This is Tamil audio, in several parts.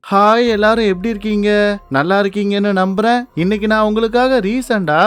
ஹாய், எல்லாரும் எப்படி இருக்கீங்க? நல்லா இருக்கீங்கன்னு நம்புறேன். இன்னைக்கு நான் உங்களுக்காக ரீசெண்டா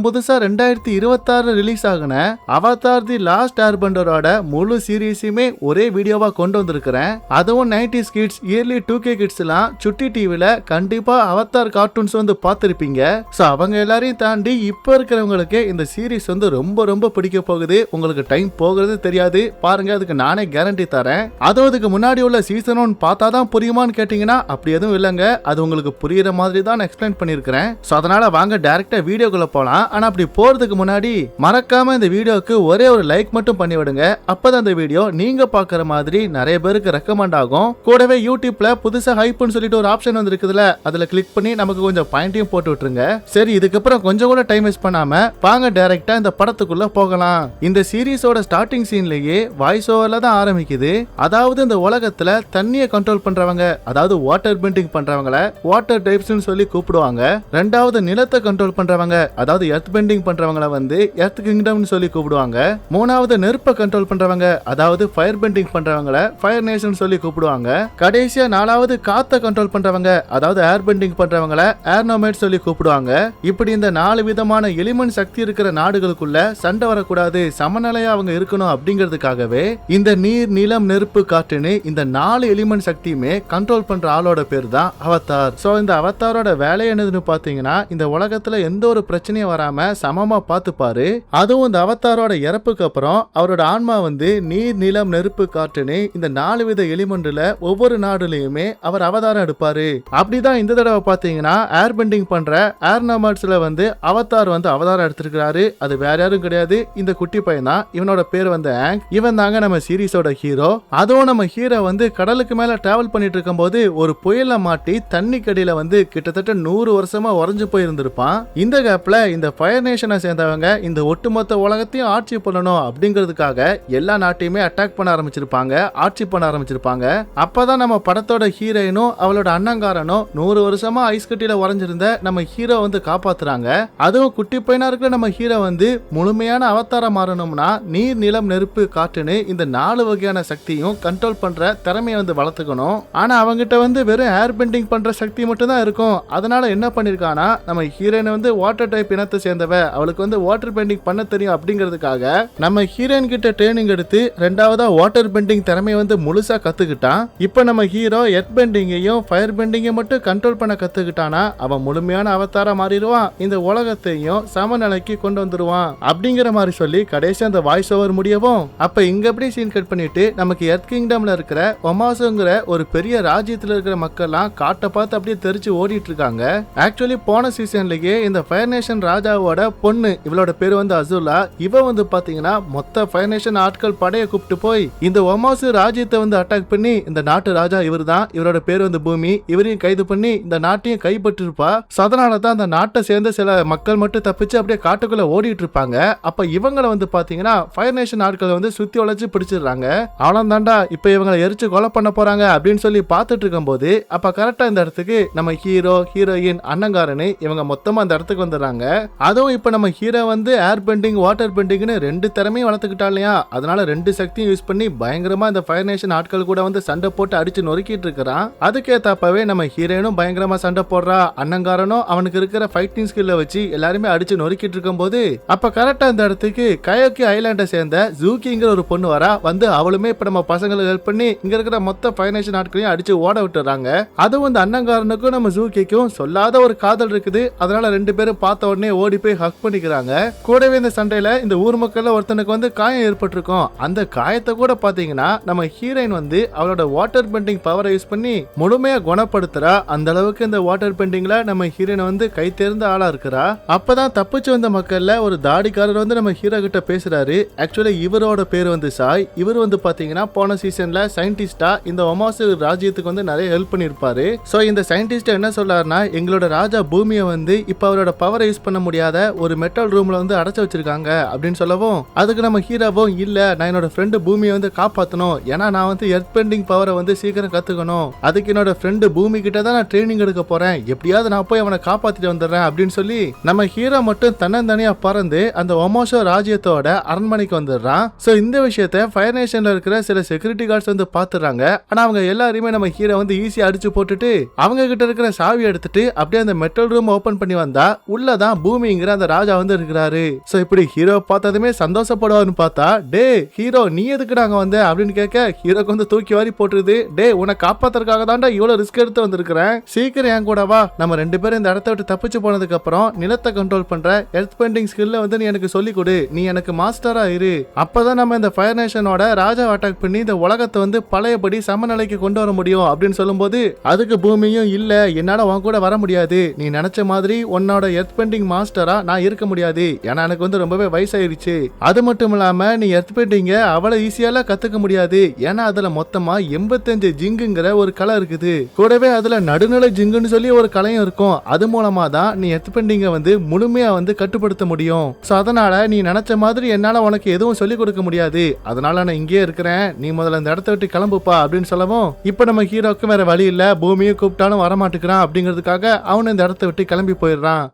புதுசா 2026 ரிலீஸ் ஆகுன அவதார் தி லாஸ்ட் ஏர்பெண்டரோட முழு சீரீஸுமே ஒரே வீடியோவா கொண்டு வந்திருக்கிறேன். அதுவும் 90s kids, yearly 2K kids எல்லாம் சுட்டி டிவில கண்டிப்பா அவதார் கார்ட்டூன்ஸ் வந்து பார்த்திருப்பீங்க. சோ அவங்க எல்லாரையும் தாண்டி இப்ப இருக்கிறவங்களுக்கு இந்த சீரீஸ் வந்து ரொம்ப ரொம்ப பிடிக்க போகுது. உங்களுக்கு டைம் போகிறது தெரியாது. பாருங்க, அதுக்கு நானே கேரண்டி தரேன். அதுக்கு முன்னாடி உள்ள சீசன் 1 பார்த்தாதான் புரியுமான்னு கேட்டீங்கன்னா அப்படி எதுவும் இல்லங்க. அது உங்களுக்கு புரியுற மாதிரி தான் எக்ஸ்பிளைன் பண்ணிருக்கிறேன். சோ அதனால வாங்க டைரக்டா வீடியோக்குள்ள போலாம். ஆனா அப்படி போறதுக்கு முன்னாடி மறக்காம இந்த வீடியோக்கு ஒரே ஒரு லைக் மட்டும் பண்ணி விடுங்க. அப்பதான் இந்த வீடியோ நீங்க பாக்குற மாதிரி நிறைய பேருக்கு ரெக்கமெண்ட் ஆகும். கூடவே யூடியூப்ல புதுசா ஹைப்னு சொல்லிட்டு ஒரு ஆப்ஷன் வந்து இருக்குதுல, அதுல கிளிக் பண்ணி நமக்கு கொஞ்சம் பாயிண்டையும் போட்டு விட்டுருங்க. சரி, இதுக்கப்புறம் கொஞ்சம் கூட டைம் வேஸ்ட் பண்ணாம வாங்க டைரக்டா இந்த படத்துக்குள்ள போகலாம். இந்த சீரிஸோட ஸ்டார்டிங் சீன்லயே வாய்ஸ் ஓவர்ல தான் ஆரம்பிக்குது. அதாவது இந்த உலகத்துல தண்ணியை கண்ட்ரோல் பண்றவங்க, அதாவது வாட்டர் பெண்டிங் பண்றவங்கள வாட்டர் டைப்ஸ்னு சொல்லி கூப்பிடுவாங்க. ரெண்டாவது நிலத்தை கண்ட்ரோல் பண்றவங்க, அதாவது எர்த் பெண்டிங் பண்றவங்கள வந்து எர்த் கிங்டம்னு சொல்லி கூப்பிடுவாங்க. மூணாவது நெருப்பை கண்ட்ரோல் பண்றவங்க, அதாவது ஃபயர் பெண்டிங் பண்றவங்கள ஃபயர் நேஷன் சொல்லி கூப்பிடுவாங்க. கடைசியா நாலாவது காத்தை கண்ட்ரோல் பண்றவங்க, அதாவது ஏர் பெண்டிங் பண்றவங்கள ஏர் நோமேட் சொல்லி கூப்பிடுவாங்க. இப்படி இந்த 4 விதமான எலிமெண்ட் சக்தி இருக்கிற நாடுகளுக்குள்ள சண்டை வரக்கூடாது, சமநிலையா அவங்க இருக்கணும் அப்படிங்கிறதுக்காகவே இந்த நீர், நிலம், நெருப்பு, காற்றுன்னு இந்த 4 எலிமெண்ட் சக்தியுமே கண்ட்ரோல் பண்ற ஆளோட பேர் தான் அவதார். சோ இந்த அவதாரோட வேலை என்னதுன்னு பாத்தீங்கன்னா, இந்த உலகத்துல எந்த ஒரு பிரச்சனையும் வராம சமமா பாத்துப்பாரு. அதுவும் இந்த அவதாரோட இறப்புக்கு அப்புறம் அவரோட ஆன்மா வந்து நீர், நிலம், நெருப்பு, காற்றுன்னு இந்த 4 வித எலிமெண்ட்ல ஒவ்வொரு நாடுலயுமே அவர் அவதாரம் எடுப்பாரு. அப்படிதான் இந்த தடவை பாத்தீங்கன்னா ஏர் பெண்டிங் பண்ற ஏர் நோமேட்ஸ்ல வந்து அவதார் வந்து அவதாரம் எடுத்திருக்காரு. அது வேற யாரும் கிடையாது, இந்த குட்டி பையன் தான். இவனோட பேர் வந்து ஆங். இவன் தாங்க நம்ம சீரிஸோட ஹீரோ. அதுவும் நம்ம ஹீரோ வந்து கடலுக்கு மேல டிராவல் பண்ணிட்டு இருக்கும் போது ஒரு புயல மாட்டி தண்ணி கடியில வந்து கிட்டத்தட்ட 100 வருஷமா உறைஞ்சு போயிருந்திருப்பான். இந்த கேப்ல இந்த ஃபயர் நேஷனை சேர்ந்தவங்க இந்த ஒட்டுமொத்த உலகத்தையும் ஆட்சி பண்ணணும் அப்படிங்கிறதுக்காக எல்லா நாட்டையுமே அட்டாக் பண்ண ஆரம்பிச்சிருப்பாங்க, ஆட்சி பண்ண ஆரம்பிச்சிருப்பாங்க. அப்பதான் நம்ம படத்தோட ஹீரோயினும் அவளோட அண்ணங்காரனும் 100 வருஷமா ஐஸ் கட்டியில உறைஞ்சிருந்த நம்ம ஹீரோ வந்து காப்பாத்துறாங்க. அதுவும் குட்டி பையனா இருக்கிற நம்ம ஹீரோ வந்து முழுமையான அவதாரம் மாறணும்னா நீர், நிலம், நெருப்பு, காற்றுன்னு இந்த 4 வகையான சக்தியும் கண்ட்ரோல் பண்ற திறமையை வந்து வளர்த்துக்கணும். ஆனா அவங்கிட்ட வந்து வெறும் ஏர் பெண்டிங் பண்ற சக்தி மட்டும் தான் இருக்கும். அதனால என்ன பண்ணிருக்கானா, நம்ம ஹீரோயின் வந்து வாட்டர் டைப் இனத்தை சேர்ந்தவ, அவளுக்கு வந்து வாட்டர் பெண்டிங் பண்ண தெரியும் அப்படிங்கிறதுக்காக நம்ம ஹீரோயின் கிட்ட ட்ரைனிங் எடுத்து ரெண்டாவதா வாட்டர் பெண்டிங் திறமையை வந்து முழுசா கத்துக்கிட்டான். இப்ப நம்ம ஹீரோ எர்த் பெண்டிங்கையும் ஃபயர் பெண்டிங்கை மட்டும் கண்ட்ரோல் பண்ண கத்துக்கிட்டானா அவன் முழுமையான அவதாரம் மாறிடுவான், இந்த உலகத்தையும் சமநிலைக்கு கொண்டு வந்துருவான் அப்படிங்கிற மாதிரி சொல்லி கடைசி அந்த வாய்ஸ் ஓவர் முடியவும், அப்ப இங்க எப்படி சீன் கட் பண்ணிட்டு நமக்கு எர்த் கிங்டம்ல இருக்கிற ஒமாசுங்கிற ஒரு பெரிய ராஜ்யத்துல இருக்கிற மக்கள்லாம் காட்டை பார்த்து அப்படியே தெரிச்சு ஓடிட்டு இருக்காங்க. ஆக்சுவலி போன சீசன்லயே இந்த ஃபயர் நேஷன் ராஜாவோட பொண்ணு, இவளோட பேரு வந்து அசுலா, இவ வந்து பாத்தீங்கன்னா மொத்த ஃபயர் நேஷன் ஆட்கள் படையை கூப்பிட்டு போய் இந்த ஒமாசு ராஜ்யத்தை வந்து அட்டாக் பண்ணி, இந்த நாட்டு ராஜா இவர் தான், இவரோட பேர் வந்து பூமி, இவரையும் கைது பண்ணி இந்த நாட்டையும் கைப்பற்றிருப்பா. அதனாலதான் அந்த நாட்டை சேர்ந்த சில மக்கள் மட்டும் தப்பிச்சு அப்படியே காட்டுக்குள்ள ஓடிட்டு இருப்பாங்க. அப்ப இவங்களை வந்து பாத்தீங்கன்னா ஃபயர் நேஷன் ஆட்களை வந்து சுத்தி உழைச்சு பிடிச்சிடுறாங்க. அவளும் தாண்டா இப்ப இவங்களை எரிச்சு கொலை பண்ண போறாங்க அப்படின்னு சொல்லி பார்த்துட்டு இருக்கும் போது அப்ப கரெக்டா இந்த இடத்துக்கு நம்ம ஹீரோ, ஹீரோயின், அண்ணங்காரனு இவங்க மொத்தமா அந்த இடத்துக்கு வந்துடுறாங்க. அதுவும் இப்ப நம்ம ஹீரோ வந்து ஏர் பெண்டிங், வாட்டர் பெண்டிங்னு 2 திறமையும் வளர்த்துக்கிட்டா இல்லையா, அதனால 2 சக்தியும் யூஸ் பண்ணி பயங்கரமா இந்த ஃபயர் நேஷன் ஆட்கள் கூட வந்து சண்டை போட்டு அடிச்சு நொறுக்கிட்டு இருக்கிறான். அதுக்கேத்தாப்பவே நம்ம ஹீரோயினும் பயங்கரமா சண்டை போடுறா, அண்ணங்காரனும் அவனுக்கு இருக்கிற ஃபைட்டிங் ஸ்கில்ல வச்சு எல்லாருமே அடிச்சு நொறுக்கிட்டு இருக்கும் போது அப்ப கரெக்டா இந்த இடத்துக்கு கயோக்கி ஐலாண்டை சேர்ந்த ஜூக்கிங்கிற ஒரு பொண்ணு வரா. வந்து அவளுமே இப்ப நம்ம பசங்களுக்கு ஹெல்ப் பண்ணி இங்க இருக்கிற மொத்த ஃபயர் நேஷன் ஆட்களையும் அடிச்சு ஓட விட்டுறாங்க. அதுவும் இந்த அண்ணங்காரனுக்கும் நம்ம ஜூக்கிக்கும் சொல்லாத ஒரு காதல் இருக்குது. அதனால 2 பேரும் பார்த்த உடனே ஓடி போய் ஹக் பண்ணிக்கிறாங்க. கூடவே இந்த சண்டையில இந்த ஊர் மக்கள்ல ஒருத்தனுக்கு வந்து காயம் ஏற்பட்டிருக்கும். அந்த காயத்தை கூட பாத்தீங்கன்னா நம்ம ஹீரோயின் வந்து அவளோட வாட்டர் பெண்டிங் பவரை யூஸ் பண்ணி முழுமையா குணப்படுத்துறா. அந்த அளவுக்கு இந்த வாட்டர் பெண்டிங்ல நம்ம ஹீரோயின் வந்து கை தேர்ந்த ஆளா இருக்கிறா. அப்பதான் தப்பிச்சு வந்த மக்கள்ல ஒரு தாடிக்காரர் வந்து நம்ம ஹீரோ கிட்ட பேசுறாரு. ஆக்சுவலி இவரோட பேர் வந்து சாய். இவர் வந்து பாத்தீங்கன்னா போன சீசன்ல சயின்டிஸ்டா இந்த ஒமாசு ராஜ்யத்துக்கு வந்து நிறைய ஹெல்ப் பண்ணிருப்பாரு. சோ இந்த சயின்டிஸ்ட் என்ன சொல்றாருன்னா, எங்களோட ராஜா பூமியை வந்து இப்ப அவரோட பவரை யூஸ் பண்ண முடியாத ஒரு மெட்டல் ரூம்ல வந்து அடைச்சு வச்சிருக்காங்க அப்படின்னு சொல்லவும், அதுக்கு நம்ம ஹீரோவும் இல்ல, நான் என்னோட ஃப்ரெண்டு பூமியை வந்து காப்பாத்தணும், ஏன்னா நான் வந்து எர்த் பெண்டிங் பவரை வந்து சீக்கிரம் கத்துக்கணும், அதுக்கு என்னோட ஃப்ரெண்டு பூமி கிட்ட தான் நான் ட்ரைனிங் எடுக்க போறேன், எப்படியாவது நான் போய் அவனை காப்பாத்திட்டு வந்துடுறேன் அப்படின்னு சொல்லி நம்ம ஹீரோ மட்டும் தன்னந்தனியா பறந்து அந்த ஒமோஷோ ராஜ்யத்தோட அரண்மனைக்கு வந்துடுறான். சோ இந்த விஷயத்த ஃபயர் நேஷன்ல இருக்கிற சில செக்யூரிட்டி கார்ட்ஸ் வந்து பாத்துறாங்க. ஆனா அவங்க எல்லாருமே நம்ம ஹீரோ வந்து ஈஸியா அடிச்சு போட்டுட்டு அவங்க கிட்ட இருக்கிற சாவி எடுத்துட்டு அப்படியே அந்த மெட்டல் ரூம் ஓபன் பண்ணி வந்தா உள்ளதான் பூமிங்கிற அந்த ராஜா வந்து இருக்கிறாரு. சோ இப்படி ஹீரோ பார்த்ததுமே சந்தோஷப்படுவான்னு பார்த்தா, டே ஹீரோ நீ எதுக்கு நாங்க வந்த அப்படின்னு கேட்க ஹீரோக்கு வந்து தூக்கி வாரி போட்டுருது. டே உன்னை காப்பாத்துறதுக்காக தான்டா இவ்வளவு ரிஸ்க் எடுத்து வந்திருக்கிறேன், சீக்கிரம் என் கூட வா, நம்ம 2 பேரும் இந்த இடத்த விட்டு தப்பிச்சு போனதுக்கு அப்புறம் நிலத்தை கண்ட்ரோல் பண்ற எர்த் பெண்டிங் ஸ்கில்ல வந்து நீ எனக்கு சொல்லி கொடு, நீ எனக்கு மாஸ்டரா இரு, அப்பதான் நம்ம இந்த ஃபயர் நேஷனோட ராஜா அட்டாக் பண்ணி இந்த உலகத்தை வந்து பழையபடி சமநிலைக்கு கொண்டு வர முடியும் அப்படின்னு சொல்லும்போது அதுக்கு பூமியும் இல்ல என்னால உன் கூட வர முடியாது, நீ நினைச்ச மாதிரி உன்னோட எர்த் பெண்டிங் மாஸ்டரா நான் இருக்க முடியாது, ஏன்னா எனக்கு வந்து ரொம்பவே வயசாயிருச்சு, அது மட்டும் இல்லாம நீ எர்த் பெண்டிங்க அவ்வளவு ஈஸியால கத்துக்க முடியாது, ஏன்னா அதுல மொத்தமா 85 ஜிங்குங்கிற ஒரு கலை இருக்குது, கூடவே அதுல நடுநிலை ஜிங்குன்னு சொல்லி ஒரு கலையும் இருக்கும், அது மூலமா தான் நீ எர்த் பெண்டிங்க வந்து முழுமையா வந்து கட்டுப்படுத்த முடியும். சோ அதனால நீ நினைச்ச மாதிரி என்னால உனக்கு எதுவும் சொல்லி கொடுக்க முடியாது, அதனால நான் இங்கே இருக்கிறேன், நீ முதல்ல இந்த இடத்த விட்டு கிளம்புப்பா அப்படின்னு சொல்லவும் இப்ப நம்ம ஹீரோக்கு வேற வழி இல்ல, பூமியை கூப்பிட்டாலும் வரமாட்டுக்கிறான் அப்படிங்கிறதுக்காக அவனு இந்த இடத்த விட்டு கிளம்பி போயிடுறான்.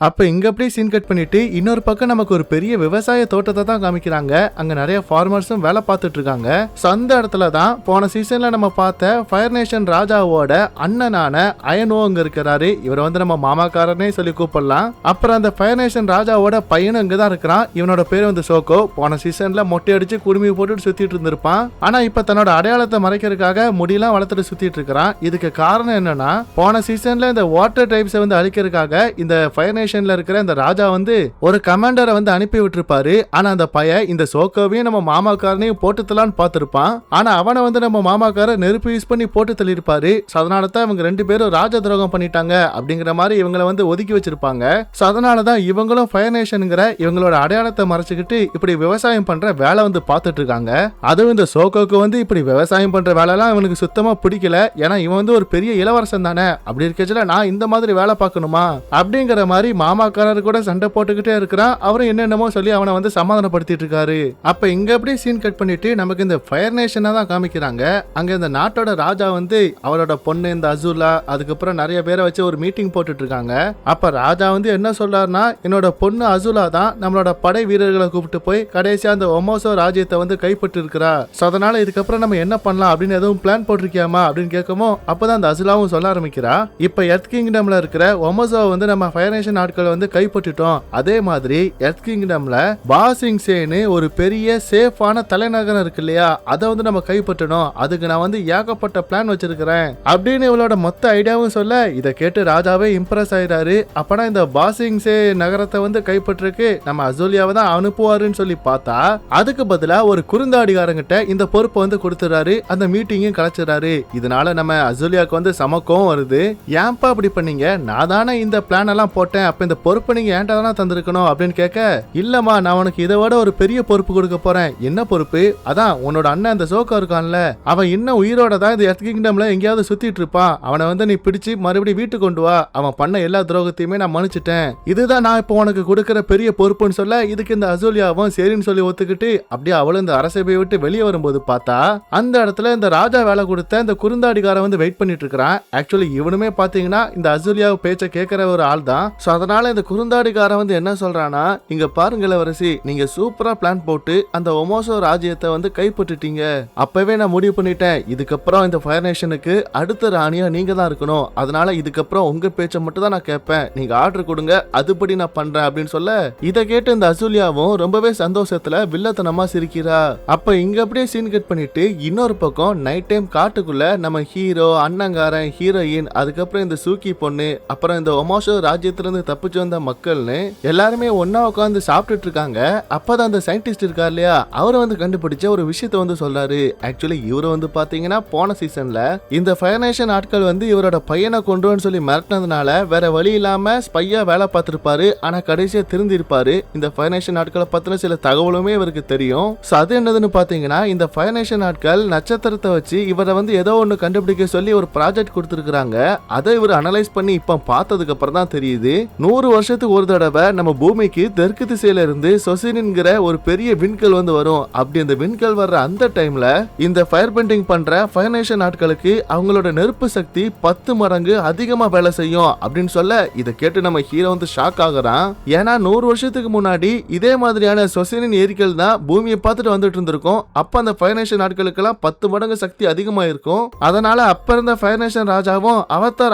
அப்ப இங்க அப்படியே சீன் கட் பண்ணிட்டு இன்னொரு பக்கம் நமக்கு ஒரு பெரிய விவசாய தோட்டத்தை தான் காமிக்கிறாங்க. அங்க நிறைய ஃபார்மர்ஸும் வேலை பார்த்துட்டு இருக்காங்க. அந்த இடத்துல தான் போன சீசன்ல நம்ம பார்த்த ஃபயர் நேஷன் ராஜாவோட அண்ணனான அயனோ அங்க இருக்கிறாரு. இவர் வந்து நம்ம மாமாக்காரனே சொல்லி கூப்பிடலாம். அப்புறம் அந்த ஃபயர் நேஷன் ராஜாவோட பையனும் இங்க தான் இருக்கிறான். இவனோட பேர் வந்து சோகோ. போன சீசன்ல மொட்டை அடிச்சு குடுமி போட்டுட்டு சுத்திட்டு இருந்திருப்பான். ஆனா இப்ப தன்னோட அடையாளத்தை மறைக்கிறதுக்காக முடியெல்லாம் வளர்த்துட்டு சுத்திட்டு இருக்கிறான். இதுக்கு காரணம் என்னன்னா போன சீசன்ல இந்த வாட்டர் டைப்ஸை வந்து அழிக்கிறதுக்காக இந்த ஃபயர் நேஷன் இருக்கிற இந்த ராஜா வந்து ஒரு கமாண்டரை வந்து அனுப்பி விட்டுருப்பாரு. ஆனா அந்த பையன் இந்த சோக்கோவையும் நம்ம மாமாக்காரனையும் போட்டு தள்ளான்னு பார்த்திருப்பான். ஆனா அவனை வந்து நம்ம மாமாக்கார நெருப்பு யூஸ் பண்ணி போட்டு தள்ளியிருப்பாரு. அதனாலதான் இவங்க 2 பேரும் ராஜ துரோகம் பண்ணிட்டாங்க அப்படிங்கிற மாதிரி இவங்களை வந்து ஒதுக்கி வச்சிருப்பாங்க. அதனாலதான் இவங்களும் ஃபயர் நேஷன்ங்கிற இவங்களோட அடையாளத்தை மறைச்சுக்கிட்டு இப்படி விவசாயம் பண்ற வேலை வந்து பார்த்துட்டு இருக்காங்க. அதுவும் இந்த சோக்கோக்கு வந்து இப்படி விவசாயம் பண்ற வேலை எல்லாம் இவனுக்கு சுத்தமா பிடிக்கல. ஏன்னா இவன் வந்து ஒரு பெரிய இளவரசன் தானே, அப்படி இருக்கச்சுல நான் இந்த மாதிரி வேலை பார்க்கணுமா அப்படிங்கிற மாதிரி மாமாக்காரர் கூட சண்டை போட்டுக்கிட்டே இருக்கிறான். அவரும் என்னென்னமோ சொல்லி அவனை வந்து சமாதானப்படுத்திட்டு இருக்காரு. அப்ப இங்க அப்படியே சீன் கட் பண்ணிட்டு நமக்கு இந்த ஃபயர் நேஷனை தான் காமிக்கிறாங்க. அங்க இந்த நாட்டோட ராஜா வந்து அவரோட பொண்ணு இந்த அசுலா அதுக்கப்புறம் நிறைய பேரை வச்சு ஒரு மீட்டிங் போட்டுட்டு இருக்காங்க. அப்ப ராஜா வந்து என்ன சொல்றாருன்னா, என்னோட பொண்ணு அசுலா தான் நம்மளோட படை வீரர்களை கூப்பிட்டு போய் கடைசியா அந்த ஒமோசோ ராஜ்யத்தை வந்து கைப்பற்றி இருக்கிறா. அதனால இதுக்கப்புறம் நம்ம என்ன பண்ணலாம் அப்படின்னு எதுவும் பிளான் போட்டிருக்கியாமா அப்படின்னு கேட்கவும் அப்பதான் அந்த அசுலாவும் சொல்ல ஆரம்பிக்கிறா, இப்ப எர்த் கிங்டம்ல இருக்கிற ஒமோசோ வந்து நம்ம ஃபயர் நேஷன் நாட்களை வந்து கைப்பற்றிட்டோம். அதே மாதிரி எர்த் கிங்டம்ல பாசிங் சேனு ஒரு பெரிய சேஃபான தலைநகரம் இருக்கு இல்லையா, அதை வந்து நம்ம கைப்பற்றணும். அதுக்கு நான் வந்து ஏகப்பட்ட பிளான் வச்சிருக்கிறேன் அப்படின்னு இவளோட மொத்த ஐடியாவும் சொல்ல இதை கேட்டு ராஜாவே இம்ப்ரெஸ் ஆயிடாரு. அப்பனா இந்த பாசிங் சே நகரத்தை வந்து கைப்பற்றுக்கு நம்ம அசோலியாவை தான் அனுப்புவாருன்னு சொல்லி பார்த்தா அதுக்கு பதிலா ஒரு குறுந்தாடிகாரங்கிட்ட இந்த பொறுப்பை வந்து கொடுத்துறாரு. அந்த மீட்டிங்கும் கலைச்சிடறாரு. இதனால நம்ம அசோலியாவுக்கு வந்து சமக்கம் வருது. ஏன்பா அப்படி பண்ணீங்க, நான் தானே இந்த பிளான் எல்லாம் போட்டேன், அப்ப இந்த பொறுப்பு நீங்க ஏன்டா தானே தந்திருக்கணும் அப்படின்னு கேட்க, இல்லம்மா நான் உனக்கு இதை விட ஒரு பெரிய பொறுப்பு கொடுக்க போறேன். என்ன பொறுப்பு? அதான் உன்னோட அண்ணன் அந்த சோக்கோ இருக்கான்ல, அவன் இன்னும் உயிரோட தான் இந்த எர்த் கிங்டம்ல எங்கேயாவது சுத்திட்டு இருப்பான். அவனை வந்து நீ பிடிச்சு மறுபடியும் வீட்டுக்கு கொண்டு வா. அவன் பண்ண எல்லா துரோகத்தையுமே நான் மன்னிச்சிட்டேன். இதுதான் நான் இப்போ உனக்கு கொடுக்கிற பெரிய பொறுப்புன்னு சொல்ல இதுக்கு இந்த அசோலியாவும் சரின்னு சொல்லி ஒத்துக்கிட்டு அப்படியே அவளும் இந்த அரசபையை விட்டு வெளியே வரும்போது பார்த்தா அந்த இடத்துல இந்த ராஜா வேலை கொடுத்த இந்த குறுந்தாடிகாரன் வந்து வெயிட் பண்ணிட்டு இருக்கிறான். ஆக்சுவலி இவனுமே பாத்தீங்கன்னா இந்த அசோலியாவை பேச்ச கேட்கிற ஒரு ஆள் தான். சோ அதனால இந்த குறுந்தாடிகாரன் வந்து என்ன சொல்றானா, இங்க பாருங்க இளவரசி, நீங்க சூப்பரா பிளான் போட்டு அந்த ஒமோசோ ராஜ்யத்தை வந்து கைப்பற்றிட்டீங்க. அப்பவே நான் முடிவு பண்ணிட்டேன், இதுக்கப்புறம் இந்த ஃபயர் நேஷனுக்கு அடுத்த ராணியா நீங்க தான் இருக்கணும். அதனால இதுக்கப்புறம் உங்க பேச்ச மட்டும் தான் நான் கேட்பேன். நீங்க ஆர்டர் கொடுங்க, அதுபடி நான் பண்றேன் அப்படின்னு சொல்ல இதை கேட்டு இந்த அசூலியாவும் ரொம்பவே சந்தோஷத்துல வில்லத்தனமா சிரிக்கிறா. அப்ப இங்க அப்படியே சீன் கட் பண்ணிட்டு இன்னொரு பக்கம் நைட் டைம் காட்டுக்குள்ள நம்ம ஹீரோ, அண்ணங்காரன், ஹீரோயின், அதுக்கப்புறம் இந்த சூக்கி பொண்ணு, அப்புறம் இந்த ஒமோசோ ராஜ்யத்துல இருந்து தப்பிச்சு வந்த மக்கள்னு எல்லாருமே ஒன்னா உட்காந்து சாப்பிட்டுட்டு இருக்காங்க. அப்பதான் அந்த சயின்டிஸ்ட் இருக்கா இல்லையா, அவரை வந்து கண்டுபிடிச்ச ஒரு விஷயத்த வந்து சொல்றாரு. ஆக்சுவலி இவரு வந்து பாத்தீங்கன்னா போன சீசன்ல இந்த ஃபயர் நேஷன் ஆட்கள் வந்து இவரோட பையனை கொண்டுன்னு சொல்லி மிரட்டினதுனால வேற வழி இல்லாம ஸ்பையா வேலை பார்த்திருப்பாரு. ஆனா கடைசியா திருந்தி இருப்பாரு. இந்த ஃபயர் நேஷன் ஆட்களை பத்தின சில தகவலுமே இவருக்கு தெரியும். அது என்னதுன்னு பாத்தீங்கன்னா, இந்த ஃபயர் நேஷன் ஆட்கள் நட்சத்திரத்தை வச்சு இவரை வந்து ஏதோ ஒண்ணு கண்டுபிடிக்க சொல்லி ஒரு ப்ராஜெக்ட் கொடுத்திருக்காங்க. அதை இவர் அனலைஸ் பண்ணி இப்ப பார்த்ததுக்கு அப்புறம் தான் தெரியுது, 100 வருஷத்துக்கு ஒரு தடவை நம்ம பூமிக்கு தெற்கு திசையில இருந்து சொசினின்கிற ஒரு பெரிய விண்கல் வந்து வரும். அப்படி அந்த விண்கல் வர்ற அந்த டைம்ல இந்த ஃபயர் பெண்டிங் பண்ற ஃபயர் நேஷன் ஆட்களுக்கு அவங்களோட நெருப்பு சக்தி 10 மடங்கு அதிகமா வேலை செய்யும் அப்படின்னு சொல்ல இதை கேட்டு நம்ம ஹீரோ வந்து ஷாக் ஆகுறான். ஏன்னா 100 வருஷத்துக்கு முன்னாடி இதே மாதிரியான சொசினின் ஏரிக்கல் தான் பூமியை பார்த்துட்டு வந்துட்டு இருந்திருக்கும். அப்ப அந்த ஃபயர் நேஷன் ஆட்களுக்கெல்லாம் 10 மடங்கு சக்தி அதிகமா இருக்கும். அதனால அப்ப இருந்த ஃபயர் நேஷன் ராஜாவும்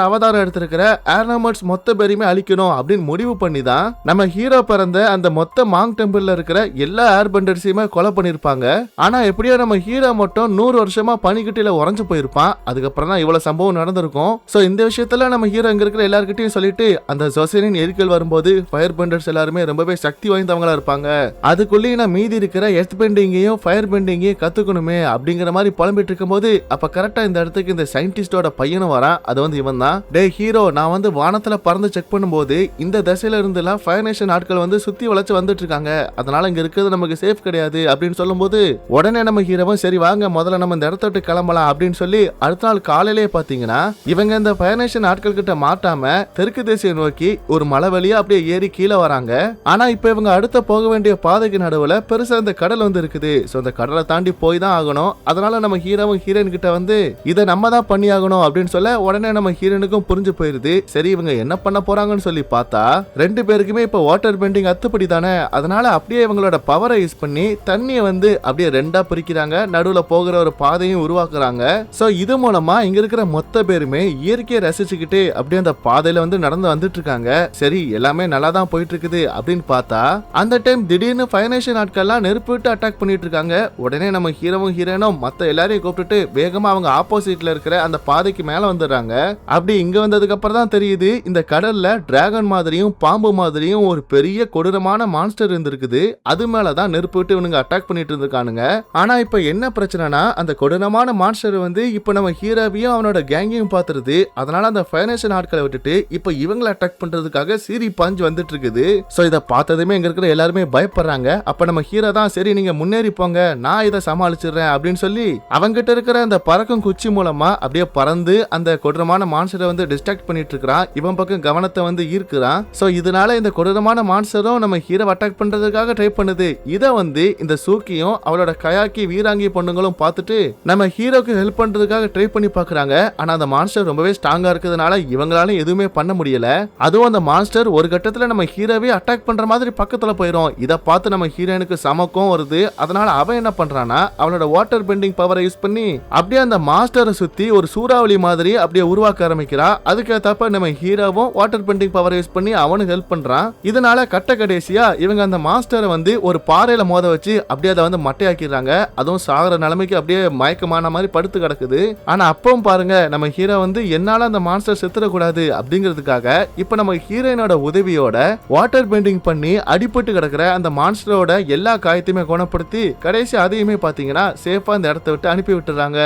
அவதாரம் எடுத்திருக்கிற ஏர்னமட்ஸ் மொத்த பேரையுமே அழிக்கணும் அப்படின்னு முடிவு பண்ணி தான் நம்ம ஹீரோ பிறந்த அந்த மொத்த மாங் டெம்பிள்ல இருக்கிற எல்லா ஏர் பெண்டர்ஸையுமே கொலை பண்ணிருப்பாங்க. ஆனா எப்படியோ நம்ம ஹீரோ மட்டும் 100 வருஷமா பனிக்கட்டில உறைஞ்சு போயிருப்பான். அதுக்கப்புறம் தான் இவ்வளவு சம்பவம் நடந்திருக்கும். சோ இந்த விஷயத்துல நம்ம ஹீரோ இங்க இருக்கிற எல்லார்கிட்டையும் சொல்லிட்டு அந்த சொசைனின் எரிக்கல் வரும்போது ஃபயர் பெண்டர்ஸ் எல்லாருமே ரொம்பவே சக்தி வாய்ந்தவங்களா இருப்பாங்க. அதுக்குள்ளேயே நான் மீதி இருக்கிற எர்த் பெண்டிங்கையும் ஃபயர் பெண்டிங்கையும் கத்துக்கணுமே அப்படிங்கிற மாதிரி புலம்பிட்டு இருக்கும்போது அப்ப கரெக்டா இந்த இடத்துக்கு இந்த சயின்டிஸ்டோட பையனும் வரான். அது வந்து இவன் தான். டே ஹீரோ, நான் வந்து வானத்துல பறந்து செக் பண்ணும்போது இந்த திசையில இருந்து எல்லாம் ஃபயர் நேஷன் ஆட்கள் வந்து சுத்தி வளைச்சு வந்துட்டு இருக்காங்க. அதனால இங்க இருக்கிறது நமக்கு சேஃப் கிடையாது அப்படின்னு சொல்லும்போது உடனே நம்ம ஹீரோவும் சரி வாங்க முதல்ல நம்ம இந்த இடத்த விட்டு கிளம்பலாம் அப்படின்னு சொல்லி அடுத்த நாள் காலையிலேயே பாத்தீங்கன்னா இவங்க இந்த ஃபயர் நேஷன் ஆட்கள் கிட்ட மாட்டாம தெற்கு திசையை நோக்கி ஒரு மலை வழியா அப்படியே ஏறி கீழே வராங்க. ஆனா இப்ப இவங்க அடுத்த போக வேண்டிய பாதைக்கு நடுவுல பெருசா இந்த கடல் வந்து இருக்குது. சோ அந்த கடலை தாண்டி போய் தான் ஆகணும். அதனால நம்ம ஹீரோவும் ஹீரோயின் கிட்ட வந்து இதை நம்ம தான் பண்ணி ஆகணும் அப்படின்னு சொல்ல உடனே நம்ம ஹீரோனுக்கும் புரிஞ்சு போயிருது. சரி இவங்க என்ன பண்ண போறாங்கன்னு சொல்லி பார்த்தா 2 பேருக்குமே இப்ப வாட்டர் பெண்டிங் அத்துப்படி தானே. அதனால அப்படியே இவங்களோட பவரை யூஸ் பண்ணி தண்ணியை வந்து அப்படியே 2ஆ பிரிக்கிறாங்க. நடுவுல போகிற ஒரு பாதையும் உருவாக்குறாங்க. சோ இது மூலமா இங்க இருக்கிற மொத்த பேருமே இயற்கையை ரசிச்சுக்கிட்டு அப்படியே அந்த பாதையில வந்து நடந்து வந்துட்டு இருக்காங்க. சரி எல்லாமே நல்லா தான் போயிட்டு இருக்குது அப்படின்னு பார்த்தா அந்த டைம் திடீர்னு ஃபயர் நேஷன் ஆட்கள்லாம் நெருப்பு விட்டு அட்டாக் பண்ணிட்டு இருக்காங்க. உடனே நம்ம ஹீரோவும் ஹீரோனும் மத்த எல்லாரையும் கூப்பிட்டுட்டு வேகமா அவங்க ஆப்போசிட்ல இருக்கிற அந்த பாதைக்கு மேல வந்துடுறாங்க. அப்படி இங்க வந்ததுக்கு அப்புறம் தான் தெரியுது இந்த கடல்ல டிராகன் மாதிரியும் பாம்பு மாதிரியும் ஒரு பெரிய கொடூரமான மான்ஸ்டர் இருந்திருக்குது. அது மேலதான் நெருப்பு விட்டு இவனுங்க அட்டாக் பண்ணிட்டு இருந்திருக்கானுங்க. ஆனா இப்ப என்ன பிரச்சனைனா அந்த கொடூரமான மான்ஸ்டர் வந்து இப்ப நம்ம ஹீரோவையும் அவனோட கேங்கையும் பாத்துருது. அதனால அந்த ஃபயர் நேஷன் ஆட்களை விட்டுட்டு இப்ப இவங்களை அட்டாக் பண்றதுக்காக சீறி பாஞ்சு வந்துட்டு இருக்குது. சோ இத பார்த்ததுமே இங்க இருக்கிற எல்லாருமே பயப்படுறாங்க. அப்ப நம்ம ஹீரோ தான் சரி நீங்க முன்னேறி போங்க நான் இதை சமாளிச்சிடுறேன் அப்படின்னு சொல்லி அவங்கிட்ட இருக்கிற அந்த பறக்கும் குச்சி மூலமா அப்படியே பறந்து அந்த கொடூரமான மான்ஸ்டரை வந்து டிஸ்ட்ராக்ட் பண்ணிட்டு இருக்கான். இவன் பக்கம் கவனத்தை வந்து ஈர்க்கிறான். சோ இதனால இந்த கொடூரமான மான்ஸ்டரும் நம்ம ஹீரோ அட்டாக் பண்றதுக்காக ட்ரை பண்ணுது. இத வந்து இந்த சூக்கியும் அவளோட கயாக்கி வீராங்கி பொண்ணுங்களும் பார்த்துட்டு நம்ம ஹீரோக்கு ஹெல்ப் பண்றதுக்காக ட்ரை பண்ணி பாக்குறாங்க. ஆனா அந்த மான்ஸ்டர் ரொம்பவே ஸ்ட்ராங்கா இருக்கிறதுனால இவங்களால எதுவுமே பண்ண முடியல. அதுவும் அந்த மான்ஸ்டர் ஒரு கட்டத்துல நம்ம ஹீரோவே அட்டாக் பண்ற மாதிரி பக்கத்துல போயிடும். இத பார்த்து நம்ம ஹீரோனுக்கு சமக்கம் வருது. அதனால அவன் என்ன பண்றானா அவளோட வாட்டர் பெண்டிங் பவரை யூஸ் பண்ணி அப்படியே அந்த மாஸ்டரை சுத்தி ஒரு சூறாவளி மாதிரி அப்படியே உருவாக்க ஆரம்பிக்கிறா. அதுக்கேத்தப்ப நம்ம ஹீரோவும் வாட்டர் பெண்டிங் பவரை யூஸ் பண்ணி அவனுக்கு ஹெல்ப் பண்றான். இதனால கட்ட கடைசியா இவங்க அந்த மாஸ்டரை வந்து ஒரு பாறையில மோத வச்சு அப்படியே அதை வந்து மட்டையாக்கிறாங்க. அதுவும் சாகர நிலைமைக்கு அப்படியே மயக்கமான மாதிரி படுத்து கிடக்குது. ஆனா அப்பவும் பாருங்க நம்ம ஹீரோ வந்து என்னால அந்த மாஸ்டர் செத்துடக்கூடாது அப்படிங்கிறதுக்காக இப்ப நம்ம ஹீரோயினோட உதவியோட வாட்டர் பெண்டிங் பண்ணி அடிபட்டு கிடக்கிற அந்த மான்ஸ்டரோட எல்லா காயத்தையுமே குணப்படுத்தி கடைசி அதையுமே பாத்தீங்கன்னா சேஃபா இந்த இடத்தை விட்டு அனுப்பி விட்டுறாங்க.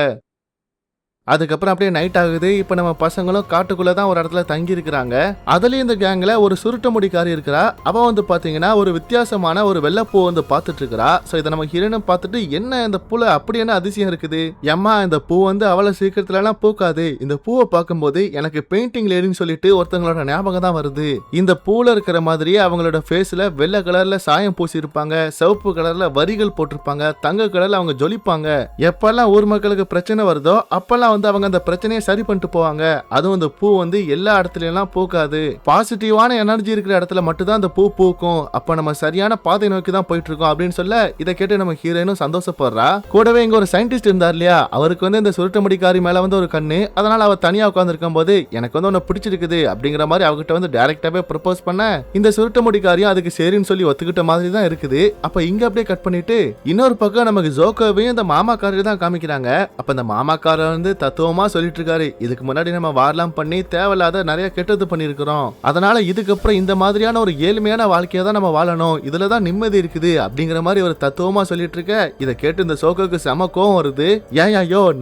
அதுக்கப்புறம் அப்படியே நைட் ஆகுது. இப்ப நம்ம பசங்களும் காட்டுக்குள்ளதான் ஒரு இடத்துல தங்கி இருக்கிறாங்க. அதுலயும் இந்த கேங்ல ஒரு சுருட்ட முடிக்காரி இருக்கிறா. அவ வந்து பாத்தீங்கன்னா ஒரு வித்தியாசமான ஒரு வெள்ளப்பூ வந்து பாத்துட்டு இருக்கிறா. சோ இதை நம்ம ஹீரோனும் பார்த்துட்டு என்ன இந்த பூல அப்படி என்ன அதிசயம் இருக்குது ஏம்மா இந்த பூ வந்து அவ்வளவு சீக்கிரத்துல எல்லாம் பூக்காது. இந்த பூவை பார்க்கும்போது எனக்கு பெயிண்டிங் லேடின்னு சொல்லிட்டு ஒருத்தங்களோட ஞாபகம் தான் வருது. இந்த பூல இருக்கிற மாதிரியே அவங்களோட ஃபேஸ்ல வெள்ளை கலர்ல சாயம் பூசி இருப்பாங்க, சிவப்பு கலர்ல வரிகள் போட்டிருப்பாங்க, தங்க கலர்ல அவங்க ஜொலிப்பாங்க. எப்பெல்லாம் ஊர் மக்களுக்கு பிரச்சனை வருதோ அப்பெல்லாம் வந்து அவங்க அந்த பிரச்சனையை சரி பண்ணிட்டு போவாங்க. அதுவும் அந்த பூ வந்து எல்லா இடத்துலயும் பூக்காது. பாசிட்டிவான எனர்ஜி இருக்கிற இடத்துல மட்டும் தான் அந்த பூ பூக்கும். அப்ப நம்ம சரியான பாதை நோக்கி தான் போயிட்டு இருக்கோம் அப்படின்னு சொல்ல இதை கேட்டு நம்ம ஹீரோயினும் சந்தோஷப்படுறா. கூடவே இங்க ஒரு சயின்டிஸ்ட் இருந்தார் இல்லையா, அவருக்கு வந்து இந்த சுருட்ட முடிக்காரி மேல வந்து ஒரு கண்ணு. அதனால அவர் தனியா உட்கார்ந்து இருக்கும் போது எனக்கு வந்து ஒன்னு பிடிச்சிருக்குது அப்படிங்கிற மாதிரி அவகிட்ட வந்து டைரக்டாவே ப்ரப்போஸ் பண்ண இந்த சுருட்ட முடிக்காரியும் அதுக்கு சரின்னு சொல்லி ஒத்துக்கிட்ட மாதிரி தான் இருக்குது. அப்ப இங்க அப்படியே கட் பண்ணிட்டு இன்னொரு பக்கம் நமக்கு ஜோக்கோவையும் இந்த மாமாக்காரர் தான் காமிக்கிறாங்க. அப்ப இந்த மாமாக்காரர் வந்து தத்துவமா சொல்லிட்டு இருக்காரு, இதுக்கு முன்னாடி நம்ம வார்லாம் பண்ணி தேவையில்லாத நிறைய கெட்டது பண்ணிருக்கிறோம். அதனால இதுக்கப்புறம் இந்த மாதிரியான ஒரு ஏழ்மையான வாழ்க்கையை தான் நம்ம வாழணும், இதுலதான் நிம்மதி இருக்குது அப்படிங்கிற மாதிரி ஒரு தத்துவமா சொல்லிட்டு இருக்க. இதை கேட்டு இந்த சோகோக்கு செம கோவம் வருது. ஏன்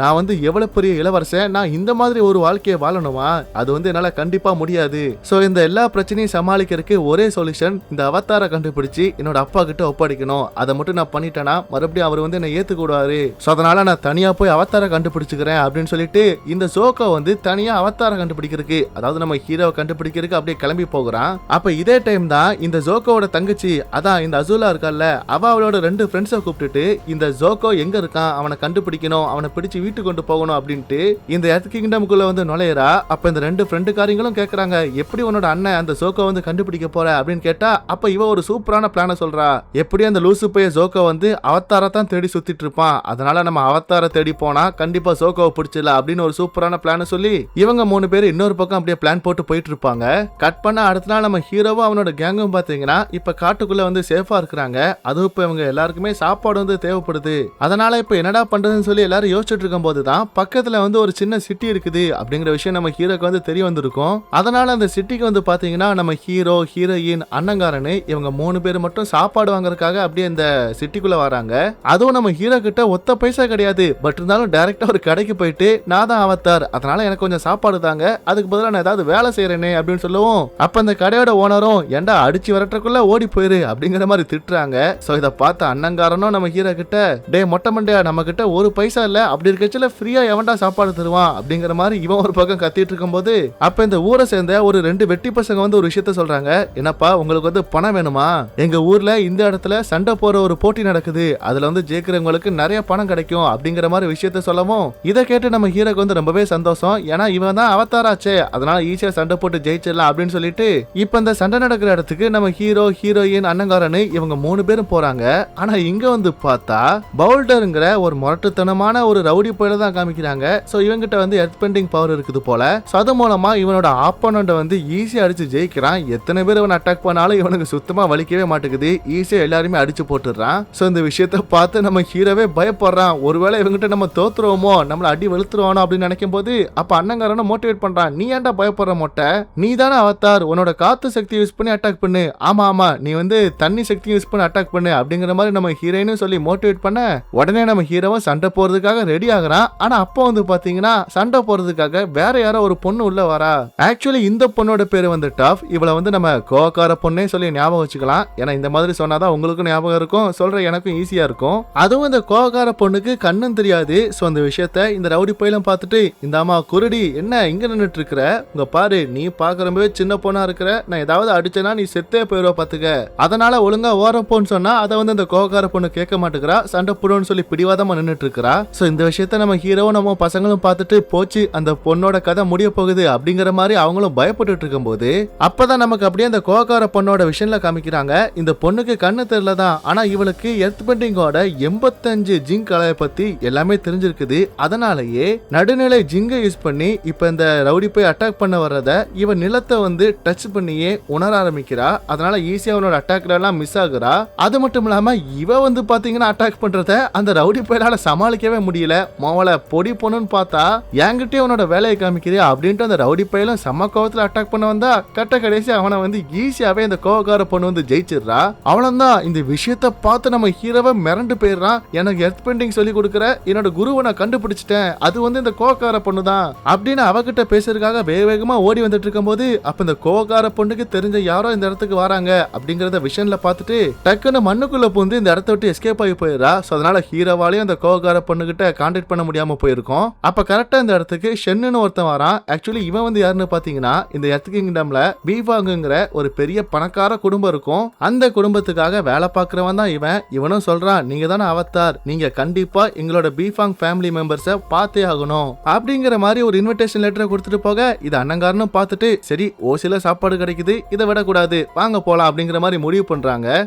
நான் வந்து எவ்வளவு பெரிய இளவரசன், நான் இந்த மாதிரி ஒரு வாழ்க்கையை வாழணுமா? அது வந்து என்னால கண்டிப்பா முடியாது. சோ இந்த எல்லா பிரச்சனையும் சமாளிக்கிறதுக்கு ஒரே சொல்யூஷன் இந்த அவதாரை கண்டுபிடிச்சு என்னோட அப்பா கிட்ட ஒப்படைக்கணும். அதை மட்டும் நான் பண்ணிட்டேன்னா மறுபடியும் அவர் வந்து என்ன ஏத்துக்கூடாரு. சோ அதனால நான் தனியா போய் அவதாரை கண்டுபிடிச்சுக்கிறேன் அப்படின்னு அப்படின்னு சொல்லிட்டு இந்த ஜோக்கோ வந்து தனியா அவதார கண்டுபிடிக்கிறதுக்கு, அதாவது நம்ம ஹீரோவை கண்டுபிடிக்கிறதுக்கு அப்படியே கிளம்பி போகிறான். அப்ப இதே டைம் தான் இந்த ஜோக்கோவோட தங்கச்சி, அதான் இந்த அசூலா இருக்கால, அவ அவளோட 2 ஃப்ரெண்ட்ஸை கூப்பிட்டுட்டு இந்த ஜோக்கோ எங்க இருக்கான், அவனை கண்டுபிடிக்கணும், அவனை பிடிச்சு வீட்டுக்கு கொண்டு போகணும் அப்படின்ட்டு இந்த எர்த் கிங்டம்குள்ள வந்து நுழையறா. அப்ப இந்த 2 ஃப்ரெண்டுக்காரங்களும் கேக்குறாங்க, எப்படி உன்னோட அண்ணன் அந்த ஜோக்கோ வந்து கண்டுபிடிக்க போற அப்படின்னு கேட்டா, அப்ப இவ ஒரு சூப்பரான பிளான சொல்றா. எப்படி அந்த லூசு பைய ஜோக்கோ வந்து அவதாரத்தான் தேடி சுத்திட்டு இருப்பான், அதனால நம்ம அவதார தேடி போனா கண்டிப்பா ஜோக்கோவை பிடிச்சிடலாம் அப்படின்னு ஒரு சூப்பரான பிளான சொல்லி இவங்க 3 பேர் இன்னொரு பக்கம் அப்படியே பிளான் போட்டு போயிட்டு இருப்பாங்க. கட் பண்ண அடுத்த நாள் நம்ம ஹீரோவும் அவனோட கேங்கும் பாத்தீங்கன்னா இப்ப காட்டுக்குள்ள வந்து சேஃபா இருக்கிறாங்க. அதுவும் இப்ப இவங்க எல்லாருக்குமே சாப்பாடு வந்து தேவைப்படுது. அதனால இப்ப என்னடா பண்றதுன்னு சொல்லி எல்லாரும் யோசிச்சுட்டு இருக்கும் போதுதான் பக்கத்துல வந்து ஒரு சின்ன சிட்டி இருக்குது அப்படிங்கிற விஷயம் நம்ம ஹீரோக்கு வந்து தெரிய வந்திருக்கும். அதனால அந்த சிட்டிக்கு வந்து பாத்தீங்கன்னா நம்ம ஹீரோ, ஹீரோயின், அண்ணங்காரனு இவங்க 3 பேர் மட்டும் சாப்பாடு வாங்குறதுக்காக அப்படியே இந்த சிட்டிக்குள்ள வராங்க. அதுவும் நம்ம ஹீரோ கிட்ட ஒத்த பைசா கிடையாது. பட் இருந்தாலும் டைரக்டா ஒரு கடைக்கு போயிட்டு, நான் தான் அவதார், அதனால எனக்கு கொஞ்சம் சாப்பாடு தாங்க, அதுக்கு பதிலா நான் ஏதாவது வேலை செய்யறேனே அப்படின்னு சொல்லவும், அப்ப அந்த கடையோட ஓனரும் ஏண்டா அடிச்சு வரட்டுக்குள்ள ஓடி போயிரு அப்படிங்கிற மாதிரி திட்டுறாங்க. சோ இதை பார்த்த அண்ணங்காரனும் நம்ம ஹீரோ கிட்ட, டே மொட்டை மண்டையா, நம்ம கிட்ட ஒரு பைசா இல்ல, அப்படி இருக்கச்சுல ஃப்ரீயா எவன்டா சாப்பாடு தருவான் அப்படிங்கிற மாதிரி இவன் ஒரு பக்கம் கத்திட்டு இருக்கும் போது, அப்ப இந்த ஊரை சேர்ந்த ஒரு 2 வெட்டி பசங்க வந்து ஒரு விஷயத்த சொல்றாங்க. என்னப்பா உங்களுக்கு வந்து பணம் வேணுமா, எங்க ஊர்ல இந்த இடத்துல சண்டை போற ஒரு போட்டி நடக்குது, அதுல வந்து ஜெயிக்கிறவங்களுக்கு நிறைய பணம் கிடைக்கும் அப்படிங்கிற மாதிரி விஷயத்த சொல்லவும், இதை கேட்டு நம்ம ஹீரோக்கு வந்து ரொம்பவே சந்தோஷம். ஏன்னா இவன் தான் அவதாராச்சே, அதனால ஈஸியா சண்டை போட்டு ஜெயிச்சிடலாம் அப்படின்னு சொல்லிட்டு இப்ப இந்த சண்டை நடக்கிற இடத்துக்கு நம்ம ஹீரோ, ஹீரோயின், அண்ணங்காரனு இவங்க 3 பேரும் போறாங்க. ஆனா இங்க வந்து பார்த்தா பவுல்டருங்கிற ஒரு முரட்டுத்தனமான ஒரு ரவுடி போயில தான் காமிக்கிறாங்க. சோ இவங்கிட்ட வந்து எர்த் பெண்டிங் பவர் இருக்குது போல. சோ அது மூலமா இவனோட ஆப்போனண்ட வந்து ஈஸியா அடிச்சு ஜெயிக்கிறான். எத்தனை பேர் இவன் அட்டாக் பண்ணாலும் இவனுக்கு சுத்தமா வலிக்கவே மாட்டேங்குது, ஈஸியா எல்லாருமே அடிச்சு போட்டுறான். சோ இந்த விஷயத்த பார்த்து நம்ம ஹீரோவே பயப்படுறான், ஒருவேளை இவங்கிட்ட நம்ம தோத்துருவோமோ, நம்மள அடி வெளுத்துருவானோ அப்படின்னு நினைக்கும் போது அப்ப அண்ணங்காரன மோட்டிவேட் பண்றான், நீ ஏன்டா பயப்படுற மொட்டை, நீ தானே அவதார், உன்னோட காத்து சக்தி யூஸ் பண்ணி அட்டாக் பண்ணு, ஆமா ஆமா நீ வந்து தண்ணி சக்தி யூஸ் பண்ணி அட்டாக் பண்ணு அப்படிங்கிற மாதிரி நம்ம ஹீரோயினும் சொல்லி மோட்டிவேட் பண்ண, உடனே நம்ம ஹீரோவும் சண்டை போறதுக்காக ரெடி ஆகுறான். ஆனா அப்போ வந்து பாத்தீங்கன்னா சண்டை போறதுக்காக வேற யாரோ ஒரு பொண்ணு உள்ள வரா. ஆக்சுவலி இந்த பொண்ணோட பேரு வந்து டாஃப். இவளை வந்து நம்ம கோவக்கார பொண்ணே சொல்லி ஞாபகம் வச்சுக்கலாம். ஏன்னா இந்த மாதிரி சொன்னாதான் உங்களுக்கும் ஞாபகம் இருக்கும், சொல்ற எனக்கும் ஈஸியா இருக்கும். அதுவும் இந்த கோவக்கார பொண்ணுக்கு கண்ணும் தெரியாது. சோ அந்த விஷயத்த இந்த ரவுடி பையலும் பார்த்துட்டு, இந்த அம்மா குருடி என்ன இங்க நின்னுட்டு இருக்கிற, உங்க பாரு நீ பாக்குறவே சின்ன பொண்ணா இருக்கிற, நான் ஏதாவது அடிச்சேன்னா நீ செத்தே போயிடுவ பாத்துக்க, அதனால ஒழுங்கா ஓரம் போன்னு சொன்னா அதை வந்து இந்த கோவக்கார பொண்ணு கேட்க மாட்டேங்கிறா, சண்டை போடுன்னு சொல்லி பிடிவாதமா நின்னுட்டு இருக்கிறா. சோ இந்த விஷயத்த நம்ம ஹீரோவும் நம்ம பசங்களும் பார்த்துட்டு, போச்சு அந்த பொண்ணோட கதை முடிய போகுது அப்படிங்கிற மாதிரி அவங்களும் பயப்பட்டு இருக்கும் போது, அப்பதான் நமக்கு அப்படியே அந்த கோவக்கார பொண்ணோட விஷயம்ல காமிக்கிறாங்க. இந்த பொண்ணுக்கு கண்ணு தெரியலதான், ஆனா இவளுக்கு எர்த் பெண்டிங்கோட 85 ஜிங்க் கலையை பத்தி எல்லாமே தெரிஞ்சிருக்குது. அதனாலேயே நடுநிலை ஜிங்கை யூஸ் பண்ணி இப்ப இந்த ரவுடி போய் அட்டாக் பண்ண வர்றத இவன் நிலத்தை வந்து டச் பண்ணியே உணர ஆரம்பிக்கிறா. அதனால ஈஸியா அவனோட அட்டாக்ல எல்லாம் மிஸ் ஆகுறா. அது மட்டும் இல்லாம இவ வந்து பாத்தீங்கன்னா அட்டாக் பண்றத அந்த ரவுடி போயால சமாளிக்கவே முடியல. மோவல பொடி பொண்ணுன்னு பார்த்தா என்கிட்டே அவனோட வேலையை காமிக்கிறியா அப்படின்ட்டு அந்த ரவுடி பையலும் செம்ம கோவத்துல அட்டாக் பண்ண வந்தா, கட்ட கடைசி அவனை வந்து ஈஸியாவே இந்த கோவக்கார பொண்ணு வந்து ஜெயிச்சிடுறா. அவ்வளவுதான். இந்த விஷயத்த பார்த்து நம்ம ஹீரோவை மிரண்டு போயிடுறான். எனக்கு எர்த் பெண்டிங் சொல்லி கொடுக்குற என்னோட குருவை நான் கண்டுபிடிச்சிட்டேன், அது வந்து இந்த கோவக்கார பொண்ணு தான் அப்படின்னு அவகிட்ட பேசுறதுக்காக வேக வேகமா ஓடி வந்துட்டு இருக்கும் போது, அப்ப இந்த கோவக்கார பொண்ணுக்கு தெரிஞ்ச யாரோ இந்த இடத்துக்கு வராங்க அப்படிங்கறத விஷன்ல பார்த்துட்டு டக்குன்னு மண்ணுக்குள்ள பூந்து இந்த இடத்த விட்டு எஸ்கேப் ஆகி போயிடுறா. சோ அதனால ஹீரோவாலையும் அந்த கோவக்கார பொண்ணு கிட்ட கான்டாக்ட் பண்ண முடியாம போயிருக்கும். அப்ப கரெக்டா இந்த இடத்துக்கு ஷென்னு ஒருத்தன் வரான். ஆக்சுவலி இவன் வந்து யாருன்னு பாத்தீங்கன்னா இந்த எர்த் கிங்டம்ல பீஃபாங்குங்கிற ஒரு பெரிய பணக்கார குடும்பம் இருக்கும். அந்த குடும்பத்துக்காக வேலை பார்க்கறவன் தான் இவன். இவனும் சொல்றான், நீங்க தானே அவதார், நீங்க கண்டிப்பா எங்களோட பீஃபாங் ஃபேமிலி மெம்பர்ஸை பார்த்தே ஆகணும் அப்படிங்கிற மாதிரி ஒரு இன்விடேஷன் லெட்டரை கொடுத்துட்டு போக, இது அண்ணங்காரனும் பார்த்துட்டு, சரி ஓசில சாப்பாடு கிடைக்குது, இதை விடக்கூடாது, வாங்க போலாம் அப்படிங்கிற மாதிரி முடிவு பண்றாங்க.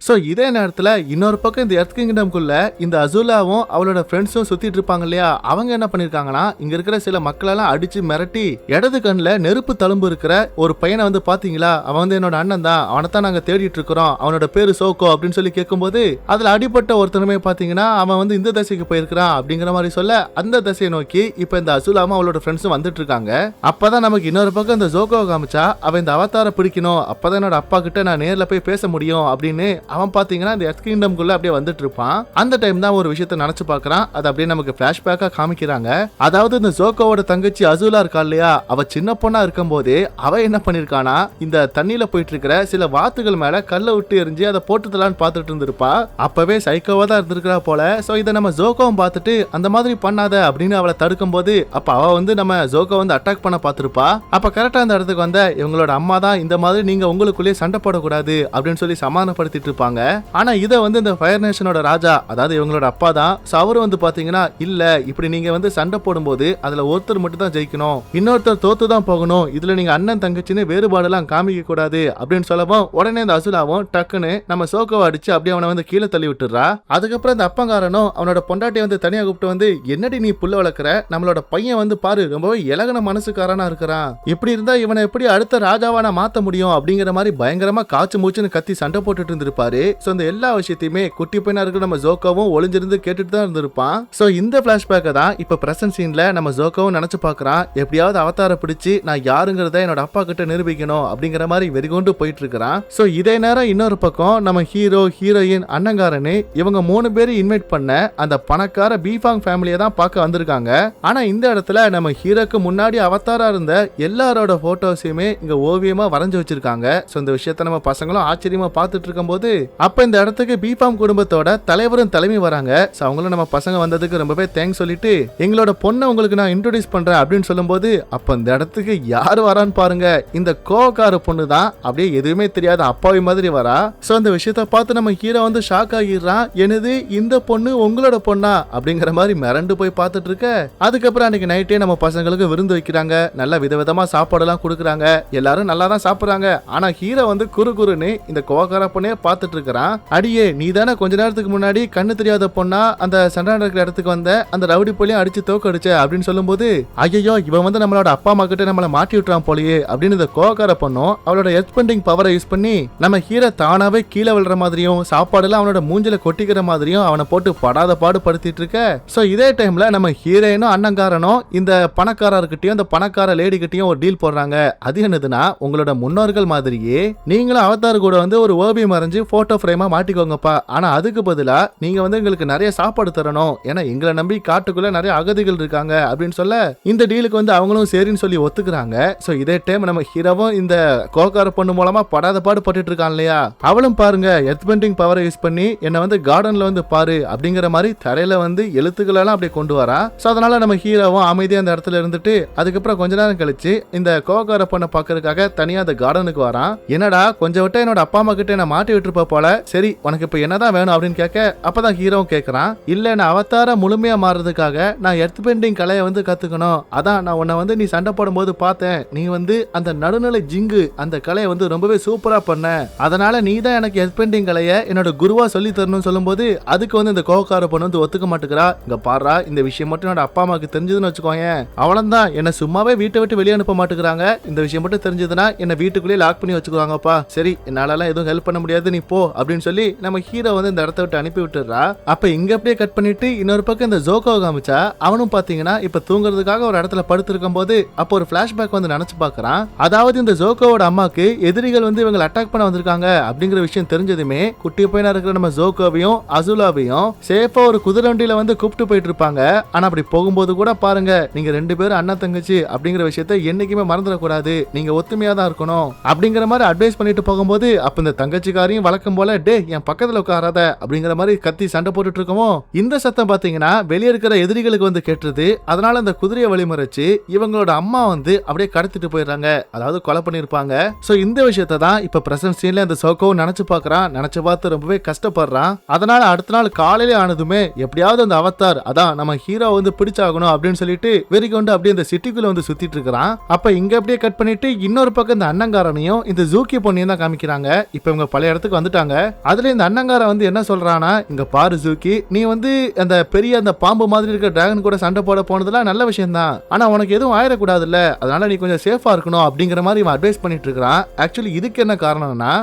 சோ இதே நேரத்துல இன்னொரு பக்கம் இந்த எர்த் கிங்டம்குள்ள இந்த அசூலாவும் அவளோட ஃப்ரெண்ட்ஸும் சுத்திட்டு இருப்பாங்க இல்லையா, அவங்க என்ன பண்ணிருக்காங்கன்னா இங்க இருக்கிற சில மக்களெல்லாம் அடிச்சு மிரட்டி இடது கண்ணுல நெருப்பு தழும்பு இருக்கிற ஒரு பையனை வந்து பாத்தீங்களா, அவன் வந்து என்னோட அண்ணன் தான், அவனைத்தான் நாங்க தேடிட்டு இருக்கிறோம், அவனோட பேரு சோக்கோ அப்படின்னு சொல்லி கேட்கும்போது, அதுல அடிப்பட்ட ஒருத்தனுமே பாத்தீங்கன்னா அவன் வந்து இந்த தசைக்கு போயிருக்கிறான் அப்படிங்கிற மாதிரி சொல்ல, அந்த தசையை நோக்கி இப்ப இந்த அசூலாவும் அவளோட ஃப்ரெண்ட்ஸும் வந்துட்டு இருக்காங்க. அப்பதான் நமக்கு இன்னொரு பக்கம் இந்த ஜோக்கோவை காமிச்சா, அவன் இந்த அவதாரை பிடிக்கணும், அப்பதான் என்னோட அப்பா கிட்ட நான் நேர்ல போய் பேச முடியும் அப்படின்னு அவன் பாத்தீங்கன்னா இந்த எர்த் கிங்டம்குள்ள அப்படியே வந்துட்டு இருப்பான். அந்த டைம் தான் ஒரு விஷயத்தை நினைச்சு பாக்குறான். அது அப்படியே நமக்கு பிளாஷ்பேக்கா காமிக்கிறாங்க. அதாவது இந்த ஜோக்கோவோட தங்கச்சி அசூலா இருக்கா இல்லையா, அவ சின்ன பொண்ணா இருக்கும் போதே அவ என்ன பண்ணிருக்கானா, இந்த தண்ணியில போயிட்டு இருக்கிற சில வாத்துகள் மேல கல்ல விட்டு எரிஞ்சு அதை போட்டுதலான்னு பாத்துட்டு இருந்திருப்பா. அப்பவே சைக்கோவா தான் இருந்திருக்கிறா போல. சோ இதை நம்ம ஜோக்கோவும் பார்த்துட்டு அந்த மாதிரி பண்ணாத அப்படின்னு அவளை தடுக்கும் போது அப்ப அவ வந்து நம்ம ஜோக்கோ வந்து அட்டாக் பண்ண பாத்துருப்பா. அப்ப கரெக்டா அந்த இடத்துக்கு வந்த இவங்களோட அம்மா தான் இந்த மாதிரி நீங்க உங்களுக்குள்ளேயே சண்டை போடக்கூடாது அப்படின்னு சொல்லி சமாதானப்படுத்திட்டு இருப்பாங்க. ஆனா இதை வந்து இந்த ஃபயர் நேஷனோட ராஜா, அதாவது இவங்களோட அப்பா தான், அவரு வந்து பாத்தீங்கன்னா இல்ல இப்படி நீங்க வந்து சண்டை போடும்போது அதுல ஒருத்தர் மட்டும் தான் ஜெயிக்கணும், இன்னொருத்தர் தோத்து தான் போகணும், இதுல நீங்க அண்ணன் தங்கச்சின்னு வேறுபாடு எல்லாம் காமிக்க கூடாது அப்படின்னு சொல்லவும் உடனே இந்த அசுலாவும் டக்குன்னு நம்ம சோக்கோவை அடிச்சு அப்படியே அவனை வந்து கீழே தள்ளி விட்டுறா. அதுக்கப்புறம் இந்த அப்பங்காரனும் அவனோட பொண்டாட்டியை வந்து தனியா கூப்பிட்டு வந்து என்னடி நீ புள்ள வளர்க்குற, நம்மளோட பையன் வந்து பாரு ரொம்பவே இலகன மனசுக்காரனா இருக்கிறான், இப்படி இருந்தா இவனை எப்படி அடுத்த ராஜாவா நான் மாத்த முடியும் அப்படிங்கிற மாதிரி பயங்கரமா காய்ச்சி மூச்சுன்னு கத்தி சண்டை போட்டுட்டு இருந்திருப்பாரு. சோ இந்த எல்லா விஷயத்தையுமே குட்டி பையனா இருக்கிற நம்ம ஜோக்கோவும் ஒளிஞ்சிருந்து கேட்டுட்டு தான் இருந்திருப்பான். சோ இந்த பிளாஷ்பேக்கை தான் இப்ப பிரசன்ட் சீன்ல நம்ம ஜோக்கோவும் நினைச்சு பாக்குறான். எப்படியாவது அவதார பிடிச்சு நான் யாருங்கிறத என்னோட அப்பா கிட்ட நிரூபிக்கணும் அப்படிங்கிற மாதிரி வெறிகொண்டு போயிட்டு இருக்கிறான். சோ இதே நேரம் இன்னொரு பக்கம் நம்ம ஹீரோ ஹீரோயின் அண்ணங்காரனு இவங்க 3 பேரும் இன்வைட் பண்ண அந்த பணக்கார பீஃபாங் ஃபேமிலியை தான் பார்க்க வந்திருக்காங்க. ஆனா இந்த இடத்துல நம்ம ஹீரோக்கு முன்னாடி அவதாரா இருந்த எல்லாரோட போட்டோஸையுமே இங்க ஓவியமா வரைஞ்சு வச்சிருக்காங்க. சோ இந்த விஷயத்த நம்ம பசங்களும் ஆச்சரியமா பார்த்துட்டு இருக்கும் போது அப்ப இந்த இடத்துக்கு பீஃபாம் குடும்பத்தோட தலைவரும் தலைமை வராங்க. சோ அவங்களும் நம்ம பசங்க வந்ததுக்கு ரொம்பவே தேங்க்ஸ் சொல்லிட்டு எங்களோட பொண்ணை உங்களுக்கு நான் இன்ட்ரோடியூஸ் பண்றேன் அப்படின்னு சொல்லும்போது அப்ப இந்த இடத்துக்கு யாரு வரான்னு பாருங்க, இந்த கோவக்கார பொண்ணு தான். அப்படியே எதுவுமே தெரியாத அப்பாவி மாதிரி வரா. சோ இந்த விஷயத்த பார்த்து நம்ம ஹீரோ வந்து ஷாக் ஆகிடுறான். என்னது இந்த பொண்ணு உங்களோட பொண்ணா அப்படிங்கிற மாதிரி மிரண்டு போய் பார்த்துட்டு இருக்க. அதுக்கப்புறம் அன்னைக்கு நைட்டே நம்ம பசங்களுக்கு விருந்து வைக்கிறாங்க. நல்ல விதவிதமா சாப்பாடு எல்லாம் கொடுக்குறாங்க. எல்லாரும் நல்லா தான் சாப்பிடுறாங்க. ஆனா ஹீரோ வந்து குறுன்னு இந்த கோவக்கார பொண்ணே பார்த்துட்டு இருக்கிறான். அடியே நீ தானே கொஞ்ச நேரத்துக்கு முன்னாடி கண்ணு தெரியாத பொண்ணா அந்த சண்டை நடக்கிற இடத்துக்கு வந்த அந்த ரவுடி போலியும் அடிச்சு தோக்கடிச்ச அப்படின்னு சொல்லும்போது ஐயோ இவன் வந்து நம்மளோட அப்பா அம்மா கிட்ட நம்மள மாட்டி விட்டுறான் போலயே அப்படின்னு இந்த கோவக்கார பொண்ணும் அவளோட எர்த் பெண்டிங் பவரை யூஸ் பண்ணி நம்ம ஹீரோ தானாவே கீழே விழுற மாதிரியும் சாப்பாடு எல்லாம் அவனோட மூஞ்சில கொட்டிக்கிற மாதிரியும் அவனை போட்டு படாத பாடு படுத்திட்டு இருக்க. சோ இதே டைம்ல நம்ம ஹீரோயினும் அண்ணங்காரனும் இந்த பணக்காரர்கிட்டயும் இந்த பணக்கார லேடி கிட்டயும் ஒரு டீல் போடுறாங்க. அது என்னதுன்னா உங்களோட முன்னோர்கள் மாதிரியே நீங்களும் அவதார் கூட வந்து ஒரு ஓவியம் வரைஞ்சு போட்டோ ஃப்ரேமா மாட்டிக்கோங்கப்பா. ஆனா அதுக்கு பதிலா நீங்க வந்து எங்களுக்கு நிறைய சாப்பாடு தரணும், ஏன்னா எங்களை நம்பி காட்டுக்குள்ள நிறைய அகதிகள் இருக்காங்க அப்படின்னு சொல்ல இந்த டீலுக்கு வந்து அவங்களும் சரின்னு சொல்லி ஒத்துக்குறாங்க. சோ இதே டைம் நம்ம ஹீரோவும் இந்த கோக்கார பொண்ணு மூலமா படாத பாடு பட்டுட்டு இருக்கான் இல்லையா, அவளும் பாருங்க எர்த் பெண்டிங் பவரை யூஸ் பண்ணி என்ன வந்து கார்டன்ல வந்து பாரு அப்படிங்கிற மாதிரி தரையில வந்து எழுத்துக்கள் எல்லாம் அப்படியே கொண்டு வரா. சோ அதனால நம்ம ஹீரோவும் அமைதியா அந்த இடத்துல இருந்துட்டு அதுக்கப்புறம் கொஞ்ச நேரம் கழிச்சு இந்த கோக்கார பொண்ணை பாக்குறதுக்காக தனியா அந்த கார்டனுக்கு வரான். என்னடா கொஞ்சம் விட்ட என்னோட அப்பா அம்மா கிட்ட என்ன மாட்டி விட்டுருப்ப போல, சரி உனக்கு இப்ப என்னதான் வேணும் அப்படின்னு கேட்க அப்பதான் ஹீரோவும் கேட்கறான். இல்ல நான் அவதார முழுமையா மாறுறதுக்காக நான் எர்த் பெண்டிங் கலையை வந்து கத்துக்கணும், அதான் நான் உன்னை வந்து நீ சண்டை போடும்போது பார்த்தேன், நீ வந்து அந்த நடுநிலை ஜிங்கு அந்த கலையை வந்து ரொம்பவே சூப்பரா பண்ண, அதனால நீ தான் எனக்கு எர்த் பெண்டிங் கலையை என்னோட குருவா சொல்லி தரணும்னு சொல்லும்போது அதுக்கு வந்து இந்த கோவக்கார பொண்ணு வந்து ஒத்துக்க மாட்டேங்கிறா. இங்க பாரு இந்த விஷயம் மட்டும் என்னோட அப்பா அம்மாக்கு தெரிஞ்சதுன்னு வச்சுக்கோங்க, அவளந்தான் என்ன சும்மாவே வீட்டை விட்டு வெளியே அனுப்ப மாட்டேங்கிறாங்க, இந்த விஷயம் மட்டும் தெரிஞ்சதுன்னா என்ன வீட்டுக்குள்ளேயே லாக் பண்ணி வச்சுக்குவாங்கப்பா, சரி என்னால எதுவும் ஹெல்ப் பண்ண முடியாது நீ போ அப்படின்னு சொல்லி நம்ம ஹீரோ வந்து இந்த இடத்த விட்டு அனுப்பி விட்டுறா. அப்ப இங்க அப்படியே கட் பண்ணிட்டு இன்னொரு பக்கம் இந்த ஜோக்கோ காமிச்சா அவனும் பாத்தீங்கன்னா இப்ப தூங்குறதுக்காக ஒரு இடத்துல படுத்திருக்கும் போது அப்போ ஒரு பிளாஷ்பேக் வந்து நினைச்சு பாக்குறான். அதாவது இந்த ஜோக்கோவோட அம்மாக்கு எதிரிகள் வந்து இவங்க அட்டாக் பண்ண வந்திருக்காங்க அப்படிங்கிற விஷயம் தெரிஞ்சதுமே குட்டி பையனா இருக்கிற நம்ம ஜோக்கோவையும் அசுலாவையும் சேஃபா ஒரு குதிரை வண்டியில வந்து கூப்பிட்டு போயிட்டு இருப்பாங்க. ஆனா அப்படி போகும்போது கூட பாருங்க நீங்க 2 பேரும் அண்ணா தங்கச்சி அப்படிங்கிற விஷயத்த என்னைக்குமே மறந்துடக்கூடாது, நீங்க ஒத்துமையா தான் இருக்கணும் அப்படிங்கிற மாதிரி அட்வைஸ் பண்ணிட்டு போகும்போது அப்ப இந்த தங்கச்சிக்காரையும் வழக்கம் போல டே என் பக்கத்துல உட்காராத அப்படிங்கிற மாதிரி கத்தி சண்டை போட்டுட்டு இருக்கோம். இந்த சத்தம் பாத்தீங்கன்னா வெளியே இருக்கிற எதிரிகளுக்கு வந்து கேட்டுருது. அதனால அந்த குதிரையை வழிமறைச்சு இவங்களோட அம்மா வந்து அப்படியே கடத்திட்டு போயிடுறாங்க, அதாவது கொலை பண்ணிருப்பாங்க. சோ இந்த விஷயத்தை தான் இப்ப பிரசன்ட் சீன்ல அந்த சோக்கோவும் நினைச்சு பாக்குறான். நினைச்சு பார்த்து ரொம்பவே கஷ்டப்படுறான். அதனால அடுத்த நாள் காலையில ஆனதுமே எப்படியாவது அந்த அவதார் அதான் நம்ம ஹீரோ வந்து பிடிச்சாகணும் அப்படின்னு சொல்லிட்டு வெறி கொண்டு அப்படியே அந்த சிட்டிக்குள்ள வந்து சுத்திட்டு இருக்கிறான். அப்ப இங்க அப்படியே கட் பண்ணிட்டு இன்னொரு பக்கம் இந்த அண்ணங்காரனையும் இந்த ஜூக்கி பொண்ணையும் தான் காமிக்கிறாங்க. இப்ப இவங்க பழைய இடத்துக்கு வந்துட்டாங்க. அதுல இந்த அண்ணங்கார வந்து என்ன சொல்றானா, இங்க பாரு ஜூக்கி, நீ வந்து அந்த பெரிய அந்த பாம்பு மாதிரி இருக்க டிராகன் கூட சண்டை போட போனதுலாம் நல்ல விஷயம் தான், ஆனா உனக்கு எதுவும் ஆயிடக்கூடாதுல்ல, அதனால நீ கொஞ்சம் சேஃபா இருக்கணும் அப்படிங்கிற மாதிரி இவன் அட்வைஸ் பண்ணிட்டு இருக்கான். ஆக்சுவலி இதுக்கு என்ன காரணம்னா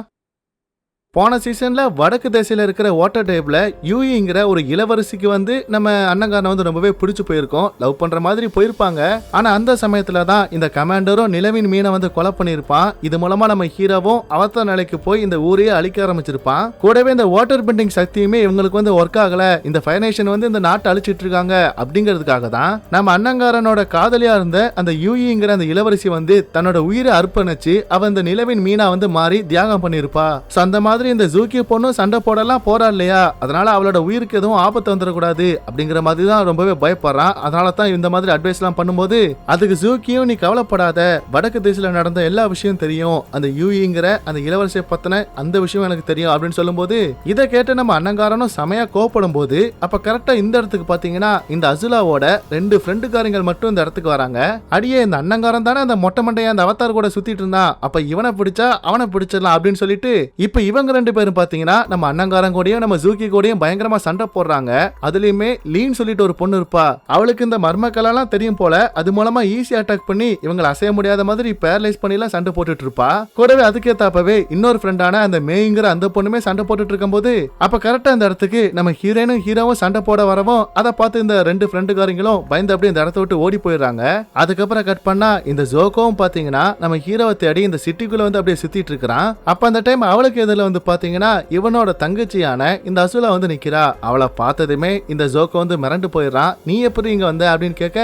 போன சீசன்ல வடக்கு திசையில இருக்கிற வாட்டர் டேப்ல யூஇங்கிற ஒரு இளவரசிக்கு வந்து நம்ம அண்ணங்காரன் வந்து ரொம்பவே பிடிச்சு போயிருக்கோம், லவ் பண்ற மாதிரி போயிருப்பாங்க. ஆனா அந்த சமயத்துல தான் இந்த கமாண்டரும் நிலவின் மீனை வந்து கொலை பண்ணிருப்பான். இது மூலமா நம்ம ஹீரோவும் அவதார் நிலைக்கு போய் இந்த ஊரையே அழிக்க ஆரம்பிச்சிருப்பான். கூடவே இந்த வாட்டர் பெண்டிங் சக்தியுமே இவங்களுக்கு வந்து ஒர்க் ஆகல, இந்த ஃபயர் நேஷன் வந்து இந்த நாட்டை அழிச்சிட்டு இருக்காங்க அப்படிங்கிறதுக்காக தான் நம்ம அண்ணங்காரனோட காதலியா இருந்த அந்த யூஇங்கிற அந்த இளவரசி வந்து தன்னோட உயிரை அர்ப்பணிச்சு அவ இந்த நிலவின் மீனா வந்து மாறி தியாகம் பண்ணிருப்பா. அந்த மாதிரி இந்த ஜூக்கி பொண்ணு சண்டை போடலாம் போறா இல்லையா, அதனால அவளோட உயிருக்கு எதுவும் ஆபத்து வந்துடக்கூடாது அப்படிங்கிற மாதிரி தான் ரொம்பவே பயப்படுறான். அதனால தான் இந்த மாதிரி அட்வைஸ் எல்லாம் பண்ணும்போது அதுக்கு ஜூக்கியும் நீ கவலைப்படாத, வடக்கு திசையில நடந்த எல்லா விஷயம் தெரியும், அந்த யூஇங்கிற அந்த இளவரசியை பத்தின அந்த விஷயம் எனக்கு தெரியும் அப்படின்னு சொல்லும்போது இதை கேட்டு நம்ம அண்ணங்காரனும் செமையா கோவப்படும் போது அப்ப கரெக்டா இந்த இடத்துக்கு பாத்தீங்கன்னா இந்த அசுலாவோட 2 ஃப்ரெண்டுக்காரங்கள் மட்டும் இந்த இடத்துக்கு வராங்க. அடியே இந்த அண்ணங்காரன் தானே அந்த மொட்டை மண்டையா அந்த அவதார் கூட சுத்திட்டு இருந்தான், அப்ப இவனை பிடிச்சா அவனை பிடிச்சிடலாம் அப்படின்னு சொல்லிட்டு இப்ப இவங்க 2 பேரும் பாத்தீங்கன்னா நம்ம அண்ணங்காரன் கூடயும் நம்ம ஜூக்கி கூடயும் பயங்கரமா சண்டை போடுறாங்க. அதுலயுமே லீன் சொல்லிட்டு ஒரு பொண்ணு இருப்பா, அவளுக்கு இந்த மர்மக்கெல்லாம் தெரியும் போல, அது மூலமா ஈஸி அட்டாக் பண்ணி இவங்களை அசைய முடியாத மாதிரி பேரலைஸ் பண்ணி எல்லாம் சண்டை போட்டுட்டு இருப்பா. கூடவே அதுக்கேத்தாப்பவே இன்னொரு ஃப்ரெண்டான அந்த மேய்ங்கிற அந்த பொண்ணுமே சண்டை போட்டுட்டு இருக்கும் போது அப்ப கரெக்டா இந்த இடத்துக்கு நம்ம ஹீரோனும் ஹீரோவும் சண்டை போட வரவும் அதை பார்த்து இந்த 2 ஃப்ரெண்டுக்காரங்களும் பயந்து அப்படியே இந்த இடத்த விட்டு ஓடி போயிடுறாங்க. அதுக்கப்புறம் கட் பண்ணா இந்த ஜோக்கோவும் பாத்தீங்கன்னா நம்ம ஹீரோவை தேடி இந்த சிட்டிக்குள்ள வந்து அப்படியே சுத்திட்டு இருக்கிறான். அப்ப அந்த டைம் அவளுக்கு எதிரில வந்து பாத்தீங்கன்னா இவனோட தங்கச்சியான இந்த அசுலா வந்து நிக்கிறா. அவளை பார்த்ததுமே இந்த ஜோக்கோ வந்து மிரண்டு போயிடுறான். நீ எப்படி இங்க வந்த அப்படின்னு கேட்க,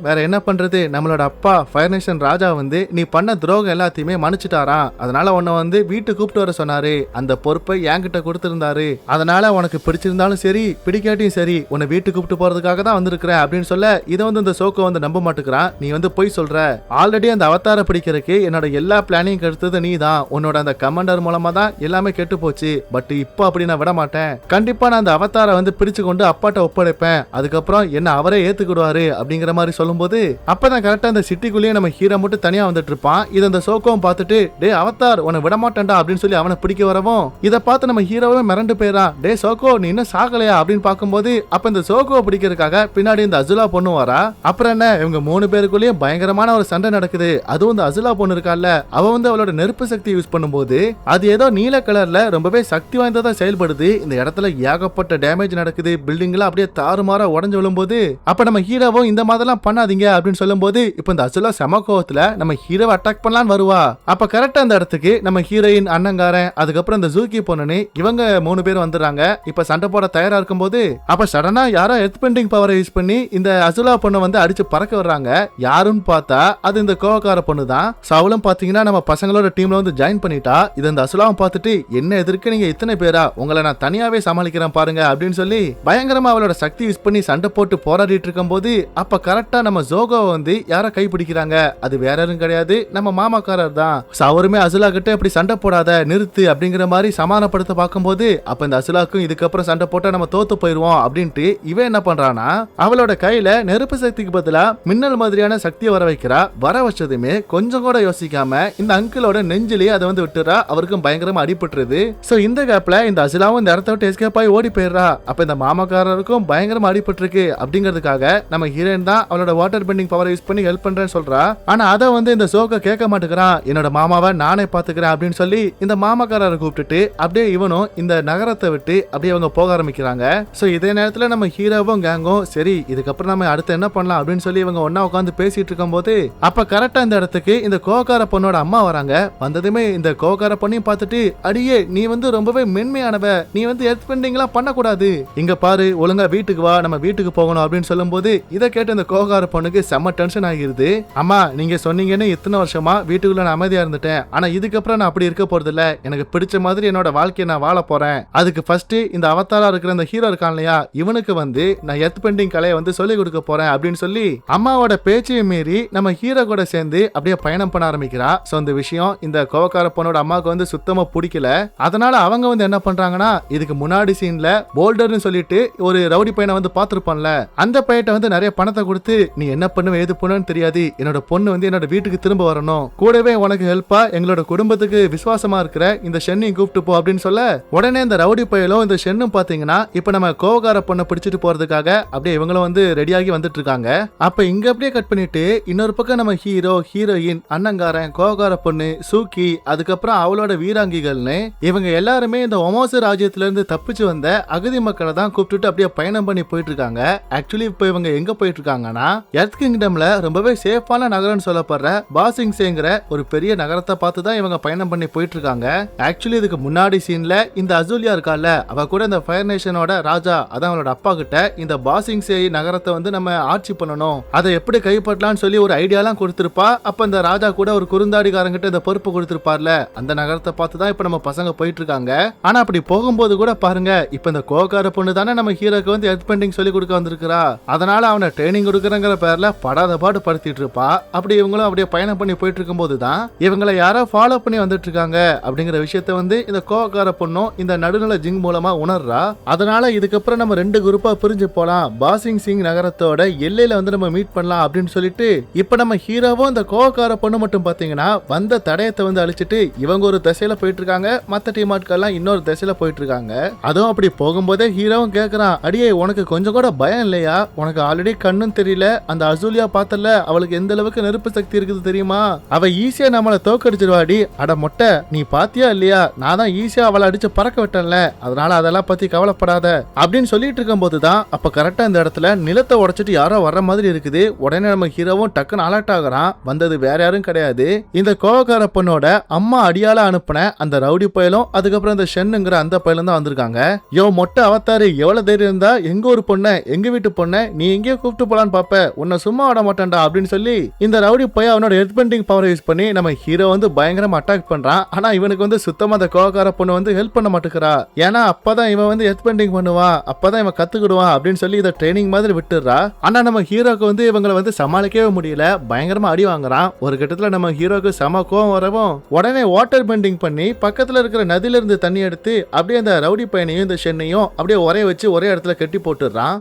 வேற என்ன பண்றது, நம்மளோட அப்பா ஃபயர் நேஷன் ராஜா வந்து நீ பண்ண துரோகம் எல்லாத்தையுமே மன்னிச்சுட்டாராம், அதனால உன்னை வந்து வீட்டுக்கு கூப்பிட்டு வர சொன்னாரு, அந்த பொறுப்பை என்கிட்ட கொடுத்திருந்தாரு, அதனால உனக்கு பிடிச்சிருந்தாலும் சரி பிடிக்காட்டியும் சரி உன்னை வீட்டுக்கு கூப்பிட்டு போறதுக்காக தான் வந்திருக்கிறேன் அப்படின்னு சொல்ல இதை வந்து இந்த ஜோக்கோ வந்து நம்ப மாட்டேங்கிறான். நீ வந்து போய் சொல்ற, ஆல்ரெடி அந்த அவதார பிடிக்கிறதுக்கு என்னோட எல்லா பிளானிங் எடுத்தது நீ தான், உன்னோட அந்த கமாண்டர் மூலமா தான் எல்லாமே கெட்டு போச்சு, பட் இப்போ அப்படி நான் விட மாட்டேன், கண்டிப்பா நான் அந்த அவதாரை வந்து பிரிச்சு கொண்டு அப்பாட்ட ஒப்படைப்பேன், அதுக்கப்புறம் என்ன அவரே ஏத்துக்கிடுவாரு அப்படிங்கிற மாதிரி சொல்லும்போது அப்பதான் கரெக்டா அந்த சிட்டிக்குள்ளேயே நம்ம ஹீரோ மட்டும் தனியா வந்துட்டு இருப்பான். இதை அந்த சோக்கோவும் பார்த்துட்டு டே அவதார் உன்னை விட மாட்டேன்டா அப்படின்னு சொல்லி அவனை பிடிக்க வரவும் இதை பார்த்து நம்ம ஹீரோவே மிரண்டு போயிடான். டே சோக்கோ நீ இன்னும் சாகலையா அப்படின்னு பார்க்கும்போது அப்ப இந்த சோக்கோவை பிடிக்கிறதுக்காக பின்னாடி இந்த அசுலா பொண்ணு வரா. அப்புறம் என்ன இவங்க 3 பேருக்குள்ளேயும் பயங்கரமான ஒரு சண்டை நடக்குது. அதுவும் இந்த அசுலா பொண்ணு இருக்கால, அவ வந்து அவளோட நெருப்பு சக்தி யூஸ் பண்ணும்போது அது ஏதோ நீல கலர்ல ரொம்பவே சக்தி வாய்ந்ததா செயல்படுது. இந்த இடத்துல ஏகப்பட்ட டேமேஜ் நடக்குது, பில்டிங் எல்லாம் அப்படியே தாறுமாறா உடஞ்சு விழும்போது அப்ப நம்ம ஹீரோவும் இந்த மாதிரிலாம் பண்ணாதீங்க அப்படின்னு சொல்லும்போது இப்ப இந்த அசுலா செம கோவத்துல நம்ம ஹீரோவை அட்டாக் பண்ணலான்னு வருவா. அப்ப கரெக்டா அந்த இடத்துக்கு நம்ம ஹீரோயின் அண்ணங்காரன் அதுக்கப்புறம் இந்த ஜூக்கி பொண்ணு இவங்க 3 பேர் வந்துடுறாங்க. இப்ப சண்டை போட தயாரா இருக்கும் போது அப்ப சடனா யாரோ எர்த் பெண்டிங் பவரை யூஸ் பண்ணி இந்த அசுலா பொண்ணை வந்து அடிச்சு பறக்க வர்றாங்க. யாருன்னு பார்த்தா அது இந்த கோவக்கார பொண்ணு தான். அவளும் பாத்தீங்கன்னா நம்ம பசங்களோட டீம்ல வந்து ஜாயின் பண்ணிட்டா. இது இந்த அசுலாவும் பார்த்துட்டு என்ன எதிர்க்கு நீங்க இத்தனை பேரா, உங்களை நான் தனியாவே சமாளிக்கிறேன் பாருங்க அப்படின்னு சொல்லி பயங்கரமா அவளோட சக்தி யூஸ் பண்ணி சண்டை போட்டு போராடிட்டு இருக்கும் போது அப்ப கரெக்டா நம்ம ஜோகோ வந்து யார கை பிடிக்கிறாங்க. அது வேற யாரும் கிடையாது, நம்ம மாமாக்காரர் தான். அவருமே அசுலா கிட்ட இப்படி சண்டை போடாத நிறுத்து அப்படிங்கிற மாதிரி சமாதானப்படுத்த பார்க்கும்போது அப்ப இந்த அசுலாக்கும் இதுக்கப்புறம் சண்டை போட்டா நம்ம தோத்து போயிருவோம் அப்படின்ட்டு இவன் என்ன பண்றானா அவளோட கையில நெருப்பு சக்திக்கு பதிலா மின்னல் மாதிரியான சக்தியை வர வைக்கிறா. வர வச்சதுமே கொஞ்சம் கூட யோசிக்காம இந்த அங்கிளோட நெஞ்சிலேயே அதை வந்து விட்டுறா. அவருக்கும் பயங்கரமா அடிபட்டுருது. சோ இந்த கேப்ல இந்த அசுலாவும் இந்த இடத்த விட்டு எஸ்கேப் ஆகி ஓடி போயிடுறா. அப்ப இந்த மாமாக்காரருக்கும் பயங்கரமா அடிபட்டிருக்கு அப்படிங்கிறதுக்காக நம்ம ஹீரோயின் தான் அவளோட வாட்டர் பெண்டிங் பவர் யூஸ் பண்ணி ஹெல்ப் பண்றேன்னு சொல்றா. ஆனா அதை வந்து இந்த சோக்க கேட்க மாட்டேங்கிறான். என்னோட மாமாவை நானே பாத்துக்கிறேன் அப்படின்னு சொல்லி இந்த மாமாக்காரரை கூப்பிட்டுட்டு அப்படியே இவனும் இந்த நகரத்தை விட்டு அப்படியே அவங்க போக ஆரம்பிக்கிறாங்க. சோ இதே நேரத்துல நம்ம ஹீரோவும் கேங்கும் சரி இதுக்கப்புறம் நம்ம அடுத்து என்ன பண்ணலாம் அப்படின்னு சொல்லி இவங்க ஒன்னா உட்காந்து பேசிட்டு இருக்கும் போது அப்ப கரெக்டா இந்த இடத்துக்கு இந்த கோகார பொண்ணோட அம்மா வராங்க. வந்ததுமே இந்த கோகார பொண்ணையும் பார்த்துட்டு அடியே நீ வந்து ரொம்பவே மென்மையானவ, நீ வந்து எர்த் பெண்டிங்லாம் பண்ணக்கூடாது, இங்க பாரு ஒழுங்கா வீட்டுக்கு வா நம்ம வீட்டுக்கு போகணும் அப்படின்னு சொல்லும்போது இதை கேட்டு இந்த கோகார பொண்ணுக்கு செம்ம டென்ஷன் ஆகிருது. அம்மா நீங்க சொன்னீங்கன்னு இத்தனை வருஷமா வீட்டுக்குள்ள நான் அமைதியா இருந்துட்டேன், ஆனா இதுக்கப்புறம் நான் அப்படி இருக்க போறது இல்ல, எனக்கு பிடிச்ச மாதிரி என்னோட வாழ்க்கையை நான் வாழ போறேன், அதுக்கு ஃபர்ஸ்ட் இந்த அவதாரா இருக்கிற இந்த ஹீரோ இருக்கான் இல்லையா இவனுக்கு வந்து நான் எர்த் பெண்டிங் கலையை வந்து சொல்லி கொடுக்க போறேன் அப்படின்னு சொல்லி அம்மாவோட பேச்சையும் மீறி நம்ம ஹீரோ கூட சேர்ந்து அப்படியே பயணம் பண்ண ஆரம்பிக்கிறா. சோ இந்த விஷயம் இந்த கோவக்கார பொண்ணோட அம்மாவுக்கு வந்து சுத்தமா பிடிக்கல. அதனால அவங்க வந்து என்ன பண்றாங்கன்னா இதுக்கு முன்னாடி சீன்ல போல்டர்னு சொல்லிட்டு ஒரு ரவுடி பையனை வந்து பாத்துருப்பான்ல அந்த பையட்ட வந்து நிறைய பணத்தை கொடுத்து நீ என்ன பண்ணுவ ஏது பண்ணுன்னு தெரியாது, என்னோட பொண்ணு வந்து என்னோட வீட்டுக்கு திரும்ப வரணும், கூடவே உனக்கு ஹெல்ப்பா எங்களோட குடும்பத்துக்கு விசுவாசமா இருக்கிற இந்த ஷென்னையும் கூப்பிட்டு போ அப்படின்னு சொல்ல உடனே இந்த ரவுடி பையலும் இந்த ஷென்னும் பாத்தீங்கன்னா இப்ப நம்ம கோவக்கார பொண்ணை பிடிச்சிட்டு போறதுக்காக அப்படியே இவங்களும் வந்து ரெடியாகி வந்துட்டு இருக்காங்க. அப்ப இங்க அப்படியே கட் பண்ணிட்டு இன்னொரு பக்கம் நம்ம ஹீரோ ஹீரோயின் அண்ணங்காரன் கோவக்கார பொண்ணு சூக்கி அதுக்கப்புறம் அவளோட வீராங்கிகள்னு பார்த்தோன்னே இவங்க எல்லாருமே இந்த ஒமோசு ராஜ்யத்துல இருந்து தப்பிச்சு வந்த அகதி மக்களை தான் கூப்பிட்டுட்டு அப்படியே பயணம் பண்ணி போயிட்டு இருக்காங்க. ஆக்சுவலி இப்போ இவங்க எங்க போயிட்டு இருக்காங்கன்னா எர்த் கிங்டம்ல ரொம்பவே சேஃபான நகரம்னு சொல்லப்படுற பாசிங்ஸேங்கிற ஒரு பெரிய நகரத்தை பார்த்து தான் இவங்க பயணம் பண்ணி போயிட்டு இருக்காங்க. ஆக்சுவலி இதுக்கு முன்னாடி சீன்ல இந்த அசூலியா இருக்கால, அவ கூட இந்த ஃபயர் நேஷனோட ராஜா அதான் அவளோட அப்பா கிட்ட இந்த பாசிங்ஸே நகரத்தை வந்து நம்ம ஆட்சி பண்ணணும், அதை எப்படி கைப்பற்றலாம்னு சொல்லி ஒரு ஐடியாலாம் கொடுத்திருப்பா. அப்ப இந்த ராஜா கூட ஒரு குறுந்தாடிக்காரங்கிட்ட இந்த பொறுப்பு கொடுத்திருப்பார்ல, அந்த நகரத்தை பார்த்து தான் இப்ப நம்ம பசங்க போயிட்டு இருக்காங்க. ஆனா அப்படி போகும்போது கூட பாருங்க, இப்ப இந்த கோகார பொண்ணு தானே நம்ம ஹீரோக்கு வந்து எர்த் பெண்டிங் சொல்லி கொடுக்க வந்திருக்கிறா. அதனால அவனை ட்ரைனிங் கொடுக்கறங்கிற பேர்ல படாத பாடு படுத்திட்டு இருப்பா. அப்படி இவங்களும் அப்படியே பயணம் பண்ணி போயிட்டு இருக்கும் போதுதான் இவங்களை யாரோ ஃபாலோ பண்ணி வந்துட்டு இருக்காங்க அப்படிங்கிற விஷயத்த வந்து இந்த கோகார பொண்ணும் இந்த நடுநிலை ஜிங் மூலமா உணர்றா. அதனால இதுக்கப்புறம் நம்ம 2 குரூப்பா பிரிஞ்சு போலாம், பாசிங் சிங் நகரத்தோட எல்லையில வந்து நம்ம மீட் பண்ணலாம் அப்படின்னு சொல்லிட்டு இப்ப நம்ம ஹீரோவும் இந்த கோகார பொண்ணு மட்டும் பாத்தீங்கன்னா வந்த தடயத்தை வந்து அழிச்சிட்டு இவங்க ஒரு திசையில போயிட்டு இருக்காங்க, மத்த டீம் ஆட்கள்லாம் இன்னொரு திசையில போயிட்டு இருக்காங்க. அதுவும் அப்படி போகும்போதே ஹீரோவும் கேக்குறான், அடியே உனக்கு கொஞ்சம் கூட பயம் இல்லையா? உனக்கு ஆல்ரெடி கண்ணும் தெரியல, அந்த அசூலியா பார்த்தல அவளுக்கு எந்த அளவுக்கு நெருப்பு சக்தி இருக்குது தெரியுமா? அவ ஈஸியா நம்மள தோக்கடிச்சிருவாடி. அட மொட்டை, நீ பாத்தியா இல்லையா? நான் தான் ஈஸியா அவளை அடிச்சு பறக்க விட்டேன்ல, அதனால அதெல்லாம் பத்தி கவலைப்படாத அப்படின்னு சொல்லிட்டு இருக்கும் போதுதான் அப்ப கரெக்டா இந்த இடத்துல நிலத்தை உடைச்சிட்டு யாரோ வர்ற மாதிரி இருக்குது. உடனே நம்ம ஹீரோவும் டக்குன்னு அலர்ட் ஆகுறான். வந்தது வேற யாரும் கிடையாது, இந்த கோவக்கார பொண்ணோட அம்மா அடியால அனுப்புன அந்த ரவுடி பயலும் அதுக்கப்புறம் இந்த ஷென்னுங்கிற அந்த பயலும் தான் வந்திருக்காங்க. யோ மொட்டை அவத்தாரு, எவ்வளவு தைரியம் இருந்தா எங்க ஒரு பொண்ண, எங்க வீட்டு பொண்ண நீ எங்கேயோ கூப்பிட்டு போலான்னு பாப்ப, உன்னை சும்மா விட மாட்டேன்டா அப்படின்னு சொல்லி இந்த ரவுடி பைய அவனோட எர்த் பெண்டிங் பவர் யூஸ் பண்ணி நம்ம ஹீரோ வந்து பயங்கரமா அட்டாக் பண்றான். ஆனா இவனுக்கு வந்து சுத்தமா அந்த கோவக்கார பொண்ணு வந்து ஹெல்ப் பண்ண மாட்டேங்கிறா. ஏன்னா அப்பதான் இவன் வந்து எர்த் பெண்டிங் பண்ணுவான், அப்பதான் இவன் கத்துக்கிடுவான் அப்படின்னு சொல்லி இதை ட்ரைனிங் மாதிரி விட்டுறா. ஆனா நம்ம ஹீரோக்கு வந்து இவங்களை வந்து சமாளிக்கவே முடியல, பயங்கரமா அடி வாங்குறான். ஒரு கட்டத்துல நம்ம ஹீரோக்கு செம கோவம் வரவும் உடனே வாட்டர் பெண்டிங் பண்ணி பக்கத்துல இருக்கிற நதியில இருந்து தண்ணி எடுத்து அப்படியே அந்த ரவுடி பையனையும் இந்த ஷென்னையும் அப்படியே ஒரே வச்சு ஒரே இடத்துல கட்டி போட்டுடுறான்.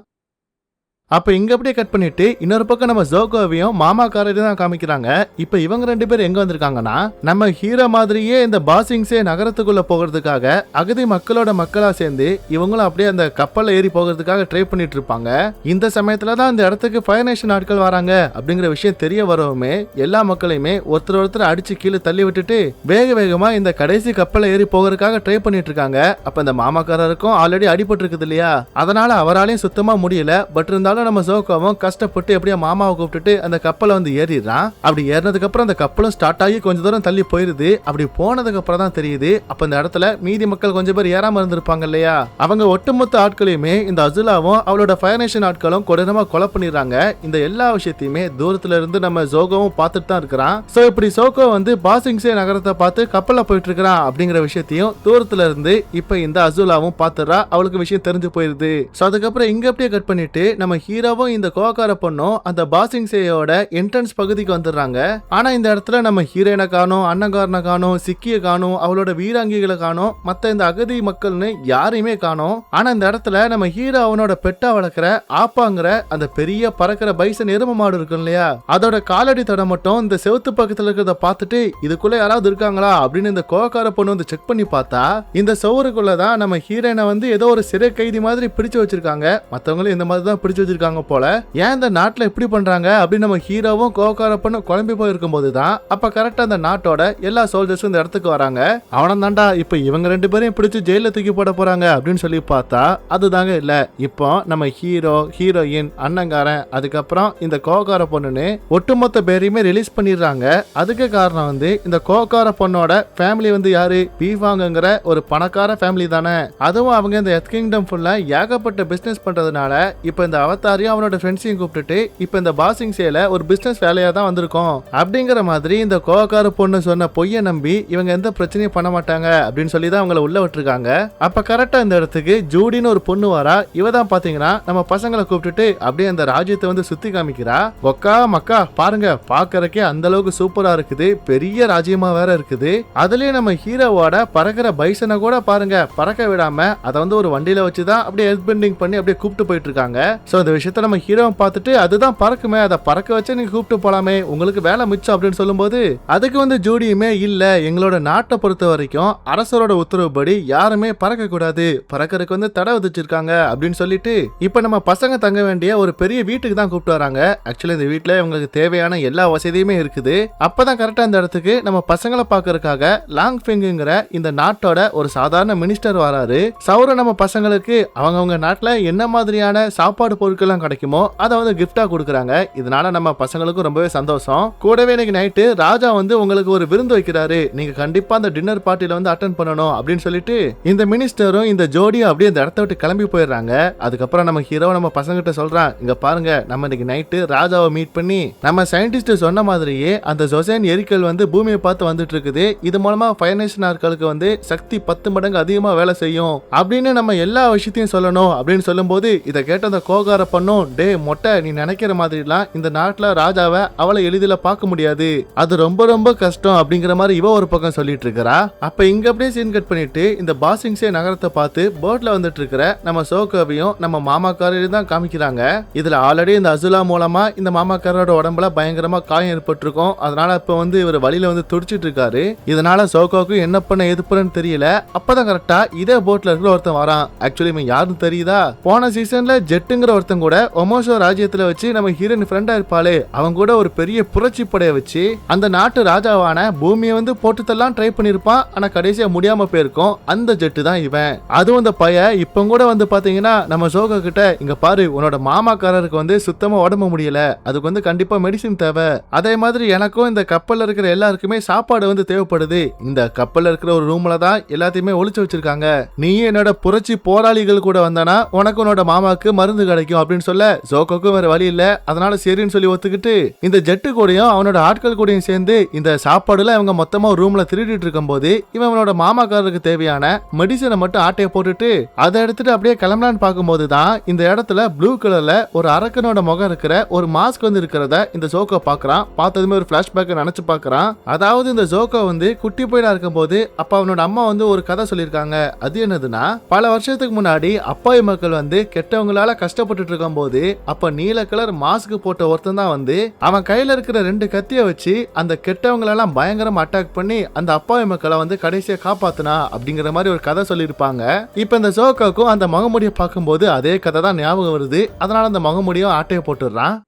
அப்ப இங்க அப்படியே கட் பண்ணிட்டு இன்னொரு பக்கம் நம்ம ஜோகோவையும் மாமா காரையும் தான் காமிக்கிறாங்க. இப்ப இவங்க 2 பேரும் எங்க வந்திருக்காங்கன்னா நம்ம ஹீரோ மாதிரியே இந்த பாசிங்ஸே நகரத்துக்குள்ள போகிறதுக்காக அகதி மக்களோட மக்களா சேர்ந்து இவங்களும் அப்படியே அந்த கப்பல்ல ஏறி போகிறதுக்காக ட்ரை பண்ணிட்டு இருப்பாங்க. இந்த சமயத்துலதான் இந்த இடத்துக்கு ஃபயர் நேஷன் ஆட்கள் வராங்க அப்படிங்கிற விஷயம் தெரிய வரவுமே எல்லா மக்களையுமே ஒருத்தர் அடிச்சு கீழே தள்ளி விட்டுட்டு வேக வேகமா இந்த கடைசி கப்பல்ல ஏறி போகிறதுக்காக ட்ரை பண்ணிட்டு இருக்காங்க. அப்ப இந்த மாமாக்காரருக்கும் ஆல்ரெடி அடிபட்டு இருக்குது இல்லையா, அதனால அவராலையும் சுத்தமா முடியல. பட் இருந்தாலும் நம்ம ஜோகோவும் கஷ்டப்பட்டு எப்படியா மாமாவை கூப்பிட்டுட்டு அந்த கப்பலை வந்து ஏறிடுறான். அப்படி ஏறினதுக்கு அப்புறம் அந்த கப்பலும் ஸ்டார்ட் ஆகி கொஞ்ச தூரம் தள்ளி போயிருது. அப்படி போனதுக்கு அப்புறம் தான் தெரியுது அப்ப இந்த இடத்துல மீதி மக்கள் கொஞ்சம் பேர் ஏறாம இருந்திருப்பாங்க இல்லையா, அவங்க ஒட்டுமொத்த ஆட்களையுமே இந்த அசுலாவும் அவளோட ஃபயர் நேஷன் ஆட்களும் கொடூரமா கொலை பண்ணிடுறாங்க. இந்த எல்லா விஷயத்தையுமே தூரத்துல இருந்து நம்ம ஜோகோவும் பார்த்துட்டு தான் இருக்கிறான். சோ இப்படி ஜோகோ வந்து பாசிங்ஸே நகரத்தை பார்த்து கப்பல்ல போயிட்டு இருக்கிறான் அப்படிங்கிற விஷயத்தையும் தூரத்துல இருந்து இப்ப இந்த அசுலாவும் பார்த்துறா. அவளுக்கு விஷயம் தெரிஞ்சு போயிருது. சோ அதுக்கப்புறம் இங்க அப்படியே கட் பண்ணிட்டு நம்ம ஹீரோவும் இந்த கோகார பொண்ணும் அந்த பாசிங்ஸேயோட என்ட்ரன்ஸ் பகுதிக்கு வந்துடுறாங்க. ஆனா இந்த இடத்துல நம்ம ஹீரோயினை காணோம், அண்ணங்காரனை காணோம், சிக்கிய காணோம், அவளோட வீராங்கிகளை காணோம், மத்த இந்த அகதி மக்கள்னு யாரையுமே காணோம். ஆனா இந்த இடத்துல நம்ம ஹீரோ அவனோட பெட்டா வளர்க்கிற ஆப்பாங்கிற அந்த பெரிய பறக்கிற பைசன் எரும மாடு இருக்கும் இல்லையா, அதோட காலடி தடம் மட்டும் இந்த செவுத்து பக்கத்துல இருக்கிறத பார்த்துட்டு இதுக்குள்ள யாராவது இருக்காங்களா அப்படின்னு இந்த கோகார பொண்ணு வந்து செக் பண்ணி பார்த்தா இந்த சவுருக்குள்ளதான் நம்ம ஹீரோயினை வந்து ஏதோ ஒரு சிறை கைதி மாதிரி பிடிச்சு வச்சிருக்காங்க. மத்தவங்களும் இந்த மாதிரி தான் பிடிச்சு வச்சிருக்காங்க போல. ஏன் இந்த நாட்டுல இப்படி பண்றாங்க அப்படின்னு நம்ம ஹீரோவும் கோகார பொண்ணு குழம்பி போயிருக்கும் போதுதான் அப்ப கரெக்டா அந்த நாட்டோட எல்லா சோல்ஜர்ஸும் இந்த இடத்துக்கு வராங்க. அவனம் தாண்டா இப்ப இவங்க 2 பேரையும் பிடிச்சு ஜெயில தூக்கி போட போறாங்க அப்படின்னு சொல்லி பார்த்தா அதுதாங்க இல்ல. இப்போ நம்ம ஹீரோ, ஹீரோயின், அண்ணங்காரன், அதுக்கப்புறம் இந்த கோகார பொண்ணுன்னு ஒட்டுமொத்த பேரையுமே ரிலீஸ் பண்ணிடுறாங்க. அதுக்கு காரணம் வந்து இந்த கோகார பொண்ணோட ஃபேமிலி வந்து யாரு, பீவாங்கிற ஒரு பணக்கார ஃபேமிலி தானே. அதுவும் அவங்க இந்த எர்த் கிங்டம் ஃபுல்லா ஏகப்பட்ட பிசினஸ் பண்றதுனால இப்ப இந்த அவதாரியும் அவனோட ஃப்ரெண்ட்ஸையும் கூப்பிட்டுட்டு இப்ப இந்த பாசிங் சேல ஒரு பிசினஸ் வேலையா தான் வந்திருக்கோம் அப்படிங்கிற மாதிரி இந்த கோகார பொண்ணு சொன்ன பொய்யை நம்பி இவங்க எந்த பிரச்சனையும் பண்ண மாட்டாங்க அப்படின்னு சொல்லி தான் அவங்கள உள்ள விட்டுருக்காங்க. அப்ப கரெக்டா இந்த இடத்துக்கு ஜூடின்னு ஒரு பொண்ணு வரா. இவ தான் பாத்தீங்கன்னா நம்ம பசங்களை கூப்பிட்டுட்டு அப்படியே அந்த ராஜ்யத்தை வந்து சுத்தி காமிக்கிறா. ஒக்கா மக்கா பாருங்க, பாக்குறக்கே அந்த அளவுக்கு சூப்பரா இருக்குது, பெரிய ராஜ்யமா வேற இருக்குது. அதுலயே நம்ம ஹீரோவோட பறக்கிற பைசனை கூட பாருங்க பறக்க விடாம அதை வந்து ஒரு வண்டியில வச்சுதான் அப்படியே எர்த் பெண்டிங் பண்ணி அப்படியே கூப்பிட்டு போயிட்டு இருக்காங்க. சோ இந்த விஷயத்த நம்ம ஹீரோ பார்த்துட்டு அதுதான் பறக்குமே, அதை பறக்க வச்சு நீங்க கூப்பிட்டு போலாமே, உங்களுக்கு வேலை மிச்சம் அப்படின்னு சொல்லும்போது அதுக்கு வந்து ஜூடியுமே இல்ல, எங்களோட நாட்டை பொறுத்த வரைக்கும் அரசரோட உத்தரவுப்படி யாருமே பறக்க கூடாது, பறக்கறதுக்கு வந்து தடை விதிச்சிருக்காங்க அப்படின்னு சொல்லிட்டு இப்ப நம்ம பசங்க தங்க வேண்டிய ஒரு பெரிய வீட்டுக்கு தான் கூப்பிட்டு வராங்க. ஆக்சுவலி இந்த வீட்டுல உங்களுக்கு தேவையான எல்லா வசதியுமே இருக்குது. அப்பதான் கரெக்டா இந்த இடத்துக்கு நம்ம பசங்களை பாக்குறதுக்காக லாங் ஃபிங்குங்கிற இந்த நாட்டோட ஒரு சாதாரண மினிஸ்டர் வராரு. சௌர நம்ம பசங்களுக்கு அவங்க நாட்டுல என்ன மாதிரியான சாப்பாடு பொருட்கள் எல்லாம் கிடைக்குமோ அதை வந்து கிஃப்டா கொடுக்குறாங்க. இதனால நம்ம பசங்களுக்கும் ரொம்பவே சந்தோஷம். கூடவே இன்னைக்கு நைட்டு ராஜா வந்து உங்களுக்கு ஒரு விருந்து வைக்கிறாரு, நீங்க கண்டிப்பா அந்த டின்னர் பார்ட்டில வந்து அட்டென்ட் பண்ணணும் அப்படின்னு சொல்லிட்டு இந்த மினிஸ்டரும் இந்த ஜோடியும் அப்படியே அந்த இடத்த விட்டு கிளம்பி போயிடுறாங்க. அதுக்கப்புறம் நம்ம ஹீரோ நம்ம பசங்கிட்ட சொல்றான், இங்க பாருங்க நம்ம இன்னைக்கு நைட்டு ராஜாவை மீட் பண்ணி நம்ம சயின்டிஸ்ட் சொன்ன மாதிரியே அந்த ஜொசைன் எரிக்கல் வந்து பூமியை பார்த்து வந்துட்டு இருக்குது, இது மூலமா ஃபயர்நேஷன் ஆட்களுக்கு வந்து சக்தி 10 மடங்கு அதிகமா வேலை செய்யும் அப்படின்னு நம்ம எல்லா விஷயத்தையும் சொல்லணும் அப்படின்னு சொல்லும்போது இதை கேட்ட அந்த கோகார பண்ணும், டே மொட்டை நீ நினைக்கிற மாதிரிலாம் இந்த நாட்டுல ராஜாவை அவளை எளிதில பார்க்க முடியாது, அது ரொம்ப ரொம்ப கஷ்டம் அப்படிங்கிற மாதிரி இவ ஒரு பக்கம் சொல்லிட்டு இருக்கிறா. அப்ப இங்க அப்படியே சீன் கட் பண்ணிட்டு இந்த பாசிங்ஸே நகரத்தை பார்த்து போட்ல வந்துட்டு இருக்கிற நம்ம சோகோவையும் நம்ம மாமாக்காரையும் தான் காமிக்கிறாங்க. இதுல ஆல்ரெடி இந்த அசுலா மூலமா இந்த மாமாக்காரோட உடம்புல பயங்கரமா காயம் ஏற்பட்டிருக்கும். அதனால இப்ப வந்து இவர் வழியில வந்து துடிச்சிட்டு இருக்காரு. இதனால சோகோவுக்கு என்ன பண்ண எது பண்ணு தெரியல. அப்பதான் கரெக்டா இதே போட்ல இருக்கிற ஒருத்தன் வரான். ஆக்சுவலி இவன் யாருன்னு தெரியுதா, போன சீசன்ல ஜெட்டுங்கிற ஒருத்தன் கூட ஒமோசோ ராஜ்யத்துல வச்சு நம்ம ஹீரோயின் ஃப்ரெண்டா இருப்பாளே அவங்க கூட ஒரு பெரிய புரட்சி படையை வச்சு அந்த நாட்டு ராஜாவான பூமியை வந்து போட்டுத்தெல்லாம் ட்ரை பண்ணிருப்பான். ஆனா கடைசியா முடியாம போயிருக்கும். அந்த ஜெட்டு தான் இவன். அதுவும் இந்த பைய இப்ப கூட வந்து பாத்தீங்கன்னா நம்ம சோகோ கிட்ட, இங்க பாரு உன்னோட மாமாக்காரருக்கு வந்து சுத்தமா உடம்பு முடியல, அதுக்கு வந்து கண்டிப்பா மெடிசின் தேவை, அதே மாதிரி எனக்கும் இந்த கப்பல்ல இருக்கிற எல்லாருக்குமே சாப்பாடு வந்து தேவைப்படுது, இந்த கப்பல்ல இருக்கிற ஒரு ரூம்ல தான் எல்லாத்தையுமே ஒளிச்சு வச்சிருக்காங்க, நீ என்னோட புரட்சி போராளிகள் கூட வந்தானா உனக்கு உன்னோட மாமாக்கு மருந்து கிடைக்கும் அப்படின்னு சொல்ல சோகோக்கும் வேற வழி இல்ல. அதனால சரின்னு சொல்லி ஒத்துக்கிட்டு இந்த ஜெட்டு கூடயும் அவனோட ஆட்கள் கூடயும் சேர்ந்து இந்த சாப்பாடுல அவங்க மொத்தமா ஒரு ரூம்ல திருடிட்டு இருக்கும் போது இவனோட மாமாக்காரருக்கு தேவையான மெடிசனை மட்டும் ஆட்டையை போட்டுட்டு அதை எடுத்துட்டு அப்படியே கிளம்பலான்னு பார்க்கும்போது தான் இந்த இடத்துல ப்ளூ கலர்ல ஒரு அரக்கனோட முகம் இருக்கிற ஒரு மாஸ்க் வந்து இருக்கிறத இந்த ஜோக்கோ பாக்குறான். பார்த்ததுமே ஒரு பிளாஷ்பேக் நினைச்சு பாக்குறான். அதாவது இந்த ஜோக்கோ வந்து குட்டி போயிடா இருக்கும் போது அப்ப அவனோட அம்மா வந்து ஒரு கதை சொல்லியிருக்காங்க. அது என்னதுன்னா, பல வருஷத்துக்கு முன்னாடி அப்பாவி மக்கள் வந்து கெட்டவங்களால கஷ்டப்பட்டு இருக்கும் போது அப்ப நீல கலர் மாஸ்க் போட்ட ஒருத்தன் தான் வந்து அவன் கையில இருக்கிற 2 கத்திய வச்சு அந்த கெட்டவங்களெல்லாம் பயங்கரமா அட்டாக் பண்ணி அந்த அப்பாவி மக்களை வந்து கடைசியா காப்பாத்துனா அப்படிங்கிற மாதிரி ஒரு கதை சொல்லியிருப்பாங்க. இப்ப இந்த ஜோக்கோக்கும் அந்த முகமுடியை பார்க்கும்போது அதே கதை தான் ஞாபகம் வருது. அதனால அந்த முகமுடியும் ஆட்டையை போட்டுடுறான்.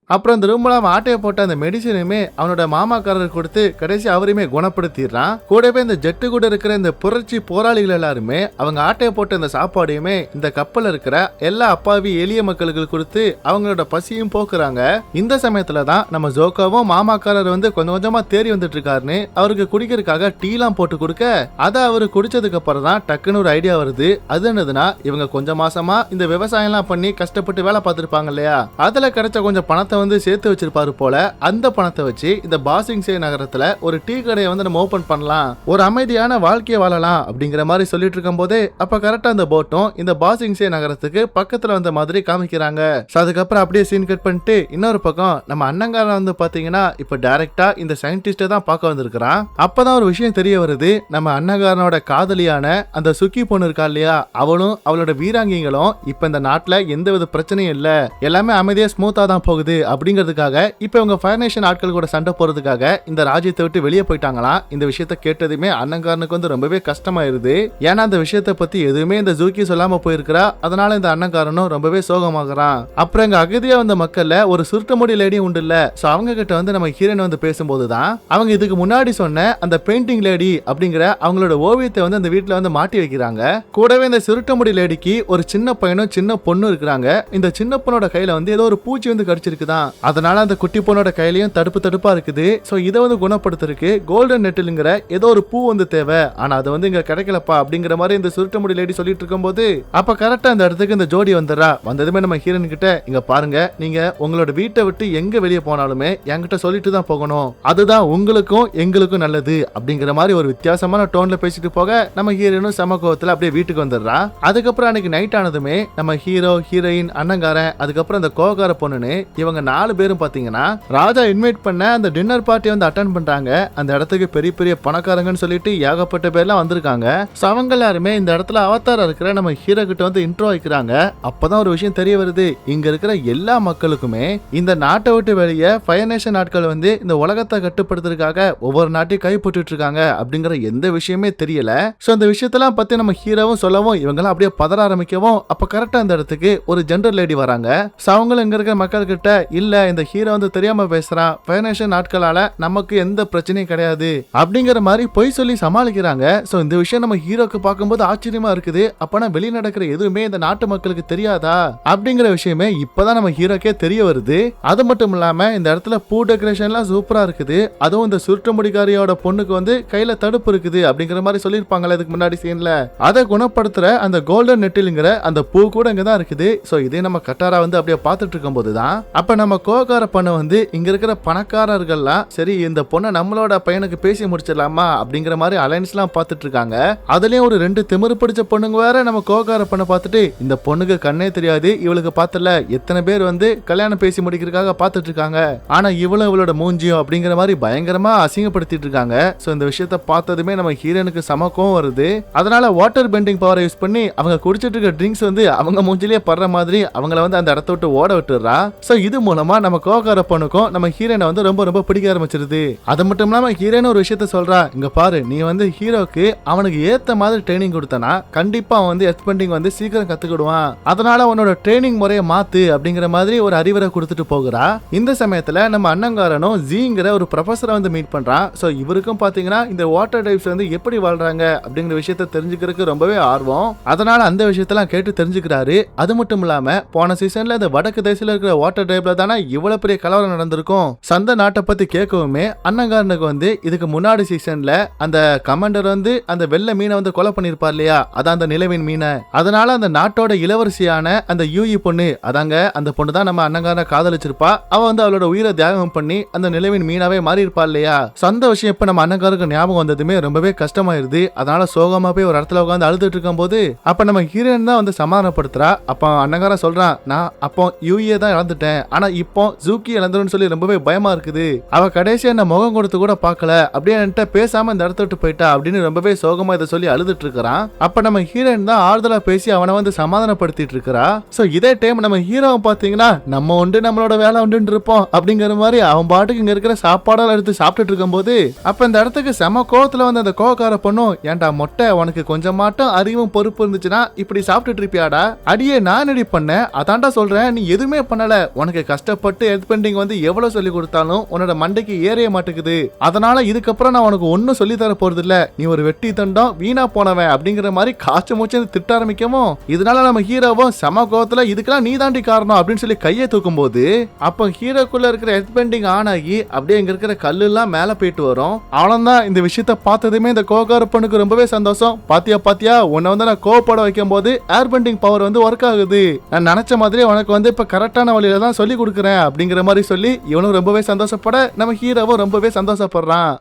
அப்புறம் அந்த ரூம்ல அவன் ஆட்டையை போட்ட அந்த மெடிசனுமே அவனோட மாமாக்காரருக்கு கொடுத்து கடைசி அவரையுமே குணப்படுத்திடுறான். கூடவே இந்த ஜெட்டு கூட இருக்கிற இந்த புரட்சி போராளிகள் எல்லாருமே அவங்க ஆட்டையை போட்ட இந்த சாப்பாடையுமே இந்த கப்பல்ல இருக்கிற எல்லா அப்பாவி எளிய மக்களுக்கு கொடுத்து அவங்களோட பசியும் போக்குறாங்க. இந்த சமயத்துல தான் நம்ம ஜோக்கோவும் மாமாக்காரர் வந்து கொஞ்சம் கொஞ்சமா தேறி வந்துட்டு இருக்காருன்னு அவருக்கு குடிக்கிறதுக்காக டீலாம் போட்டு கொடுக்க அதை அவரு குடிச்சதுக்கு அப்புறம் தான் டக்குன்னு ஒரு ஐடியா வருது. அது என்னதுன்னா, இவங்க கொஞ்சம் மாசமா இந்த விவசாயம் எல்லாம் பண்ணி கஷ்டப்பட்டு வேலை பார்த்திருப்பாங்க இல்லையா, அதுல கிடைச்ச கொஞ்சம் பணத்தை வந்து சேர்த்து வச்சிருப்பாரு போல. அந்த பணத்தை வச்சு இந்த பாசிங்ஸே நகரத்துல ஒரு டீ கடையை வந்து நம்ம ஓபன் பண்ணலாம், ஒரு அமைதியான வாழ்க்கையை வாழலாம் அப்படிங்கிற மாதிரி சொல்லிட்டு இருக்கும் போதே அப்ப கரெக்டா அந்த போட்டும் இந்த பாசிங்ஸே நகரத்துக்கு பக்கத்துல வந்த மாதிரி காமிக்கிறாங்க. அதுக்கப்புறம் அப்படியே சீன் கட் பண்ணிட்டு இன்னொரு பக்கம் நம்ம அண்ணங்காரன் வந்து பாத்தீங்கன்னா இப்ப டைரக்டா இந்த சயின்டிஸ்ட தான் பார்க்க வந்திருக்கிறான். அப்பதான் ஒரு விஷயம் தெரிய வருது, நம்ம அண்ணங்காரனோட காதலியான அந்த சுக்கி பொண்ணு இருக்கா இல்லையா, அவளும் அவளோட வீராங்கிகளும் இப்ப இந்த நாட்டுல எந்தவித பிரச்சனையும் இல்ல, எல்லாமே அமைதியா ஸ்மூத்தா தான் போகுது அப்படிங்கிறதுக்காக இப்ப இவங்க ஃபயர்நேஷன் ஆட்கள் கூட சண்டை போறதுக்காக இந்த ராஜ்யத்தை விட்டு வெளியே போயிட்டாங்களாம். இந்த விஷயத்த கேட்டதுமே அண்ணங்காரனுக்கு வந்து ரொம்பவே கஷ்டமாயிருது. ஏன்னா அந்த விஷயத்தை பத்தி எதுவுமே இந்த ஜூக்கி சொல்லாம போயிருக்கிறா. அதனால இந்த அண்ணங்காரனும் ரொம்பவே சோகமாகறான். அப்புறம் இங்க அகதியா வந்த மக்கள்ல ஒரு சுருட்ட முடி லேடி உண்டு இல்ல, சோ அவங்க கிட்ட வந்து நம்ம ஹீரோயின் வந்து பேசும்போதுதான் அவங்க இதுக்கு முன்னாடி சொன்ன அந்த பெயிண்டிங் லேடி அப்படிங்கிற அவங்களோட ஓவியத்தை வந்து அந்த வீட்டுல வந்து மாட்டி வைக்கிறாங்க. கூடவே இந்த சுருட்ட முடி லேடிக்கு ஒரு சின்ன பையனும் சின்ன பொண்ணு இருக்கிறாங்க. இந்த சின்ன பொண்ணோட கையில வந்து ஏதோ ஒரு பூச்சி வந்து கடிச்சிருக்குதான். அதனால அந்த குட்டி பொண்ணோட கையிலயும் தடுப்பா இருக்குது. சோ இதை வந்து குணப்படுத்துறதுக்கு கோல்டன் நெட்டில்ங்கிற ஏதோ ஒரு பூ வந்து தேவை, ஆனா அது வந்து இங்க கிடைக்கலப்பா அப்படிங்கிற மாதிரி இந்த சுருட்ட முடி லேடி சொல்லிட்டு இருக்கும் போது அப்ப கரெக்டா அந்த இடத்துக்கு இந்த ஜோடி வந்துடுறா. வந்ததுமே நம்ம ஹீரோயின் கிட்ட, இங்க பாருங்க நீங்க உங்களோட வீட்டை விட்டு எங்க வெளியே போனாலுமே என்கிட்ட சொல்லிட்டு தான் போகணும், அதுதான் உங்களுக்கும் எங்களுக்கும் நல்லது அப்படிங்கிற மாதிரி ஒரு வித்தியாசமான டோன்ல பேசிட்டு போக நம்ம ஹீரோயினும் சமகோவத்துல அப்படியே வீட்டுக்கு வந்துடுறா. அதுக்கப்புறம் அன்னைக்கு நைட் ஆனதுமே நம்ம ஹீரோ ஹீரோயின் அண்ணங்காரன் அதுக்கப்புறம் அந்த கோகார பொண்ணுன்னு இவங்க இவங்க 4 பேரும் பாத்தீங்கன்னா ராஜா இன்வைட் பண்ண அந்த டின்னர் பார்ட்டி வந்து அட்டென்ட் பண்றாங்க. அந்த இடத்துக்கு பெரிய பெரிய பணக்காரங்கன்னு சொல்லிட்டு ஏகப்பட்ட பேர்லாம் வந்திருக்காங்க. அவங்க எல்லாருமே இந்த இடத்துல அவதாரா இருக்கிற நம்ம ஹீரோ கிட்ட வந்து இன்ட்ரோ வைக்கிறாங்க. அப்பதான் ஒரு விஷயம் தெரிய வருது, இங்க இருக்கிற எல்லா மக்களுக்குமே இந்த நாட்டை விட்டு வெளியே ஃபயர் நேஷன் நாட்கள் வந்து இந்த உலகத்தை கட்டுப்படுத்துறதுக்காக ஒவ்வொரு நாட்டையும் கைப்பற்றிட்டு இருக்காங்க அப்படிங்கிற எந்த விஷயமே தெரியல. சோ இந்த விஷயத்தெல்லாம் பத்தி நம்ம ஹீரோவும் சொல்லவும் இவங்கெல்லாம் அப்படியே பதற ஆரம்பிக்கவும் அப்ப கரெக்டா அந்த இடத்துக்கு ஒரு ஜெனரல் லேடி வராங்க. அவங்களும் இங்க இருக்கிற மக்கள் கிட்ட இல்ல இந்த ஹீரோ வந்து தெரியாம பேசுறான், ஃபயர் நேஷன் நாட்களால நமக்கு எந்த பிரச்சனையும் கிடையாது அப்படிங்கிற மாதிரி பொய் சொல்லி சமாளிக்கிறாங்க. சோ இந்த விஷயம் நம்ம ஹீரோக்கு பார்க்கும்போது ஆச்சரியமா இருக்குது. அப்பனா வெளி நடக்கிற எதுவுமே இந்த நாட்டு மக்களுக்கு தெரியாதா அப்படிங்கிற விஷயமே இப்பதான் நம்ம ஹீரோக்கே தெரிய வருது. அது மட்டும் இல்லாம இந்த இடத்துல பூ டெக்கரேஷன்லாம் சூப்பரா இருக்குது. அதுவும் இந்த சுருட்டு முடிகாரியோட பொண்ணுக்கு வந்து கையில தடுப்பு இருக்குது அப்படிங்கிற மாதிரி சொல்லிருப்பாங்கல்ல இதுக்கு முன்னாடி சீன்ல, அதை குணப்படுத்துற அந்த கோல்டன் நெட்டில்ங்கிற அந்த பூ கூட இங்கதான் இருக்குது. சோ இதே நம்ம கட்டாரா வந்து அப்படியே பார்த்துட்டு இருக்கும் போதுதான் அப்ப நம்ம கோகார பொண்ணு வந்து இங்க இருக்கிற பணக்காரர்கள்லாம் சரி இந்த பொண்ணை நம்மளோட பையனுக்கு பேசி முடிச்சிடலாமா அப்படிங்கிற மாதிரி அலைன்ஸ் எல்லாம் பார்த்துட்டு இருக்காங்க. அதுலயும் ஒரு 2 திமிரு பிடிச்ச பொண்ணுங்க வேற நம்ம கோகார பொண்ணை பார்த்துட்டு இந்த பொண்ணுக்கு கண்ணே தெரியாது, இவளுக்கு பார்த்தல எத்தனை பேர் வந்து கல்யாணம் பேசி முடிக்கிறதுக்காக பார்த்துட்டு இருக்காங்க, ஆனா இவளோட மூஞ்சியும் அப்படிங்கிற மாதிரி பயங்கரமா அசிங்கப்படுத்திட்டு இருக்காங்க. சோ இந்த விஷயத்த பார்த்ததுமே நம்ம ஹீரோனுக்கு சமக்கம் வருது. அதனால வாட்டர் பெண்டிங் பவரை யூஸ் பண்ணி அவங்க குடிச்சிட்டு இருக்க ட்ரிங்க்ஸ் வந்து அவங்க மூஞ்சிலேயே படுற மாதிரி அவங்கள வந்து அந்த இடத்த விட்டு ஓட விட்டுறா. சோ இது மூலமா நம்ம கோகார பொண்ணுக்கும் நம்ம ஹீரோனை வந்து ரொம்ப ரொம்ப பிடிக்க ஆரம்பிச்சிருது. அது மட்டும் இல்லாம ஹீரோன் ஒரு விஷயத்த சொல்றா, இங்க பாரு நீ வந்து ஹீரோக்கு அவனுக்கு ஏத்த மாதிரி ட்ரைனிங் கொடுத்தனா கண்டிப்பா அவன் வந்து எர்த் பெண்டிங் வந்து சீக்கிரம் கத்துக்கிடுவான், அதனால உன்னோட ட்ரைனிங் முறையை மாத்து அப்படிங்கிற மாதிரி ஒரு அறிவுரை கொடுத்துட்டு போகிறா. இந்த சமயத்துல நம்ம அண்ணங்காரனும் ஜீங்கிற ஒரு ப்ரொஃபஸரை வந்து மீட் பண்றான். சோ இவருக்கும் பாத்தீங்கன்னா இந்த வாட்டர் டைப்ஸ் வந்து எப்படி வாழ்றாங்க அப்படிங்கிற விஷயத்த தெரிஞ்சுக்கிறதுக்கு ரொம்பவே ஆர்வம். அதனால அந்த விஷயத்தெல்லாம் கேட்டு தெரிஞ்சுக்கிறாரு. அது மட்டும் இல்லாம போன சீசன்ல இந்த வடக்கு தேசத்துல இருக்கிற வாட்டர் டைப்ல தானே இவ்வளவு பெரிய கலவரம் நடந்திருக்கும். சந்த நாட்டை பத்தி கேட்கவுமே அண்ணங்காரனுக்கு வந்து இதுக்கு முன்னாடி சீசன்ல அந்த கமாண்டர் வந்து அந்த வெள்ளை மீனை வந்து கொலை பண்ணிருப்பார் இல்லையா, அதான் அந்த நிலவின் மீனை. அதனால அந்த நாட்டோட இளவரசியான அந்த யூஇ பொண்ணு, அதாங்க அந்த பொண்ணு தான் நம்ம அண்ணங்காரனை காதலிச்சிருப்பா. அவ வந்து அவளோட உயிரை தியாகம் பண்ணி அந்த நிலவின் மீனாவே மாறி இருப்பா இல்லையா. சொந்த விஷயம் இப்ப நம்ம அண்ணங்காருக்கு ஞாபகம் வந்ததுமே ரொம்பவே கஷ்டமாயிருது. அதனால சோகமா போய் ஒரு இடத்துல உட்காந்து அழுதுட்டு இருக்கும் போது அப்ப நம்ம ஹீரோயின் தான் வந்து சமாதானப்படுத்துறா. அப்ப அண்ணங்காரன் சொல்றான், நான் அப்போ யூஏ தான் இழந்துட்டேன், ஆனா இப்போ ஜூக்கி இழந்துருன்னு சொல்லி ரொம்பவே பயமா இருக்குது. அவ கடைசியா என்ன முகம் கொடுத்து கூட பார்க்கல, அப்படியே என்கிட்ட பேசாம இந்த இடத்த விட்டு போயிட்டா அப்படின்னு ரொம்பவே சோகமா இதை சொல்லி அழுதுட்டு இருக்கிறான். அப்ப நம்ம ஹீரோயின் தான் ஆறுதலா பேசி அவனை வந்து சமாதானப்படுத்திட்டு இருக்கிறா. சோ இதே டைம் நம்ம ஹீரோவை பாத்தீங்கன்னா நம்ம உண்டு நம்மளோட வேலை உண்டு இருப்போம் அப்படிங்கிற மாதிரி அவன் பாட்டுக்கு இங்க இருக்கிற சாப்பாடெல்லாம் எடுத்து சாப்பிட்டுட்டு இருக்கும் போது அப்ப இந்த இடத்துக்கு செம கோவத்துல வந்து அந்த கோவக்கார பொண்ணும், ஏன்டா மொட்டை உனக்கு கொஞ்சம் மாட்டும் அறிவும் பொறுப்பு இருந்துச்சுன்னா இப்படி சாப்பிட்டுட்டு இருப்பியாடா, அடியே நான் ரெடி பண்ணேன் அதான்டா சொல்றேன், நீ எதுவுமே பண்ணல, உனக்கு கஷ்டப்பட்டு எர்த் பெண்டிங் வந்து எவ்வளவு சொல்லி கொடுத்தாலும் உன்னோட மண்டைக்கு ஏறைய மாட்டேங்குது, அதனால இதுக்கப்புறம் நான் உனக்கு ஒன்னும் சொல்லி தர போறது இல்ல, நீ ஒரு வெட்டி தண்டம் வீணா போனவன் அப்படிங்கிற மாதிரி காய்ச்ச மூச்சு திட்ட ஆரம்பிக்கவும் இதனால நம்ம ஹீரோவும் செம கோவத்துல இதுக்கெல்லாம் நீ தாண்டி காரணம் அப்படின்னு சொல்லி கையை தூக்கும் போது அப்ப ஹீரோக்குள்ள இருக்கிற எர்த் பெண்டிங் ஆன் ஆகி அப்படியே இங்க இருக்கிற கல்லு எல்லாம் மேல போயிட்டு வரும். அவ்வளவுதான். இந்த விஷயத்த பார்த்ததுமே இந்த கோகார பொண்ணுக்கு ரொம்பவே சந்தோஷம். பாத்தியா உன்னை வந்து நான் கோவப்பட வைக்கும் போது ஏர் பெண்டிங் பவர் வந்து ஒர்க் ஆகுது, நான் நினைச்ச மாதிரி உனக்கு வந்து இப்ப கரெக்டான வழியில தான் சொல்லி கொடுக்குறேன் அப்படிங்கிற மாதிரி சொல்லி இவனும் ரொம்பவே சந்தோஷப்பட நம்ம ஹீரோவும் ரொம்பவே சந்தோஷப்படுறான்.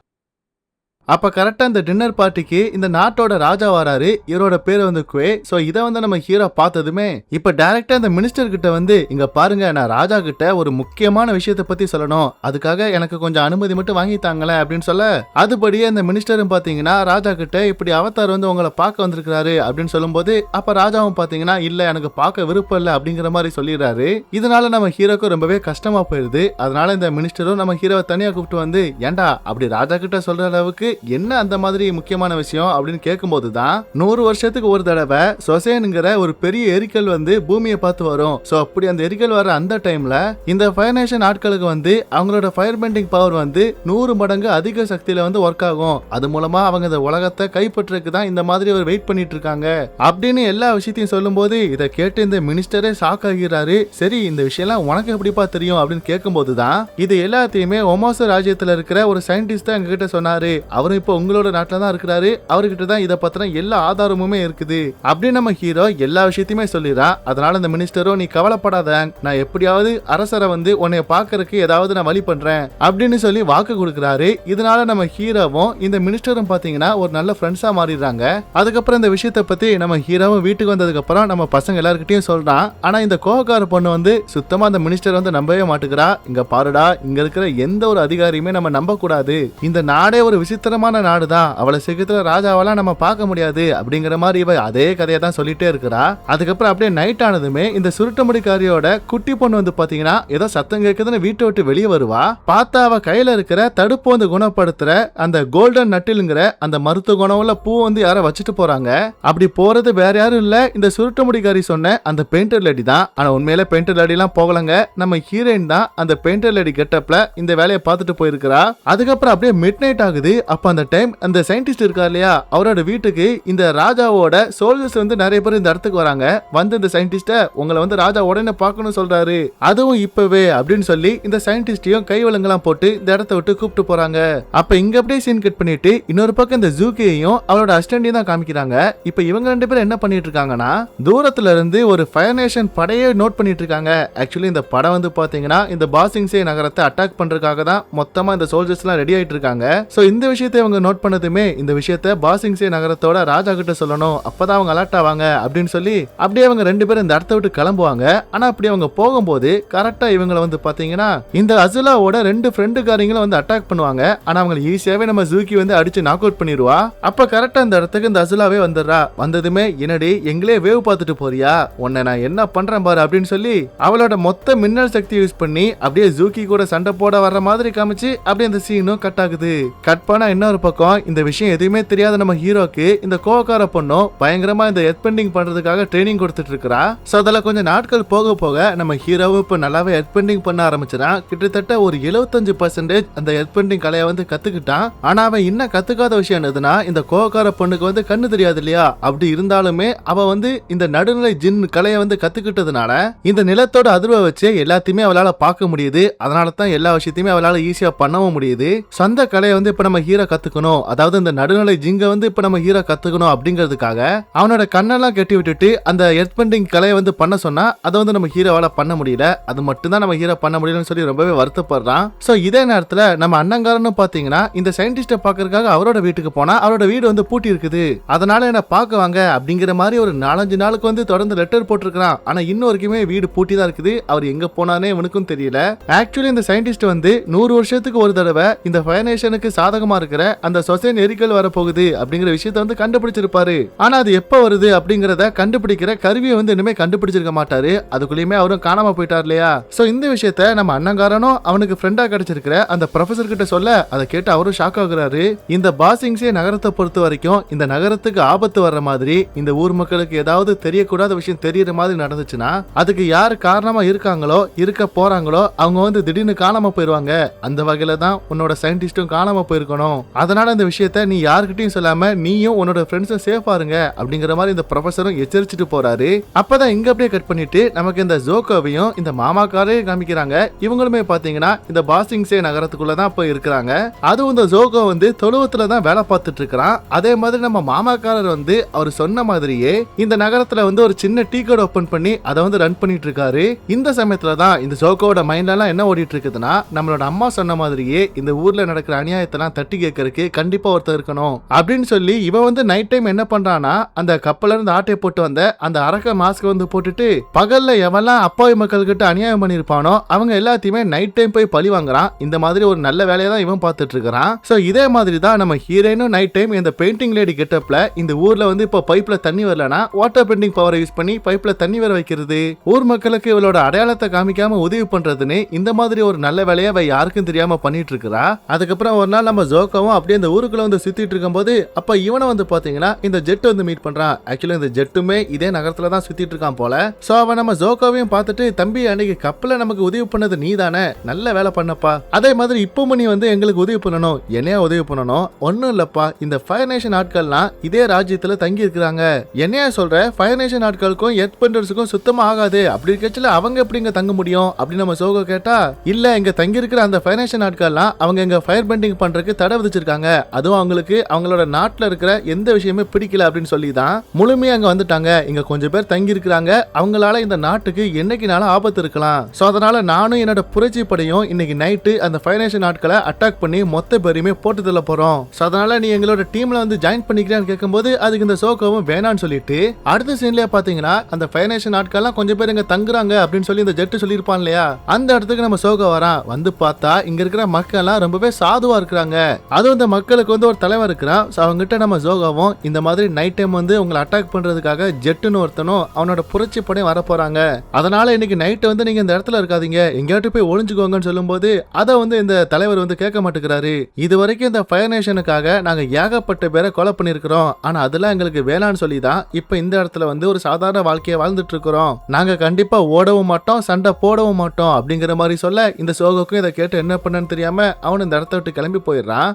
அப்ப கரெக்டா இந்த டின்னர் பார்ட்டிக்கு இந்த நாட்டோட ராஜா வராரு. இவரோட பேரு வந்து குவே. சோ இத வந்து நம்ம ஹீரோ பார்த்ததுமே இப்ப டைரக்டா இந்த மினிஸ்டர் கிட்ட வந்து இங்க பாருங்க, நான் ராஜா கிட்ட ஒரு முக்கியமான விஷயத்தை பத்தி சொல்லணும், அதுக்காக எனக்கு கொஞ்சம் அனுமதி மட்டும் வாங்கித்தாங்களே அப்படின்னு சொல்ல அதுபடியே இந்த மினிஸ்டரும் பாத்தீங்கன்னா ராஜா கிட்ட இப்படி அவதார் வந்து உங்களை பார்க்க வந்திருக்காரு அப்படின்னு சொல்லும் போது அப்ப ராஜாவும் பாத்தீங்கன்னா இல்ல எனக்கு பார்க்க விருப்பம் இல்ல அப்படிங்கிற மாதிரி சொல்லிடுறாரு. இதனால நம்ம ஹீரோக்கு ரொம்பவே கஷ்டமா போயிருது. அதனால இந்த மினிஸ்டரும் நம்ம ஹீரோவை தனியா கூப்பிட்டு வந்து ஏண்டா அப்படி ராஜா கிட்ட சொல்ற அளவுக்கு என்ன அந்த மாதிரி முக்கியமான விஷயம் அப்படின்னு கேட்கும்போது தான் 100 வருஷத்துக்கு ஒரு தடவை சொசேனுங்கிற ஒரு பெரிய எரிக்கல் வந்து பூமியை பார்த்து வரும். சோ அப்படி அந்த எரிக்கல் வர அந்த டைம்ல இந்த ஃபயர் நேஷன் ஆட்களுக்கு வந்து அவங்களோட ஃபயர் பெண்டிங் பவர் வந்து 100 மடங்கு அதிக சக்தியில வந்து ஒர்க் ஆகும். அது மூலமா அவங்க இந்த உலகத்தை கைப்பற்றுறதுக்கு தான் இந்த மாதிரி ஒரு வெயிட் பண்ணிட்டு இருக்காங்க அப்படின்னு எல்லா விஷயத்தையும் சொல்லும் போது இதை கேட்டு இந்த மினிஸ்டரே ஷாக் ஆகிறாரு. சரி இந்த விஷயம்லாம் உனக்கு எப்படிப்பா தெரியும் அப்படின்னு கேட்கும் போதுதான் இது எல்லாத்தையுமே ஒமாச ராஜ்யத்துல இருக்கிற ஒரு சயின்டிஸ்ட் தான் எங்ககிட்ட சொன்னாரு. அவர் அவரும் இப்போ உங்களோட நாட்டுல தான் இருக்கிறாரு, அவர்கிட்ட தான் இதை பத்தின எல்லா ஆதாரமுமே இருக்குது அப்படின்னு நம்ம ஹீரோ எல்லா விஷயத்தையுமே சொல்லிடுறான். அதனால அந்த மினிஸ்டரும் நீ கவலைப்படாத, நான் எப்படியாவது அரசரை வந்து உன்னை பாக்குறதுக்கு ஏதாவது நான் வழி பண்றேன் அப்படின்னு சொல்லி வாக்கு கொடுக்குறாரு. இதனால நம்ம ஹீரோவும் இந்த மினிஸ்டரும் பாத்தீங்கன்னா ஒரு நல்ல ஃப்ரெண்ட்ஸா மாறிடுறாங்க. அதுக்கப்புறம் இந்த விஷயத்தை பத்தி நம்ம ஹீரோவும் வீட்டுக்கு வந்ததுக்கு அப்புறம் நம்ம பசங்க எல்லார்கிட்டயும் சொல்றான். ஆனா இந்த கோவக்கார பொண்ணு வந்து சுத்தமா அந்த மினிஸ்டர் வந்து நம்பவே மாட்டுக்கிறா. இங்க பாருடா, இங்க இருக்கிற எந்த ஒரு அதிகாரியுமே நம்ம நம்ப கூடாது, இந்த நாடே ஒரு விசித்திரமான நாடுதான், அவளை சீக்கிரத்துல ராஜாவெல்லாம் நம்ம பார்க்க முடியாது அப்படிங்கிற மாதிரி இவ அதே கதையை தான் சொல்லிட்டே இருக்கிறா. அதுக்கப்புறம் அப்படியே நைட் ஆனதுமே இந்த சுருட்ட முடிக்காரியோட குட்டி பொண்ணு வந்து பாத்தீங்கன்னா ஏதோ சத்தம் கேட்குதுன்னு வீட்டை விட்டு வெளியே வருவா. பார்த்தா அவ கையில இருக்கிற தடுப்பு வந்து குணப்படுத்துற அந்த கோல்டன் நட்டிலுங்கிற அந்த மருத்துவ குணமுள்ள பூ வந்து யாரோ வச்சுட்டு போறாங்க. அப்படி போறது வேற யாரும் இல்ல, இந்த சுருட்ட முடிக்காரி சொன்ன அந்த பெயிண்டர் லேடி தான். ஆனா உண்மையில பெயிண்டர் லேடி எல்லாம் போகலங்க, நம்ம ஹீரோயின் தான் அந்த பெயிண்டர் லேடி கெட்டப்ல இந்த வேலையை பார்த்துட்டு போயிருக்கிறா. அதுக்கப்புறம் அப்படியே மிட் நைட் ஆகுது. அப்ப அந்த டைம் அந்த சயின்டிஸ்ட் இருக்கா இல்லையா, அவரோட வீட்டுக்கு இந்த ராஜாவோட சோல்ஜர்ஸ் வந்து நிறைய பேர் இந்த இடத்துக்கு வராங்க. வந்து இந்த சயின்டிஸ்ட உங்களை வந்து ராஜா உடனே பார்க்கணும் சொல்றாரு, அதுவும் இப்பவே அப்படின்னு சொல்லி இந்த சயின்டிஸ்டையும் கை வழங்கலாம் போட்டு இந்த இடத்த விட்டு கூப்பிட்டு போறாங்க. அப்ப இங்க அப்படியே சீன் கட் பண்ணிட்டு இன்னொரு பக்கம் இந்த ஜூக்கியையும் அவளோட அசிஸ்டன்டையும் தான் காமிக்கிறாங்க. இப்ப இவங்க ரெண்டு பேரும் என்ன பண்ணிட்டு இருக்காங்கன்னா தூரத்துல இருந்து ஒரு ஃபயர் நேஷன் படையை நோட் பண்ணிட்டு இருக்காங்க. ஆக்சுவலி இந்த படம் வந்து பாத்தீங்கன்னா இந்த பாசிங்ஸே நகரத்தை அட்டாக் பண்றதுக்காக தான் மொத்தமா இந்த சோல்ஜர்ஸ் எல்லாம் ரெடி ஆயிட்டு இருக்காங்க. சோ இந்த விஷயத்தை இவங்க நோட் பண்ணதுமே இந்த விஷயத்தை பாசிங்ஸே நகரத்தோட ராஜா கிட்ட சொல்லணும், அப்பதான் அவங்க அலர்ட் ஆவாங்க அப்படின்னு சொல்லி அப்படியே அவங்க ரெண்டு பேரும் இந்த இடத்த விட்டு கிளம்புவாங்க. ஆனா அப்படி அவங்க போகும்போது கரெக்டா இவங்களை வந்து பாத்தீங்கன்னா இந்த அசுலாவோட ரெண்டு ஃப்ரெண்டுக்காரங்களும் வந்து அட்டாக் பண்ணுவாங்க. ஆனா அவங்க ஈஸியாவே நம்ம ஜூக்கி வந்து அடிச்சு நாக் அவுட் பண்ணிடுவா. அப்ப கரெக்டா இந்த இடத்துக்கு இந்த அசுலாவே வந்துடுறா. வந்ததுமே என்னடி எங்களே வேவ் பார்த்துட்டு போறியா, உன்னை நான் என்ன பண்றேன் பாரு அப்படின்னு சொல்லி அவளோட மொத்த மின்னல் சக்தி யூஸ் பண்ணி அப்படியே ஜூக்கி கூட சண்டை போட வர்ற மாதிரி காமிச்சு அப்படியே இந்த சீனும் கட் ஆகுது. கட் பண்ணா இன்னொரு பக்கம் இந்த விஷயம் எதுவுமே தெரியாத நம்ம ஹீரோக்கு இந்த கோவக்கார பொண்ணும் பயங்கரமா இந்த எர்பெண்டிங் பண்றதுக்காக ட்ரைனிங் கொடுத்துட்டு இருக்கா. சோ அதெல்லாம் கொஞ்சம் நாட்கள் போக போக நம்ம ஹீரோவும் இப்ப நல்லாவே எர்பெண்டிங் பண்ண ஆரம்பிச்சிடான். கிட்டத்தட்ட ஒரு 75% அந்த எர்பெண்டிங் கலையை வந்து கத்துக்கிட்டான். ஆனா அவன் இன்னும் கத்துக்காத விஷயம் என்னதுன்னா இந்த கோவக்கார பொண்ணுக்கு வந்து கண்ணு தெரியாது இல்லையா, அப்படி இருந்தாலுமே அவ வந்து இந்த நடுநிலை ஜின் கலையை வந்து கத்துக்கிட்டதுனால இந்த நிலத்தோட அதிர்வை வச்சு எல்லாத்தையுமே அவளால பார்க்க முடியுது. அதனால தான் எல்லா விஷயத்தையுமே அவளால ஈஸியா பண்ணவும் முடியுது. சொந்த கலையை வந்து இப்ப நம்ம ஹீரோ கத்துக்கணும், அதாவது இந்த நடுநிலை ஜிங்க வந்து இப்ப நம்ம ஹீரோ கத்துக்கணும் அப்படிங்கிறதுக்காக அவனோட கண்ணெல்லாம் கட்டி விட்டுட்டு அந்த எர்பெண்டிங் கலையை வந்து பண்ண சொன்னா அதை வந்து நம்ம ஹீரோவால பண்ண முடியல. அது மட்டும் தான் நம்ம ஹீரோ பண்ண முடியலன்னு சொல்லி ரொம்பவே வருத்தப்படுறான். சோ இதே நேரத்துல நம்ம அண்ணங்காரனும் பாத்தீங்கன்னா இந்த சயின்டிஸ்ட பாக்குறதுக்காக அவரோட வீட்டுக்கு போனா அவரோட வீடு வந்து பூட்டி இருக்குது. அதனால என்ன பார்க்க வாங்க அப்படிங்கிற மாதிரி ஒரு 4-5 நாளுக்கு வந்து தொடர்ந்து லெட்டர் போட்டிருக்கான். ஆனா இன்னும் வரைக்குமே வீடு பூட்டி தான் இருக்குது. அவர் எங்க போனானே இவனுக்கும் தெரியல. ஆக்சுவலி இந்த சயின்டிஸ்ட் வந்து 100 வருஷத்துக்கு ஒரு தடவை இந்த ஃபயர் நேஷனுக்கு சாதகமா இருக்கிற அந்த சொசைன் எரிக்கல் வரப்போகுது அப்படிங்கிற விஷயத்தை வந்து கண்டுபிடிச்சிருப்பாரு. ஆனா அது எப்ப வருது அப்படிங்கறத கண்டுபிடிக்கிற கருவியை வந்து இனிமே கண்டுபிடிச்சிருக்க மாட்டாரு. அதுக்குள்ளயுமே அவரும் காணாம போயிட்டார் இல்லையா. சோ இந்த விஷயத்த நம்ம அண்ணங்காரனும் அவனுக்கு ஃப்ரெண்டா கிடைச்சிருக்கிற அந்த ப்ரொஃபசர் கிட்ட சொல்ல அதை கேட்டு அவரும் ஷாக் ஆகுறாரு. இந்த பாசிங்ஸே நகரத்தை பொறுத்த வரைக்கும் இந்த நகரத்துக்கு ஆபத்து வர்ற மாதிரி இந்த ஊர் மக்களுக்கு ஏதாவது தெரியக்கூடாத விஷயம் தெரியற மாதிரி நடந்துச்சுன்னா அதுக்கு யாரு காரணமா இருக்காங்களோ இருக்க போறாங்களோ அவங்க வந்து திடீர்னு காணாம போயிருவாங்க. அந்த வகையில தான் உன்னோட சயின்டிஸ்டும் காணாம போயிருக்கணும். அதனால இந்த விஷயத்த நீ யாருக்கிட்டையும் சொல்லாம நீயும் உன்னோட ஃப்ரெண்ட்ஸும் சேஃபா இருங்க அப்படிங்கிற மாதிரி இந்த ப்ரொஃபசரும் எச்சரிச்சுட்டு போறாரு. அப்பதான் இங்க அப்படியே கட் பண்ணிட்டு நமக்கு இந்த ஜோக்கோவையும் இந்த மாமாக்காரையும் காமிக்கிறாங்க. இவங்களுமே பாத்தீங்கன்னா இந்த பாசிங்ஸே நகரத்துக்குள்ளதான் போய் இருக்கிறாங்க. அதுவும் இந்த ஜோக்கோ வந்து தொழுவத்துல தான் வேலை பார்த்துட்டு இருக்கிறான். அதே மாதிரி நம்ம மாமாக்காரர் வந்து அவர் சொன்ன மாதிரியே இந்த நகரத்துல வந்து ஒரு சின்ன டீ கடை ஓபன் பண்ணி அதை வந்து ரன் பண்ணிட்டு இருக்காரு. இந்த சமயத்துல தான் இந்த ஜோக்கோட மைண்ட்ல எல்லாம் என்ன ஓடிட்டு இருக்குதுன்னா நம்மளோட அம்மா சொன்ன மாதிரியே இந்த ஊர்ல நடக்கிற அநியாயத்தெல்லாம் தட்டி கேட்கறதுக்கு கண்டிப்பா ஒருத்தர் இருக்கணும் அப்படின்னு சொல்லி இவன் வந்து நைட் டைம் என்ன பண்றானா அந்த கப்பல்ல இருந்து ஆட்டை போட்டு வந்த அந்த அரக்க மாஸ்க் வந்து போட்டுட்டு பகல்ல எவெல்லாம் அப்பாவி மக்கள் கிட்ட அநியாயம் பண்ணிருப்பானோ அவங்க எல்லாத்தையுமே நைட் டைம் போய் பழி வாங்குறான். இந்த மாதிரி ஒரு நல்ல வேலையை தான் இவன் பார்த்துட்டு இருக்கிறான். சோ இதே மாதிரி தான் நம்ம ஹீரோயினும் நைட் டைம் இந்த பெயிண்டிங் லேடி கெட்டப்ல இந்த ஊர்ல வந்து இப்போ பைப்ல தண்ணி வரலனா வாட்டர் பெயிண்டிங் பவரை யூஸ் பண்ணி பைப்ல தண்ணி வர வைக்கிறது, ஊர் மக்களுக்கு இவளோட அடையாளத்தை காமிக்காம உதவி பண்றதுன்னு இந்த மாதிரி ஒரு நல்ல வேலையை அவ யாருக்கும் தெரியாம பண்ணிட்டு இருக்கா. அதுக்கப்புறம் ஒரு நாள் நம்ம ஜோக்கோவும் அப்படியே இந்த ஊருக்குள்ள வந்து சுத்திட்டு இருக்கும்போது அப்ப இவனை வந்து பாத்தீங்கன்னா இந்த ஜெட் வந்து மீட் பண்றான். ஆக்சுவலி இந்த ஜெட்டுமே இதே நகரத்துல தான் சுத்திட்டு இருக்கான் போல. சோ அவன் நம்ம ஜோக்கோவையும் பார்த்துட்டு தம்பி அன்னைக்கு கப்பல நமக்கு உதவி பண்ணது நீ தானே, நல்ல வேலை பண்ணப்பா, அதே மாதிரி இப்போ நீ வந்து எங்களுக்கு உதவி பண்ணணும், என்னையா உதவி பண்ணணும், ஒன்னும் இல்லப்பா இந்த ஃபயர் நேஷன் ஆட்கள்லாம் இதே ராஜ்யத்துல தங்கி இருக்கிறாங்க, என்னையா சொல்ற ஃபயர் நேஷன் ஆட்களுக்கும் எர்த் பெண்டர்ஸுக்கும் சுத்தமா ஆகாது, அப்படி இருக்கச்சுல அவங்க எப்படி இங்க தங்க முடியும் அப்படின்னு நம்ம ஜோக்கோ கேட்டா இல்ல இங்க தங்கி இருக்கிற அந்த ஃபயர் நேஷன் ஆட்கள்லாம் அவங்க இங்க ஃபயர் பெண்டிங் பண்றதுக்கு தடை வச்சிருக்காங்க. அதுவும் அவங்களுக்கு அவங்களோட நாட்டுல இருக்கிற எந்த விஷயமே பிடிக்கல அப்படின்னு சொல்லி தான் முழுமையா அங்க வந்துட்டாங்க. இங்க கொஞ்சம் பேர் தங்கி இருக்கிறாங்க. அவங்களால இந்த நாட்டுக்கு என்னைக்குனாலும் ஆபத்து இருக்கலாம். சோ அதனால நானும் என்னோட புரட்சி படையும் இன்னைக்கு நைட்டு அந்த ஃபைவ் நேஷன் நாட்களை அட்டாக் பண்ணி மொத்த பேரையுமே போட்டு தள்ள போறோம். சோ அதனால நீ எங்களோட டீம்ல வந்து ஜாயின் பண்ணிக்கிறான்னு கேட்கும்போது அதுக்கு இந்த சோகோவும் வேணான்னு சொல்லிட்டு அடுத்த சீன்லயே பாத்தீங்கன்னா அந்த ஃபைவ் நேஷன் நாட்கள்லாம் கொஞ்சம் பேர் இங்க தங்குறாங்க அப்படின்னு சொல்லி இந்த ஜெட்டு சொல்லியிருப்பான் இல்லையா, அந்த இடத்துக்கு நம்ம சோகோ வரான். வந்து பார்த்தா இங்க இருக்கிற மக்கள் எல்லாம் ரொம்பவே சாதுவா இருக்கிறாங்க. அதுவும் இந்த மக்களுக்கு வந்து ஒரு தலைவர் இருக்கிறான். அவங்ககிட்ட நம்ம சோகோவும் இந்த மாதிரி நைட் டைம் வந்து உங்களை அட்டாக் பண்றதுக்காக ஜெட்டுன்னு ஒருத்தனும் அவனோட புரட்சி படையும் வர போறாங்க. அதனால இன்னைக்கு நைட் வந்து நீங்க இந்த இடத்துல இருக்காதீங்க, எங்கேயாட்டு போய் ஒளிஞ்சுக்கோங்கன்னு சொல்லும் போது அதை வந்து இந்த தலைவர் வந்து கேட்க மாட்டேங்கிறாரு. இது வரைக்கும் இந்த ஃபயர் நேஷனுக்காக நாங்க ஏகப்பட்ட பேரை கொலை பண்ணிருக்கிறோம். ஆனா அதெல்லாம் எங்களுக்கு வேணான்னு சொல்லி தான் இப்ப இந்த இடத்துல வந்து ஒரு சாதாரண வாழ்க்கையை வாழ்ந்துட்டு இருக்கிறோம். நாங்க கண்டிப்பா ஓடவும் மாட்டோம், சண்டை போடவும் மாட்டோம் அப்படிங்கிற மாதிரி சொல்ல இந்த சோகோக்கும் இதை கேட்டு என்ன பண்ணன்னு தெரியாம அவன் இந்த இடத்த விட்டு கிளம்பி போயிடுறான்.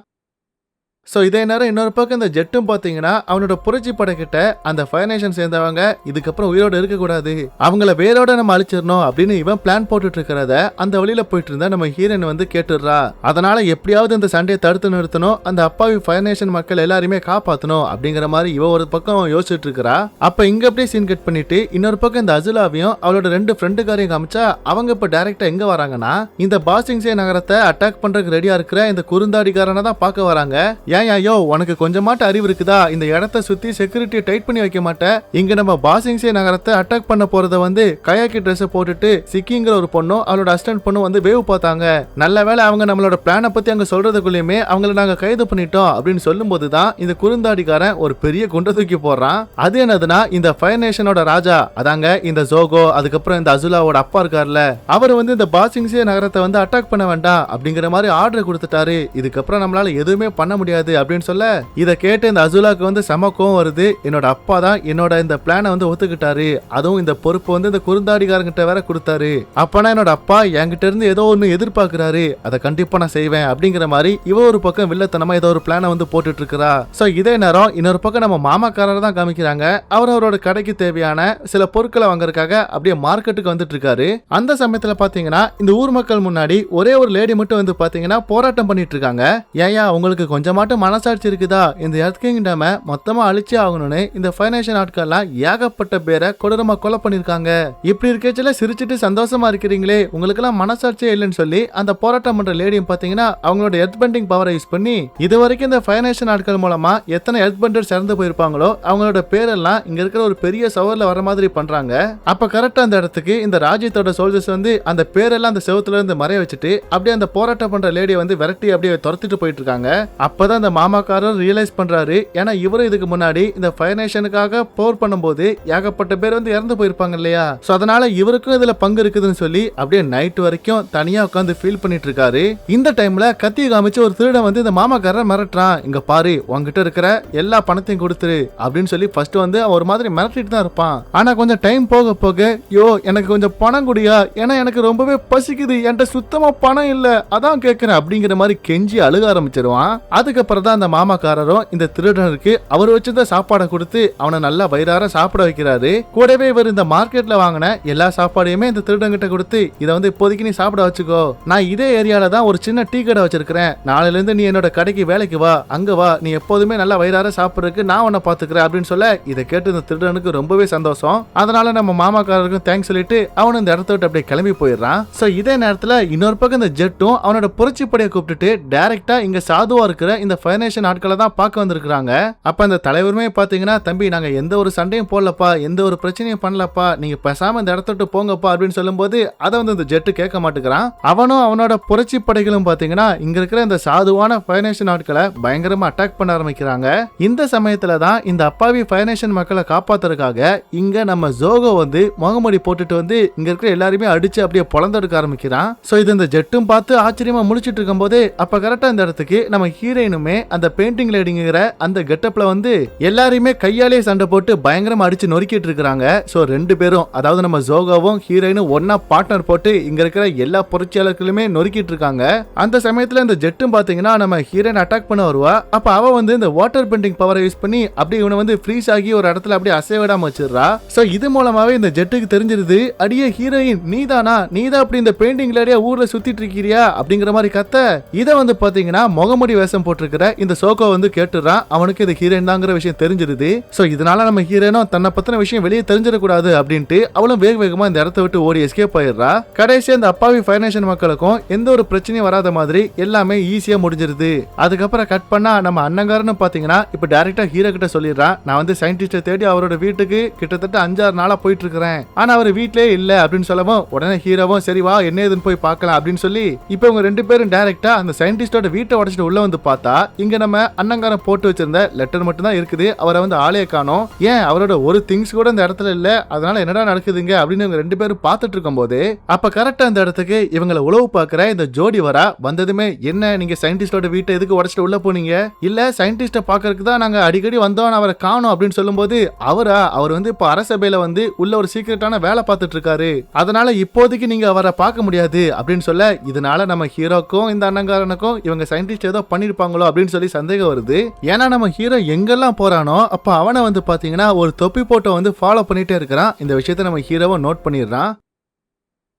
ஸோ இதே நேரம் இன்னொரு பக்கம் இந்த ஜெட்டும் பார்த்தீங்கன்னா அவனோட புரட்சி படைக்கிட்ட அந்த ஃபயர் நேஷன் சேர்ந்தவங்க இதுக்கப்புறம் உயிரோடு இருக்கக்கூடாது, அவங்கள வேரோட நம்ம அழிச்சிடணும் அப்படின்னு இவன் பிளான் போட்டுட்டு இருக்கிறத அந்த வழியில போயிட்டு இருந்தா நம்ம ஹீரோயின் வந்து கேட்டுடுறா. அதனால எப்படியாவது இந்த சண்டையை தடுத்து நிறுத்தணும், அந்த அப்பாவி ஃபயர் நேஷன் மக்கள் எல்லாருமே காப்பாற்றணும் அப்படிங்கிற மாதிரி இவ ஒரு பக்கம் யோசிச்சுட்டு இருக்கிறா. அப்ப இங்க அப்படியே சீன் கட் பண்ணிட்டு இன்னொரு பக்கம் இந்த அசுலாவையும் அவளோட 2 ஃப்ரெண்டுக்காரையும் காமிச்சா அவங்க இப்ப டைரக்டா எங்க வராங்கன்னா இந்த பாசிங்ஸே நகரத்தை அட்டாக் பண்றதுக்கு ரெடியா இருக்கிற இந்த குறுந்தாடிக்காரனை தான் பார்க்க வராங்க. ஏன் உனக்கு கொஞ்சமாட்ட அறிவு இருக்குதா? இந்த இடத்தை சுத்தி செக்யூரிட்டி டைட் பண்ணி வைக்க மாட்டேன். இங்க நம்ம பாசிங்ஸே நகரத்தை அட்டாக் பண்ண போறத வந்து கயாக்கி ட்ரெஸ் போட்டுட்டு சிக்கிங்கிற ஒரு பொண்ணும் அவளோட அசிஸ்டன்ட் பொண்ணும் வந்து வேவ் பார்த்தாங்க. நல்ல வேளை அவங்க நம்மளோட பிளானை பத்தி அங்க சொல்றதுக்குள்ளயுமே அவங்கள நாங்க கைது பண்ணிட்டோம் அப்படின்னு சொல்லும் போதுதான் இந்த குறுந்தாடிக்காரன் ஒரு பெரிய குண்டை தூக்கி போடுறான். அது என்னதுன்னா இந்த ஃபயர் நேஷனோட ராஜா, அதாங்க இந்த ஜோகோ, அதுக்கப்புறம் இந்த அசுலாவோட அப்பா இருக்கார்ல, அவர் வந்து இந்த பாசிங்ஸே நகரத்தை வந்து அட்டாக் பண்ண வேண்டாம் அப்படிங்கிற மாதிரி ஆர்டர் கொடுத்துட்டாரு. இதுக்கப்புறம் நம்மளால எதுவுமே பண்ண முடியாது அப்படின்னு சொல்ல இதை கேட்டு இந்த அசுலாக்கு வந்து செம கோவம் வருது. என்னோட அப்பா தான் என்னோட இந்த பிளானை வந்து ஒத்துக்கிட்டாரு, அதுவும் இந்த பொறுப்பு வந்து இந்த குறுந்தாடிக்காரங்கிட்ட வேற கொடுத்தாரு. அப்பனா என்னோட அப்பா என்கிட்ட இருந்து ஏதோ ஒன்னு எதிர்பார்க்கிறாரு, அதை கண்டிப்பா நான் செய்வேன் அப்படிங்கிற மாதிரி இவ ஒரு பக்கம் வில்லத்தனமா ஏதோ ஒரு பிளானை வந்து போட்டுட்டு இருக்கா. சோ இதே நேரம் இன்னொரு பக்கம் நம்ம மாமாக்காரர் தான் காமிக்கிறாங்க. அவரோட கடைக்கு தேவையான சில பொருட்களை வாங்குறதுக்காக அப்படியே மார்க்கெட்டுக்கு வந்துட்டு இருக்காரு. அந்த சமயத்துல பாத்தீங்கன்னா இந்த ஊர் மக்கள் முன்னாடி ஒரே ஒரு லேடி மட்டும் வந்து பாத்தீங்கன்னா போராட்டம் பண்ணிட்டு இருக்காங்க. ஏயா உங்களுக்கு கொஞ்சமாட்டும் மனசாட்சி இருக்குதா? இந்த எர்த் கிங்டமை மொத்தமா அழிச்சே ஆகணும்னு இந்த ஃபைனான்சியல் ஆட்கள்லாம் ஏகப்பட்ட பேரை கொடூரமா கொலை பண்ணிருக்காங்க. இப்படி இருக்கேச்சல சிரிச்சிட்டு சந்தோஷமா இருக்கிறீங்களே, உங்களுக்கு எல்லாம் மனசாட்சியே இல்லைன்னு சொல்லி அந்த போராட்டம் பண்ற லேடியும் பாத்தீங்கன்னா அவங்களோட எர்த் பெண்டிங் பவரை யூஸ் பண்ணி இது வரைக்கும் இந்த ஃபைனான்சியல் ஆட்கள் மூலமா எத்தனை எர்த் பெண்டர்ஸ் இறந்து போயிருப்பாங்களோ அவங்களோட பேரெல்லாம் இங்க இருக்கிற ஒரு பெரிய சவர்ல வர மாதிரி பண்றாங்க. அப்ப கரெக்டா அந்த இடத்துக்கு இந்த ராஜ்யத்தோட சோல்ஜர்ஸ் வந்து அந்த பேரெல்லாம் அந்த செவத்துல இருந்து மறைய வச்சுட்டு அப்படியே அந்த போராட்டம் பண்ற லேடியை வந்து விரட்டி அப்படியே துரத்திட்டு போயிட்டு இருக்காங்க. அப்பதான் அந்த மாமாக்காரர் ரியலைஸ் பண்றாரு, ஏன்னா இவரும் இதுக்கு முன்னாடி இந்த ஃபயர் நேஷனுக்காக போர் பண்ணும்போது ஏகப்பட்ட பேர் வந்து இறந்து போயிருப்பாங்க இல்லையா. சோ அதனால இவருக்கும் இதுல பங்கு இருக்குதுன்னு சொல்லி அப்படியே நைட் வரைக்கும் தனியா உட்காந்து ஃபீல் பண்ணிட்டு இருக்காரு. இந்த டைம்ல கத்தியை காமிச்சு ஒரு திருடன் வந்து இந்த மாமாக்காரர் மிரட்டுறான். இங்க பாரு, உங்ககிட்ட இருக்கிற எல்லா பணத்தையும் கொடுத்துரு அப்படின்னு சொல்லி ஃபர்ஸ்ட் வந்து ஒரு மாதிரி மிரட்டிட்டு தான் இருப்பான். ஆனா கொஞ்சம் டைம் போக போக எனக்கு கொஞ்சம் பணம் குடியா, ஏன்னா எனக்கு ரொம்பவே பசிக்குது, என்கிட்ட சுத்தமா பணம் இல்ல, அதான் கேட்கிறேன் அப்படிங்கிற மாதிரி கெஞ்சி அழுக ஆரம்பிச்சிருவான். அதுக்கப்புறம் தான் அந்த மாமாக்காரரும் இந்த திருடனுக்கு அவர் வச்சிருந்த சாப்பாடை கொடுத்து அவனை நல்லா வயிறார சாப்பிட வைக்கிறாரு. கூடவே இவர் இந்த மார்க்கெட்ல வாங்கின எல்லா சாப்பாடையுமே இந்த திருடங்கிட்ட கொடுத்து இதை வந்து இப்போதைக்கு நீ சாப்பிட வச்சுக்கோ, நான் இதே ஏரியால தான் ஒரு சின்ன டீ கடை வச்சிருக்கிறேன், நாளையில இருந்து நீ என்னோட கடைக்கு வேலைக்கு வா, அங்க வா, நீ எப்போதுமே நல்லா வயிறார சாப்பிடுறதுக்கு நான் உன்னை பாத்துக்கிறேன் அப்படின்னு சொல்ல இதை கேட்டு இந்த திருடனுக்கு ரொம்பவே சந்தோஷம். அதனால நம்ம மாமாக்காரருக்கும் தேங்க்ஸ் சொல்லிட்டு அவன் இந்த இடத்த விட்டு அப்படியே கிளம்பி போயிடுறான். சோ இதே நேரத்துல இன்னொரு பக்கம் இந்த ஜெட்டும் அவனோட புரட்சி படையை கூப்பிட்டுட்டு டைரக்டா இங்க சாதுவா இருக்கிற இந்த ஃபைனான்சியல் ஆட்களை தான் பார்க்க வந்திருக்காங்க. அப்ப அந்த தலைவருமே பாத்தீங்கன்னா, தம்பி நாங்க எந்த ஒரு சண்டையும் போடலப்பா, எந்த ஒரு பிரச்சனையும் பண்ணலப்பா, நீங்க பேசாம இந்த இடத்த விட்டு போங்கப்பா அப்படின்னு சொல்லும் போது அதை வந்து இந்த ஜெட்டு கேட்க மாட்டேங்கிறான். அவனும் அவனோட புரட்சி படைகளும் பாத்தீங்கன்னா இங்க இருக்கிற இந்த சாதுவான ஃபைனான்சியல் ஆட்களை பயங்கரமா அட்டாக் பண்ண ஆரம்பிக்கிறாங்க. இந்த சமயத்துல தான் இந்த அப்பாவி ஃபைனான்சியல் மக்களை காப்பாத்துறதுக்காக இங்க நம்ம ஜோகோ வந்து முகமூடி போட்டுட்டு வந்து இங்க இருக்கிற எல்லாருமே அடிச்சு அப்படியே பொளந்தெடுக்க ஆரம்பிக்கிறான். சோ இது இந்த ஜெட்டும் பார்த்து ஆச்சரியமா முழிச்சிட்டு இருக்கும் போது அப்ப கரெக்டா இந்த இடத்துக்கு நம்ம ஹீரோயினுமே அந்த பெயிண்டிங் லேடிங்கிற அந்த கெட்டப்ல வந்து எல்லாரையுமே கையாலே சண்டை போட்டு பயங்கரமா அடிச்சு நொறுக்கிட்டு இருக்காங்க. சோ 2 பேரும், அதாவது நம்ம ஜோகோவும் ஹீரோயினும் ஒன்னா பார்ட்னர் போட்டு இங்க இருக்கிற எல்லா புரட்சியாளர்களுமே நொறுக்கிட்டு இருக்காங்க. அந்த சமயத்துல இந்த ஜெட்டும் பாத்தீங்கன்னா நம்ம ஹீரோயின் அட்டாக் பண்ண வருவா. அப்ப அவ வந்து இந்த வாட்டர் பெண்டிங் பவரை யூஸ் பண்ணி அப்படியே இவனை வந்து ஃப்ரீஸ் ஆகி ஒரு இடத்துல அப்படியே அசைவிடாம வச்சிடுறா. சோ இது மூலமாவே இந்த ஜெட்டுக்கு தெரிஞ்சிருது, அடியே ஹீரோயின் நீதானா, நீதான் அப்படி இந்த பெயிண்டிங் லேடியா ஊர்ல சுத்திட்டு இருக்கிறியா அப்படிங்கிற மாதிரி கத்த இதை வந்து பாத்தீங்கன்னா முகமுடி வேஷம் போட்டிருக்கிற இருக்கிற இந்த சோகோ வந்து கேட்டுறான். அவனுக்கு இது ஹீரோயின் தாங்கிற விஷயம் தெரிஞ்சிருது. சோ இதனால நம்ம ஹீரோனும் தன்னை பத்தின விஷயம் வெளியே தெரிஞ்சிடக்கூடாது அப்படின்ட்டு அவளும் வேக வேகமா இந்த இடத்த விட்டு ஓடி எஸ்கேப் ஆயிடுறா. கடைசி அந்த அப்பாவி ஃபைனான்சியல் மக்களுக்கும் எந்த ஒரு பிரச்சனையும் வராத மாதிரி எல்லாமே ஈஸியா முடிஞ்சிருது. அதுக்கப்புறம் கட் பண்ணா நம்ம அண்ணங்காரன்னு பாத்தீங்கன்னா இப்ப டைரக்டா ஹீரோ கிட்ட சொல்லிடுறான், நான் வந்து சயின்டிஸ்ட தேடி அவரோட வீட்டுக்கு கிட்டத்தட்ட 5-6 நாளா போயிட்டு இருக்கிறேன். ஆனா அவர் வீட்லயே இல்ல அப்படின்னு சொல்லவும் உடனே ஹீரோவும் சரி வா என்ன ஏதுன்னு போய் பார்க்கலாம் அப்படின்னு சொல்லி இப்ப இவங்க 2 பேரும் டைரக்டா அந்த சயின்டிஸ்டோட வீட்டை உடைச்சிட்டு உள்ள வந்து பார்த்தா இங்க நம்ம அண்ணங்காரன் போட்டு வச்சிருந்த லெட்டர் மட்டும் தான் இருக்குது. அவரை வந்து ஆளே காணோம். ஏன் அவரோட ஒரு திங்ஸ் கூட இந்த இடத்துல இல்ல. அதனால என்னடா நடக்குதுங்க அப்படின்னு இவங்க 2 பேரும் பார்த்துட்டு இருக்கும் போது அப்ப கரெக்டா அந்த இடத்துக்கு இவங்களை உளவு பார்க்கிற இந்த ஜோடி வரா. வந்ததுமே என்ன நீங்க சயின்டிஸ்டோட வீட்டை எதுக்கு உடைச்சிட்டு உள்ள போனீங்க? இல்ல சயின்டிஸ்ட பாக்குறதுக்கு தான் நாங்க அடிக்கடி வந்தோம் அவரை காணோம் அப்படின்னு சொல்லும் போது அவர் வந்து இப்ப அரசபையில வந்து உள்ள ஒரு சீக்கிரட்டான வேலை பார்த்துட்டு இருக்காரு. அதனால இப்போதைக்கு நீங்க அவரை பார்க்க முடியாது அப்படின்னு சொல்ல இதனால நம்ம ஹீரோக்கும் இந்த அண்ணங்காரனுக்கும் இவங்க சயின்டிஸ்ட் ஏதோ பண்ணிருப்பாங்களோ அப்படின்னு சொல்லி சந்தேகம் வருது. ஏன்னா நம்ம ஹீரோ எங்கெல்லாம் போறானோ அப்ப அவனை வந்து பாத்தீங்கன்னா ஒரு தொப்பி போட்டோ வந்து ஃபாலோ பண்ணிட்டே இருக்கிறான். இந்த விஷயத்த நம்ம ஹீரோவை நோட் பண்ணிடுறான்.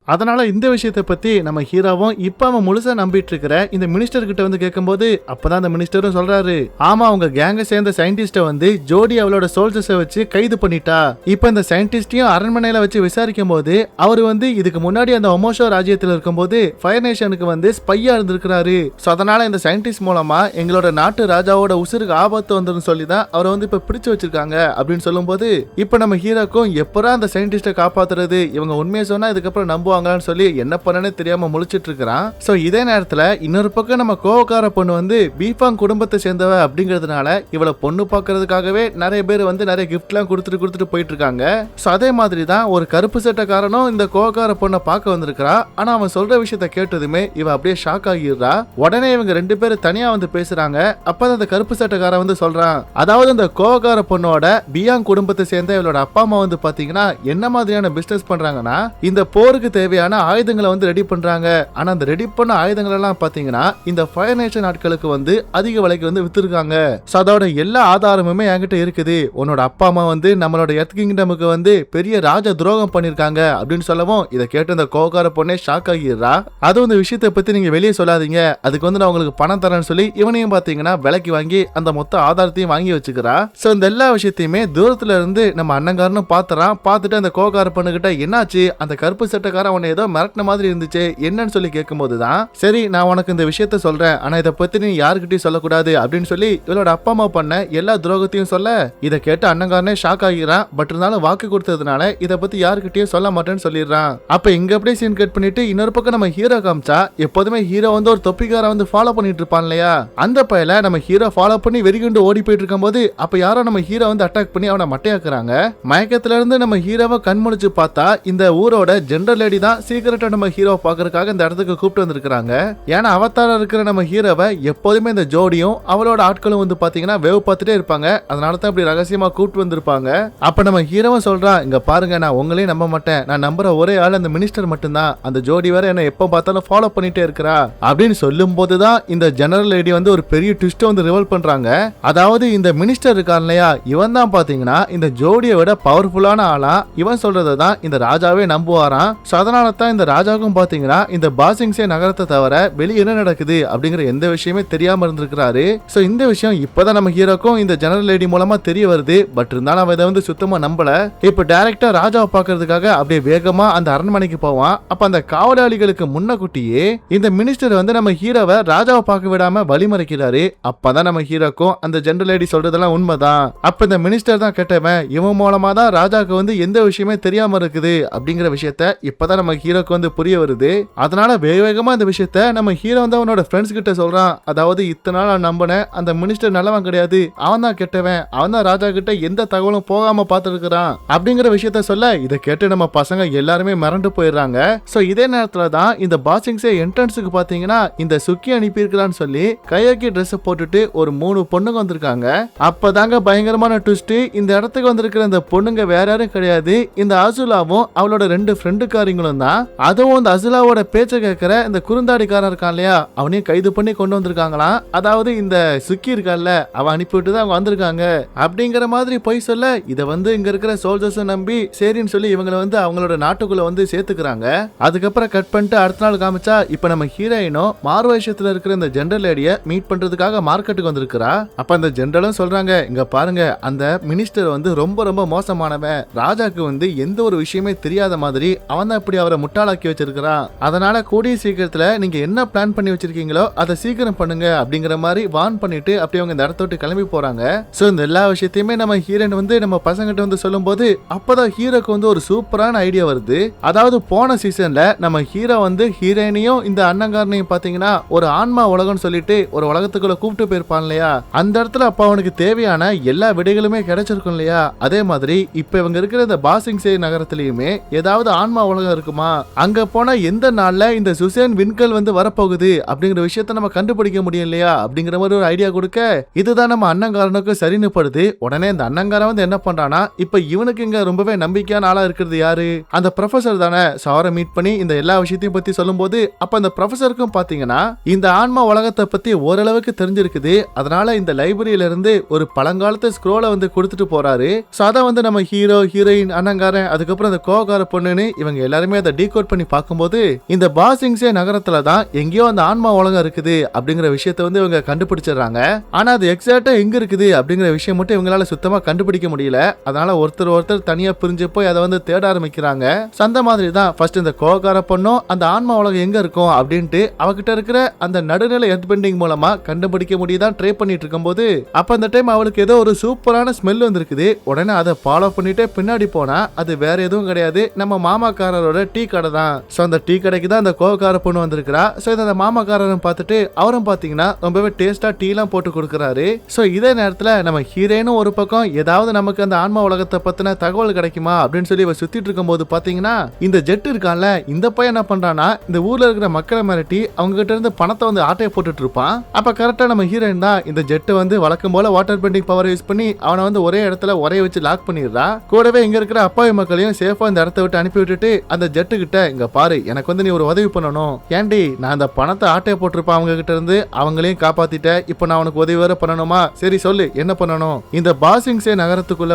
அதனால இந்த விஷயத்தை பத்தி நம்ம ஹீரோவும் இப்ப அவன் முழுசா நம்பிட்டு இருக்கிற இந்த மினிஸ்டர் கிட்ட வந்து கேட்கும்போது அப்பதான் அந்த மினிஸ்டரும் சொல்றாரு, ஆமா அவங்க கேங்க சேர்ந்த சயின்டிஸ்ட வந்து ஜோடி அவளோட சோல்ஜர்ஸை வச்சு கைது பண்ணிட்டா. இப்ப இந்த சயின்டிஸ்டையும் அரண்மனையில வச்சு விசாரிக்கும் போது அவர் வந்து இதுக்கு முன்னாடி அந்த ஒமோஷோ ராஜ்யத்தில் இருக்கும்போது ஃபயர் நேஷனுக்கு வந்து ஸ்பையா இருந்திருக்கிறாரு. சோ அதனால இந்த சயின்டிஸ்ட் மூலமா எங்களோட நாட்டு ராஜாவோட உசுருக்கு ஆபத்து வந்துடும் சொல்லிதான் அவரை வந்து இப்ப பிடிச்சு வச்சிருக்காங்க அப்படின்னு சொல்லும் போது இப்ப நம்ம ஹீரோக்கும் எப்பரா அந்த சயின்டிஸ்ட காப்பாத்துறது, இவங்க உண்மையை சொன்னா இதுக்கப்புறம் நம்புவாங்க சொல்லி என்ன பண்ணனே தெரியாம முழிச்சிட்டு இருக்கான். சோ இதே நேரத்துல இன்னொரு பக்கம் நம்ம கோவக்கார பொண்ணு வந்து பீஃபாங் குடும்பத்தை சேர்ந்தவ அப்படிங்கிறதுனால இவளை பொண்ணு பாக்குறதுக்காகவே நிறைய பேர் வந்து நிறைய கிஃப்ட் எல்லாம் கொடுத்துட்டு போயிட்டு இருக்காங்க. சோ அதே மாதிரி தான் ஒரு கருப்பு சட்டக்காரனும் இந்த கோவக்கார பொண்ணை பார்க்க வந்திருக்கிறா. ஆனா அவன் சொல்ற விஷயத்த கேட்டதுமே இவ அப்படியே ஷாக் ஆகிடுறா. உடனே இவங்க 2 பேரும் தனியா வந்து பேசுறாங்க. அப்ப அந்த கருப்பு சட்டக்காரன் வந்து சொல்றான், அதாவது இந்த கோவக்கார பொண்ணோட பியாங் குடும்பத்தை சேர்ந்த இவளோட அப்பா அம்மா வந்து பாத்தீங்கன்னா என்ன மாதிரியான பிசினஸ் பண்றாங்கன்னா இந்த போருக்கு தேவையான ஆயுதங்களை வந்து ரெடி பண்றாங்க. ஆனா அந்த ரெடி பண்ண ஆயுதங்கள் எல்லாம் பாத்தீங்கன்னா இந்த ஃபயர் நேஷன் நாட்களுக்கு வந்து அதிக விலைக்கு வந்து வித்துருக்காங்க. அதோட எல்லா ஆதாரமுமே என்கிட்ட இருக்குது. உன்னோட அப்பா அம்மா வந்து நம்மளோட எர்த் கிங்டமுக்கு வந்து பெரிய ராஜ துரோகம் பண்ணிருக்காங்க அப்படின்னு சொல்லவும் இதை கேட்டு இந்த கோகார பொண்ணே ஷாக் ஆகிடுறா. அதுவும் இந்த விஷயத்தை பத்தி நீங்க வெளியே சொல்லாதீங்க, அதுக்கு வந்து நான் உங்களுக்கு பணம் தரேன்னு சொல்லி இவனையும் பாத்தீங்கன்னா விலைக்கு வாங்கி அந்த மொத்த ஆதாரத்தையும் வாங்கி வச்சுக்கிறா. சோ இந்த எல்லா விஷயத்தையுமே தூரத்துல இருந்து நம்ம அண்ணங்காரனும் பாத்துறான். பார்த்துட்டு அந்த கோகார பொண்ணுகிட்ட என்னாச்சு, அந்த கருப்பு சட்டக்காரன் உன்னை ஏதோ மிரட்டின மாதிரி இருந்துச்சு என்னன்னு சொல்லி கேட்கும்போதுதான் சரி நான் உனக்கு இந்த விஷயத்த சொல்றேன், ஆனா இதை பத்தி நீ யாருக்கிட்டையும் சொல்லக்கூடாது அப்படின்னு சொல்லி இவளோட அப்பா அம்மா பண்ண எல்லா துரோகத்தையும் சொல்ல இதை கேட்டு அண்ணங்காரனே ஷாக் ஆகிறான். பட் இருந்தாலும் வாக்கு கொடுத்ததுனால இதை பத்தி யாருக்கிட்டையும் சொல்ல மாட்டேன்னு சொல்லிடுறான். அப்ப இங்க அப்படியே சீன் கட் பண்ணிட்டு இன்னொரு பக்கம் நம்ம ஹீரோ காமிச்சா எப்போதுமே ஹீரோ வந்து ஒரு தொப்பிக்கார வந்து ஃபாலோ பண்ணிட்டு இருப்பான் இல்லையா, அந்த பையல நம்ம ஹீரோ ஃபாலோ பண்ணி வெறிகுண்டு ஓடி போயிட்டு இருக்கும் போது அப்ப யாரோ நம்ம ஹீரோ வந்து அட்டாக் பண்ணி அவனை மட்டையாக்குறாங்க. மயக்கத்துல இருந்து நம்ம ஹீரோவை கண் முழிச்சு பார்த்தா இந்த ஊரோட ஜெனரல் லேடி தான் சீக்கிரட்டா நம்ம ஹீரோ பாக்குறதுக்காக இந்த இடத்துக்கு கூப்பிட்டு வந்திருக்காங்க. ஏன்னா அவதார இருக்கிற நம்ம ஹீரோவை எப்போதுமே இந்த ஜோடியும் அவளோட ஆட்களும் வந்து பாத்தீங்கன்னா வேவ் பார்த்துட்டே இருப்பாங்க. அதனால தான் இப்படி ரகசியமா கூப்பிட்டு வந்திருப்பாங்க. அப்ப நம்ம ஹீரோவை சொல்றான், இங்க பாருங்க நான் உங்களையும் நம்ப மாட்டேன், நான் நம்புற ஒரே ஆள் அந்த மினிஸ்டர் மட்டும்தான், அந்த ஜோடி வேற என்ன எப்ப பார்த்தாலும் ஃபாலோ பண்ணிட்டே இருக்கிறா அப்படின்னு சொல்லும் போதுதான் இந்த ஜெனரல் லேடி வந்து ஒரு பெரிய ட்விஸ்ட் வந்து ரிவல் பண்றாங்க. அதாவது இந்த மினிஸ்டர் இருக்கான் இல்லையா, இவன் தான் பாத்தீங்கன்னா இந்த ஜோடியை விட பவர்ஃபுல்லான ஆளா. இவன் சொல்றதை தான் இந்த ராஜாவே நம்புவாராம். அதனால தான் இந்த ராஜாவுக்கும் பாத்தீங்கன்னா இந்த பாசிங்ஸே நகரத்தை தவிர வெளியே என்ன நடக்குது அப்படிங்கிற எந்த விஷயமே தெரியாம இருந்திருக்கிறாரு. சோ இந்த விஷயம் இப்பதான் நம்ம ஹீரோக்கும் இந்த ஜெனரல் லேடி மூலமா தெரிய வருது. பட் இருந்தாலும் அவன் இதை வந்து சுத்தமா நம்பல. இப்ப டைரக்டா ராஜாவை பாக்குறதுக்காக அப்படியே வேகமா அந்த அரண்மனைக்கு போவான். அப்ப அந்த காவலாளிகளுக்கு முன்னக்கூட்டியே இந்த மினிஸ்டர் வந்து நம்ம ஹீரோவை ராஜாவை பார்க்க விடாம வழிமறைக்கிறாரு. அப்பதான் நம்ம ஹீரோக்கும் அந்த ஜெனரல் லேடி சொல்றதெல்லாம் உண்மைதான். அப்ப இந்த மினிஸ்டர் தான் கெட்டவன், இவன் மூலமா தான் ராஜாவுக்கு வந்து எந்த விஷயமே தெரியாம இருக்குது அப்படிங்கிற விஷயத்த இப்பதான் நம்ம ஹீரோக்கு வந்து புரிய வருது. அதனால வேக வேகமா இந்த விஷயத்த நம்ம ஹீரோ வந்து அவனோட ஃப்ரெண்ட்ஸ் கிட்ட சொல்றான். அதாவது இத்தனை நாள் நான் நம்பினேன் அந்த மினிஸ்டர் நல்லவன் கிடையாது, அவன் தான் கெட்டவன், அவன் தான் ராஜா கிட்ட எந்த தகவலும் போகாம பார்த்துருக்கிறான் அப்படிங்கிற விஷயத்த சொல்ல இதை கேட்டு நம்ம பசங்க எல்லாருமே மிரண்டு போயிடுறாங்க. சோ இதே நேரத்துல தான் இந்த பாசிங்ஸே என்ட்ரன்ஸுக்கு பாத்தீங்கன்னா இந்த சுக்கி அனுப்பி இருக்கிறான்னு சொல்லி கையாக்கி ட்ரெஸ் போட்டுட்டு ஒரு 3 பொண்ணுங்க வந்திருக்காங்க. அப்பதாங்க பயங்கரமான ட்விஸ்ட். இந்த இடத்துக்கு வந்திருக்கிற இந்த பொண்ணுங்க வேற யாரும் கிடையாது, இந்த அசுலாவும் அவளோட 2 ஃப்ரெண்டுக்காரங்களும் இவங்களும் தான். அதுவும் இந்த அசுலாவோட பேச்ச கேட்கிற இந்த குறுந்தாடிக்காரன் இருக்கான் இல்லையா, அவனையும் கைது பண்ணி கொண்டு வந்திருக்காங்களாம். அதாவது இந்த சுக்கி இருக்கான்ல, அவன் அனுப்பிவிட்டு தான் அவங்க வந்திருக்காங்க அப்படிங்கிற மாதிரி போய் சொல்ல, இதை இங்க இருக்கிற சோல்ஜர்ஸ் நம்பி சரின்னு சொல்லி இவங்களை அவங்களோட நாட்டுக்குள்ள சேர்த்துக்கிறாங்க. அதுக்கப்புறம் கட் பண்ணிட்டு அடுத்த நாள் காமிச்சா, இப்ப நம்ம ஹீரோயினும் மார்வேஷத்துல இருக்கிற இந்த ஜெனரல் லேடிய மீட் பண்றதுக்காக மார்க்கெட்டுக்கு வந்திருக்கிறா. அப்ப அந்த ஜெனரலும் சொல்றாங்க, இங்க பாருங்க, அந்த மினிஸ்டர் ரொம்ப ரொம்ப மோசமானவன். ராஜாக்கு எந்த ஒரு விஷயமே தெரியாத மாதிரி அவன் தான் இப்படி அவரை முட்டாளாக்கி வச்சிருக்கிறான். அதனால கூடிய சீக்கிரத்துல நீங்க என்ன பிளான் பண்ணி வச்சிருக்கீங்களோ அதை சீக்கிரம் பண்ணுங்க அப்படிங்கிற மாதிரி வார்ன் பண்ணிட்டு அப்படி அவங்க இந்த இடத்த விட்டு கிளம்பி போறாங்க. சோ இந்த எல்லா விஷயத்தையுமே நம்ம ஹீரோயின் நம்ம பசங்கிட்ட சொல்லும் போது அப்பதான் ஹீரோக்கு ஒரு சூப்பரான ஐடியா வருது. அதாவது போன சீசன்ல நம்ம ஹீரோ ஹீரோயினையும் இந்த அண்ணங்காரனையும் பாத்தீங்கன்னா ஒரு ஆன்மா உலகம்னு சொல்லிட்டு ஒரு உலகத்துக்குள்ள கூப்பிட்டு போயிருப்பான் இல்லையா, அந்த இடத்துல அப்ப அவனுக்கு தேவையான எல்லா விடைகளுமே கிடைச்சிருக்கும் இல்லையா. அதே மாதிரி இப்ப இவங்க இருக்கிற இந்த பாசிங்சே நகரத்திலயுமே ஏதாவது ஆன்மா உலகம் இருக்குமா, அங்க போனா எந்த நாள்ல இந்த சுசேன் வின்கல் வரப்போகுது அப்படிங்கிற விஷயத்த நம்ம கண்டுபிடிக்க முடியும் இல்லையா அப்படிங்கிற மாதிரி ஒரு ஐடியா கொடுக்க, இதுதான் நம்ம அண்ணங்காரனுக்கு சரின்னு படுது. உடனே இந்த அண்ணங்காரன் என்ன பண்றானா, இப்ப இவனுக்கு இங்க ரொம்பவே நம்பிக்கையான ஆளா இருக்கிறது யாரு, அந்த ப்ரொஃபசர் தானே. அவரை மீட் பண்ணி இந்த எல்லா விஷயத்தையும் பத்தி சொல்லும் போது அப்ப அந்த ப்ரொஃபசருக்கும் பாத்தீங்கன்னா இந்த ஆன்மா உலகத்தை பத்தி ஓரளவுக்கு தெரிஞ்சிருக்குது. அதனால இந்த லைப்ரரியில இருந்து ஒரு பழங்காலத்து ஸ்க்ரோலை கொடுத்துட்டு போறாரு. அத நம்ம ஹீரோ ஹீரோயின் அண்ணங்காரன் அதுக்கப்புறம் அந்த கோகார பொண்ணுன்னு இவங்க எல்லாருமே அதை டீகோட் பண்ணி பார்க்கும்போது இந்த பாசிங்ஸே நகரத்துல தான் எங்கேயோ அந்த ஆன்மா உலகம் இருக்குது அப்படிங்கிற விஷயத்த இவங்க கண்டுபிடிச்சிடறாங்க. ஆனா அது எக்ஸாக்டா எங்க இருக்குது அப்படிங்கிற விஷயம் மட்டும் இவங்களால சுத்தமா கண்டுபிடிக்க முடியல. அதனால ஒருத்தர் தனியா பிரிஞ்சு போய் அதை தேட ஆரம்பிக்கிறாங்க. அந்த மாதிரி தான் ஃபர்ஸ்ட் இந்த கோகார பொண்ணும் அந்த ஆன்மா உலகம் எங்க இருக்கும் அப்படின்ட்டு அவகிட்ட இருக்கிற அந்த நடுநிலை எர்த் பெண்டிங் மூலமா கண்டுபிடிக்க முடியுதான் ட்ரை பண்ணிட்டு இருக்கும்போது அப்ப அந்த டைம் அவளுக்கு ஏதோ ஒரு சூப்பரான ஸ்மெல் வந்திருக்குது. உடனே அதை ஃபாலோ பண்ணிட்டு பின்னாடி போனா அது வேற எதுவும் கிடையாது, நம்ம மாமாக்காரரோட டீ கடை தான். சோ அந்த டீ கடைக்கு தான் அந்த கோகார பொண்ணு வந்திருக்கிறா. சோ இந்த மாமாக்காரன் பார்த்துட்டு அவரும் பாத்தீங்கன்னா ரொம்பவே டேஸ்டா டீ எல்லாம் போட்டு கொடுக்கறாரு. சோ இதே நேரத்துல நம்ம ஹீரோயினும் ஒரு பக்கம் ஏதாவது நமக்கு அந்த ஆன்மா உலகத்தை பத்தின தகவல் கிடைக்குமா அப்படின்னு சொல்லி இவ சுத்திட்டு இருக்கும் போது பாத்தீங்கன்னா இந்த ஜெட் இருக்கான்ல, இந்த பையன் என்ன பண்றானா, இந்த ஊர்ல இருக்கிற மக்களை மிரட்டி அவங்க கிட்ட இருந்து பணத்தை ஆட்டையை போட்டுட்டு இருப்பான். அப்ப கரெக்டா நம்ம ஹீரோயின் தான் இந்த ஜெட் வழக்கம் போல வாட்டர் பெண்டிங் பவர் யூஸ் பண்ணி அவனை ஒரே இடத்துல ஒரே வச்சு லாக் பண்ணிடுறா. கூடவே இங்க இருக்கிற அப்பாவி மக்களையும் சேஃபா இந்த இடத்த விட்டு அனுப்பி விட்டுட்டு அந்த ஜெட்டு கிட்ட, இங்க பாரு, எனக்கு நீ ஒரு உதவி பண்ணணும். ஏண்டி, நான் அந்த பணத்தை ஆட்டையை போட்டிருப்பேன் அவங்க கிட்ட இருந்து, அவங்களையும் காப்பாத்திட்டேன். இப்ப நான் உனக்கு உதவி வேற பண்ணணுமா? சரி சொல்லு, என்ன பண்ணணும்? இந்த பாசிங்ஸே நகரத்துக்குள்ள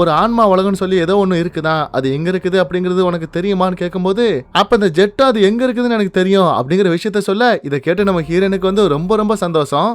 ஒரு ஆன்மா உலகம்னு சொல்லி ஏதோ ஒண்ணு இருக்குதான், அது எங்க இருக்குது அப்படிங்கிறது உனக்கு தெரியுமான்னு கேட்கும்போது அப்ப இந்த ஜெட் அது எங்க இருக்குதுன்னு எனக்கு தெரியும் அப்படிங்கிற விஷயத்த சொல்ல, இதை கேட்டு நம்ம ஹீரோனுக்கு ரொம்ப ரொம்ப சந்தோஷம்.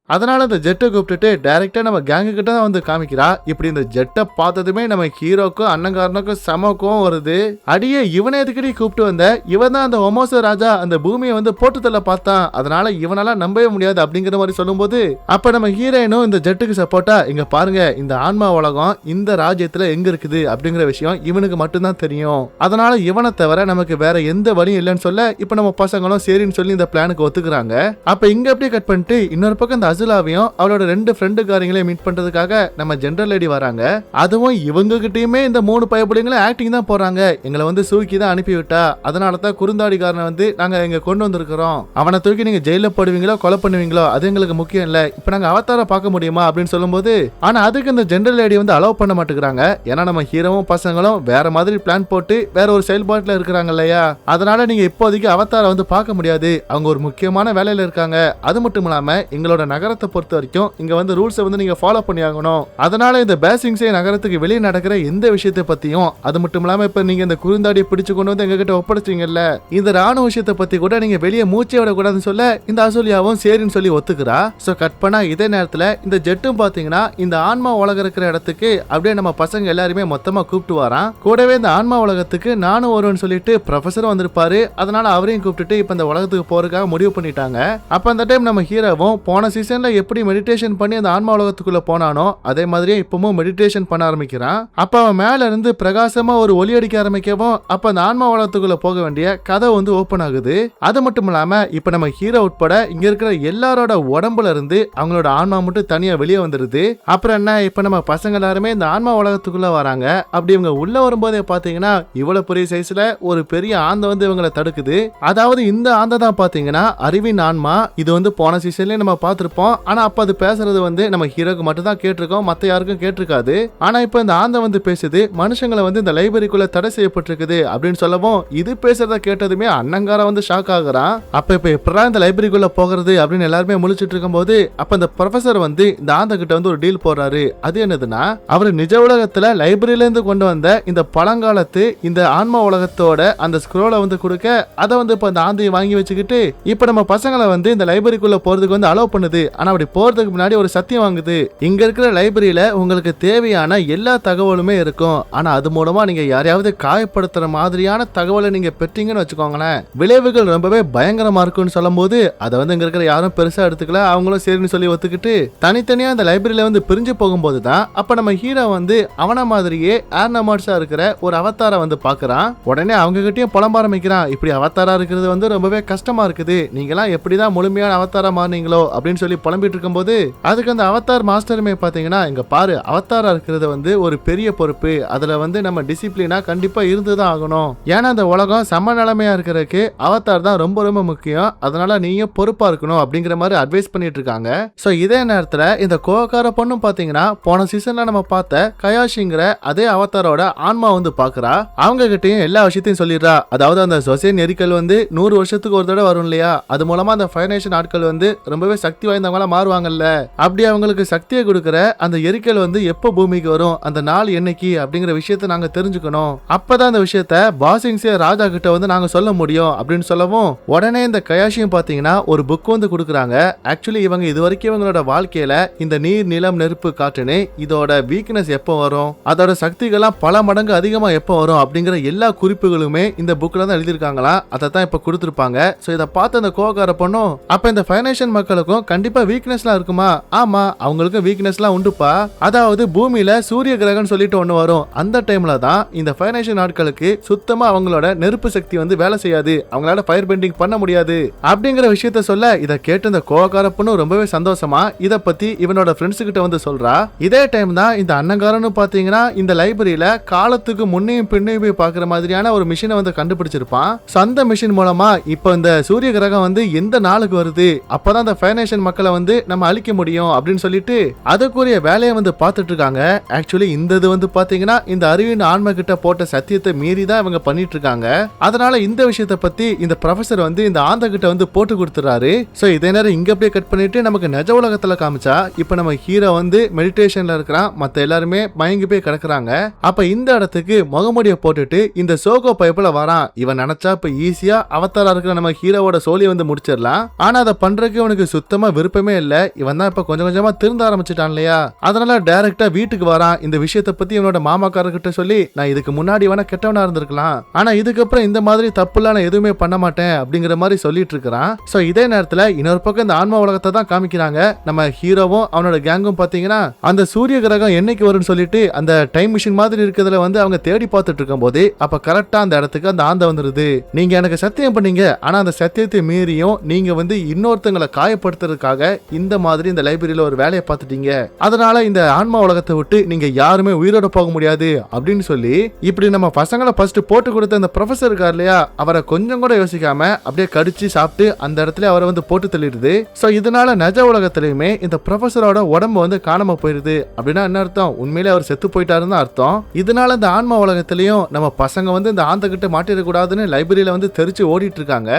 அதனால இந்த ஜெட்டை கூப்பிட்டுட்டு டைரக்டா நம்ம கேங்கு கிட்ட தான் காமிக்கிறா. இப்படி இந்த ஜெட்டை பார்த்ததுமே நம்ம ஹீரோக்கும் அண்ணங்காரனுக்கும் சமக்கும் வருது. அடியே, இவனை எதுக்கடி கூப்பிட்டு வந்த? இவன் தான் அந்த ஒமோசோ ராஜா அந்த பூமியை போட்டு தள்ள பார்த்தான், அதனால இவனால நம்பவே முடியாது அப்படிங்கிற மாதிரி சொல்லும் போது அப்ப நம்ம ஹீரோயினும் இந்த ஜெட்டுக்கு சப்போர்ட்டா, இங்க பாருங்க, இந்த ஆன்மா உலகம் இந்த ராஜ்யத்துல எங்க இருக்குது அப்படிங்கிற விஷயம் இவனுக்கு மட்டும்தான் தெரியும், அதனால இவனை தவிர நமக்கு வேற எந்த வழியும் இல்லைன்னு சொல்ல, இப்ப நம்ம பசங்களும் சரின்னு சொல்லி இந்த பிளானுக்கு ஒத்துக்குறாங்க. அப்ப இங்க அப்படியே கட் பண்ணிட்டு இன்னொரு பக்கம் இந்த அசுலாவையும் அவளோட 2 ஃப்ரெண்டுக்காரங்களையும் மீட் பண்றதுக்காக நம்ம ஜெனரல் லேடி வராங்க. அதுவும் இவங்க கிட்டயுமே இந்த 3 பயப்புலிங்களும் ஆக்டிங் தான் போறாங்க. எங்களை சூக்கி தான் அனுப்பி விட்டா, அதனால தான் குறுந்தாடிக்காரனை நாங்க இங்க கொண்டு வந்திருக்கிறோம். அவனை தூக்கி நீங்க ஜெயில போடுவீங்களோ கொலை பண்ணுவீங்களோ அது எங்களுக்கு முக்கியம் இல்ல, இப்ப நாங்க அவதார பார்க்க முடியுமா அப்படின்னு சொல்லும் போது, ஆனா அதுக்கு இந்த ஜெனரல் லேடி அலோவ் பண்ண மாட்டேங்கிறாங்க. ஏன்னா நம்ம ஹீரோவும் பசங்களும் வேற மாதிரி பிளான் போட்டு வேற ஒரு செயல்பாட்டுல இருக்கிறாங்க இல்லையா, அதனால நீங்க இப்போதைக்கு அவதார பார்க்க முடியாது, அவங்க ஒரு முக்கியமான வேலையில இருக்காங்க. அது மட்டும் இல்லாம எங்களோட நகரத்தை பொறுத்த வரைக்கும் இங்க ரூல்ஸை நீங்க ஃபாலோ பண்ணி ஆகணும். அதனால இந்த பேசிங்ஸே நகரத்துக்கு வெளியே நடக்கிற எந்த விஷயத்தை பத்தியும், அது மட்டும் இல்லாம இப்ப நீங்க இந்த குறுந்தாடியை பிடிச்சு கொண்டு எங்க கிட்ட ஒப்படைச்சீங்கல்ல, இந்த ராணுவ விஷயத்தை பத்தி கூட நீங்க வெளியே மூச்சை விடக்கூடாதுன்னு சொல்ல இந்த அசூலியாவும் சரின்னு சொல்லி ஒத்துக்கிறா. சோ கட் பண்ணா இதே நேரத்துல இந்த ஜெட்டும் பாத்தீங்கன்னா இந்த ஆன்மா உலகம் இருக்கிற இடத்துக்கு அப்படியே நம்ம பசங்க எல்லாருமே மொத்தமா கூப்பிட்டு வரான். கூடவே இந்த ஆன்மா உலகத்துக்கு நானும் வருவேன்னு சொல்லிட்டு ப்ரொஃபஸரும் வந்திருப்பாரு. அதனால அவரையும் கூப்பிட்டுட்டு இப்ப இந்த உலகத்துக்கு போறதுக்காக முடிவு பண்ணிட்டாங்க. அப்ப அந்த டைம் நம்ம ஹீரோவும் போன சீசன்ல எப்படி மெடிடேஷன் பண்ணி அந்த ஆன்மா உலகத்துக்குள்ள போனானோ அதே மாதிரியே இப்பவும் மெடிடேஷன் பண்ண ஆரம்பிக்கிறான். அப்ப அவன் மேல இருந்து பிரகாசமா ஒரு ஒளி அடிக்க ஆரம்பிக்கவும் அப்ப அந்த ஆன்மா உலகத்துக்குள்ள போக வேண்டிய கதை ஓபன் ஆகுது. அது மட்டும் இல்லாம இப்ப நம்ம ஹீரோ உட்பட இங்க இருக்கிற எல்லாரோட உடம்புல இருந்து அவங்களோட ஆன்மா மட்டும் தனியா வெளியே வந்துருது. அப்புறம் என்ன, இப்ப நம்ம பசங்க எல்லாருமே இந்த ஆன்மா உலகத்துக்குள்ள வராங்க. அப்படி இவங்க உள்ள வரும்போதே பாத்தீங்கன்னா இவ்வளவு பெரிய சைஸ்ல ஒரு பெரிய ஆந்த இவங்களை தடுக்குது. அதாவது இந்த ஆந்த தான் பாத்தீங்கன்னா அறிவின் ஆன்மா. இது போன சீசன்லயே நம்ம பார்த்திருப்போம். பார்ப்போம். ஆனா அப்ப அது பேசுறது வந்து நம்ம ஹீரோக்கு மட்டும் தான் கேட்டிருக்கோம், மத்த யாருக்கும் கேட்டிருக்காது. ஆனா இப்ப இந்த ஆந்தை வந்து பேசுது, மனுஷங்களை வந்து இந்த லைப்ரரிக்குள்ள தடை செய்யப்பட்டிருக்குது அப்படின்னு சொல்லவும் இது பேசுறத கேட்டதுமே அண்ணங்கார வந்து ஷாக் ஆகுறான். அப்ப எப்படா இந்த லைப்ரரிக்குள்ள போகிறது அப்படின்னு எல்லாருமே முழிச்சிட்டு இருக்கும்போது அப்ப இந்த ப்ரொஃபசர் வந்து இந்த ஆந்தை கிட்ட வந்து ஒரு டீல் போடுறாரு. அது என்னதுன்னா, அவர் நிஜ உலகத்துல லைப்ரரியில இருந்து கொண்டு வந்த இந்த பழங்காலத்து இந்த ஆன்மா உலகத்தோட அந்த ஸ்க்ரோலை வந்து கொடுக்க, அதை வந்து இப்ப இந்த ஆந்தையை வாங்கி வச்சுக்கிட்டு இப்ப நம்ம பசங்களை வந்து இந்த லைப்ரரிக்குள்ள போறதுக்கு வந்து அலோவ் பண்ணுது. ஆனா அப்படி போறதுக்கு முன்னாடி ஒரு சத்தியம் வாங்குது. இங்க இருக்கிற லைப்ரரியில உங்களுக்கு தேவையான எல்லா தகவலுமே இருக்கும். ஆனா அது மூலமா நீங்க யாரையாவது காயப்படுத்துற மாதிரியான தகவலை நீங்க பெற்றீங்கன்னு வச்சுக்கோங்களேன், விளைவுகள் ரொம்பவே பயங்கரமா இருக்கும்னு சொல்லும் போது அதை வந்து இங்க இருக்கிற யாரும் பெருசா எடுத்துக்கல. அவங்களும் சரின்னு சொல்லி ஒத்துக்கிட்டு தனித்தனியா அந்த லைப்ரரியில வந்து பிரிஞ்சு போகும்போது தான் அப்ப நம்ம ஹீரோ வந்து அவன மாதிரியே ஏர்னமாட்ஸா இருக்கிற ஒரு அவதாரை வந்து பாக்குறான். உடனே அவங்க கிட்டயும் புலம்ப ஆரம்பிக்கிறான், இப்படி அவதாரா இருக்கிறது வந்து ரொம்பவே கஷ்டமா இருக்குது, நீங்களாம் எப்படிதான் முழுமையான அவதாரா மாறினீங்களோ அப்படின்னு சொல்லி புலம்பிட்டு இருக்கும்போது அதுக்கு அந்த அவதார் மாஸ்டருமே பாத்தீங்கன்னா, இங்க பாரு, அவதாரா இருக்கிறது வந்து ஒரு பெரிய பொறுப்பு, அதுல வந்து நம்ம டிசிப்ளினா கண்டிப்பா இருந்துதான் ஆகணும். ஏன்னா அந்த உலகம் சம நிலைமையா இருக்கிறதுக்கு அவதார் தான் ரொம்ப ரொம்ப முக்கியம், அதனால நீயும் பொறுப்பா இருக்கணும் அப்படிங்கிற மாதிரி அட்வைஸ் பண்ணிட்டு இருக்காங்க. சோ இதே நேரத்துல இந்த கோவக்கார பொண்ணும் பாத்தீங்கன்னா போன சீசன்ல நம்ம பார்த்த கயாஷிங்கிற அதே அவதாரோட ஆன்மா வந்து பாக்குறா. அவங்க கிட்டயும் எல்லா விஷயத்தையும் சொல்லிடுறா. அதாவது அந்த சொசைன் எரிக்கல் வந்து 100 வருஷத்துக்கு ஒரு தடவை வரும் இல்லையா, அது மூலமா அந்த ஃபயர் நேஷன் ஆட்கள் வந்து ரொம்பவே சக்தி வாய்ந்தவங்களா மாறுவாங்கல்ல, அப்படி அவங்களுக்கு சக்தியை கொடுக்கிற அந்த எரிக்கல் வந்து எப்போ பூமிக்கு வரும், அந்த நாள் என்னைக்கு அப்படிங்கிற விஷயத்தை நாங்க தெரிஞ்சுக்கணும், அப்பதான் அந்த விஷயத்த பாசிங்ஸே ராஜா கிட்ட வந்து நாங்க சொல்ல முடியும் அப்படின்னு சொல்லவும் உடனே இந்த கயாஷியும் பாத்தீங்கன்னா ஒரு புக் வந்து கொடுக்குறாங்க. ஆக்சுவலி இவங்க இது வரைக்கும் இவங்களோட வாழ்க்கையில இந்த நீர் நிலம் நெருப்பு காற்றுன்னு இதோட வீக்னஸ் எப்போ வரும், அதோட சக்திகள்லாம் பல மடங்கு அதிகமா எப்போ வரும் அப்படிங்கிற எல்லா குறிப்புகளுமே இந்த புக்ல தான் எழுதியிருக்காங்களா, அதை தான் இப்ப கொடுத்துருப்பாங்க. சோ இதை பார்த்து அந்த கோவக்கார பொண்ணும், அப்ப இந்த ஃபைனான்சியல் மக்களுக்கும் கண்டிப்பா வீக்னஸ்லாம் இருக்குமா, ஆமா அவங்களுக்கு வீக்னஸ்லாம் உண்டுப்பா, அதாவது பூமியில சூரிய கிரகம்னு சொல்லிட்டு ஒண்ணு வரும், அந்த டைம்ல தான் இந்த ஃபைனான்சியல் நாட்களுக்கு சுத்தமா அவங்களோட நெருப்பு சக்தி வந்து வேலை செய்யாது, அவங்களால ஃபயர் பெண்டிங் பண்ண முடியாது அப்படிங்கிற விஷயத்த சொல்ல இதை கேட்டு இந்த கோவக்கார பொண்ணு ரொம்பவே சந்தோஷமா இத பத்தி இவனோட ஃப்ரெண்ட்ஸ் கிட்ட வந்து சொல்றா. இதே டைம் தான் இந்த அண்ணங்காரன்னு பாத்தீங்கன்னா இந்த லைப்ரரியில காலத்துக்கு முன்னையும் பின்னையும் போய் பாக்குற மாதிரியான ஒரு மிஷினை வந்து கண்டுபிடிச்சிருப்பான். அந்த மிஷின் மூலமா இப்ப இந்த சூரிய கிரகம் வந்து எந்த நாளுக்கு வருது, அப்பதான் இந்த ஃபைனான்சியல் மக்களை வந்து நம்ம அழிக்க முடியும் அப்படின்னு சொல்லிட்டு அதுக்குரிய வேலையை வந்து பார்த்துட்டு இருக்காங்க. ஆக்சுவலி இந்த இது வந்து பாத்தீங்கன்னா இந்த அறிவின் ஆன்மை கிட்ட போட்ட சத்தியத்தை மீறி தான் இவங்க பண்ணிட்டு இருக்காங்க. அதனால இந்த விஷயத்தை பத்தி இந்த ப்ரொஃபசர் வந்து இந்த ஆந்த கிட்ட வந்து போட்டு கொடுத்துறாரு. சோ இதே நேரம் இங்க அப்படியே கட் பண்ணிட்டு நமக்கு நிஜ உலகத்துல காமிச்சா இப்ப நம்ம ஹீரோ வந்து மெடிடேஷன்ல இருக்கிறான், மத்த எல்லாருமே மயங்கி போய் கிடக்குறாங்க. அப்ப இந்த இடத்துக்கு முகமுடிய போட்டுட்டு இந்த சோகோ பைப்புல வரான். இவன் நினைச்சா இப்ப ஈஸியா அவதாரா இருக்கிற நம்ம ஹீரோவோட சோழியை வந்து முடிச்சிடலாம். ஆனா அதை பண்றதுக்கு இவனுக்கு சுத்தமா விருப்பமே இல்ல. இவன் தான் இப்ப கொஞ்சம் கொஞ்சமா திருந்த ஆரம்பிச்சிட்டான் இல்லையா, அதனால டைரக்டா வீட்டுக்கு வரான். இந்த விஷயத்தை பத்தி இவனோட மாமாக்காரர்கிட்ட சொல்லி, நான் இதுக்கு முன்னாடி வேணா கெட்டவனா இருந்திருக்கலாம், ஆனா இதுக்கப்புறம் இந்த மாதிரி தப்புலாம் நான் எதுவுமே பண்ண மாட்டேன் அப்படிங்கிற மாதிரி சொல்லிட்டு இருக்கிறான். சோ இதே நேரத்துல இன்னொரு பக்கம் இந்த ஆன்மா உலகத்தை தான் காமிக்கிறாங்க. நம்ம ஹீரோவும் அவனோட கேங்கும் பாத்தீங்கன்னா அந்த சூரிய கிரகம் என்னைக்கு வரும்னு சொல்லிட்டு அந்த டைம் மிஷின் மாதிரி இருக்கிறதுல வந்து அவங்க தேடி பார்த்துட்டு இருக்கும் போது அப்ப கரெக்டா அந்த இடத்துக்கு அந்த ஆந்தை வந்துருது. நீங்க எனக்கு சத்தியம் பண்ணீங்க, ஆனா அந்த சத்தியத்தை மீறியும் நீங்க வந்து இன்னொருத்தங்களை காயப்படுத்துறதுக்காக இந்த மாதிரி இந்த லைப்ரரியில ஒரு வேலையை பார்த்துட்டீங்க, அதனால இந்த ஆன்மா உலகத்தை விட்டு நீங்க யாருமே உயிரோட போக முடியாது அப்படின்னு சொல்லி இப்படி நம்ம பசங்களை ஃபர்ஸ்ட் போட்டு கொடுத்த அந்த ப்ரொஃபசர் இருக்கார் இல்லையா, அவரை கொஞ்சம் கூட யோசிக்காம அப்படியே கடிச்சு சாப்பிட்டு அந்த இடத்துல அவரை வந்து போட்டு தள்ளிடுது. சோ இதனால நிஜ உலகத்திலயுமே இந்த ப்ரொஃபசரோட உடம்பு வந்து காணாம போயிருது. அப்படின்னா என்ன அர்த்தம், உண்மையிலே அவர் செத்து போயிட்டாருன்னு அர்த்தம். இதனால இந்த ஆன்மா உலகத்திலயும் நம்ம பசங்க வந்து இந்த ஆந்த கிட்ட மாட்டிடக்கூடாதுன்னு லைப்ரரியில வந்து தெரிச்சு ஓடிட்டு இருக்காங்க.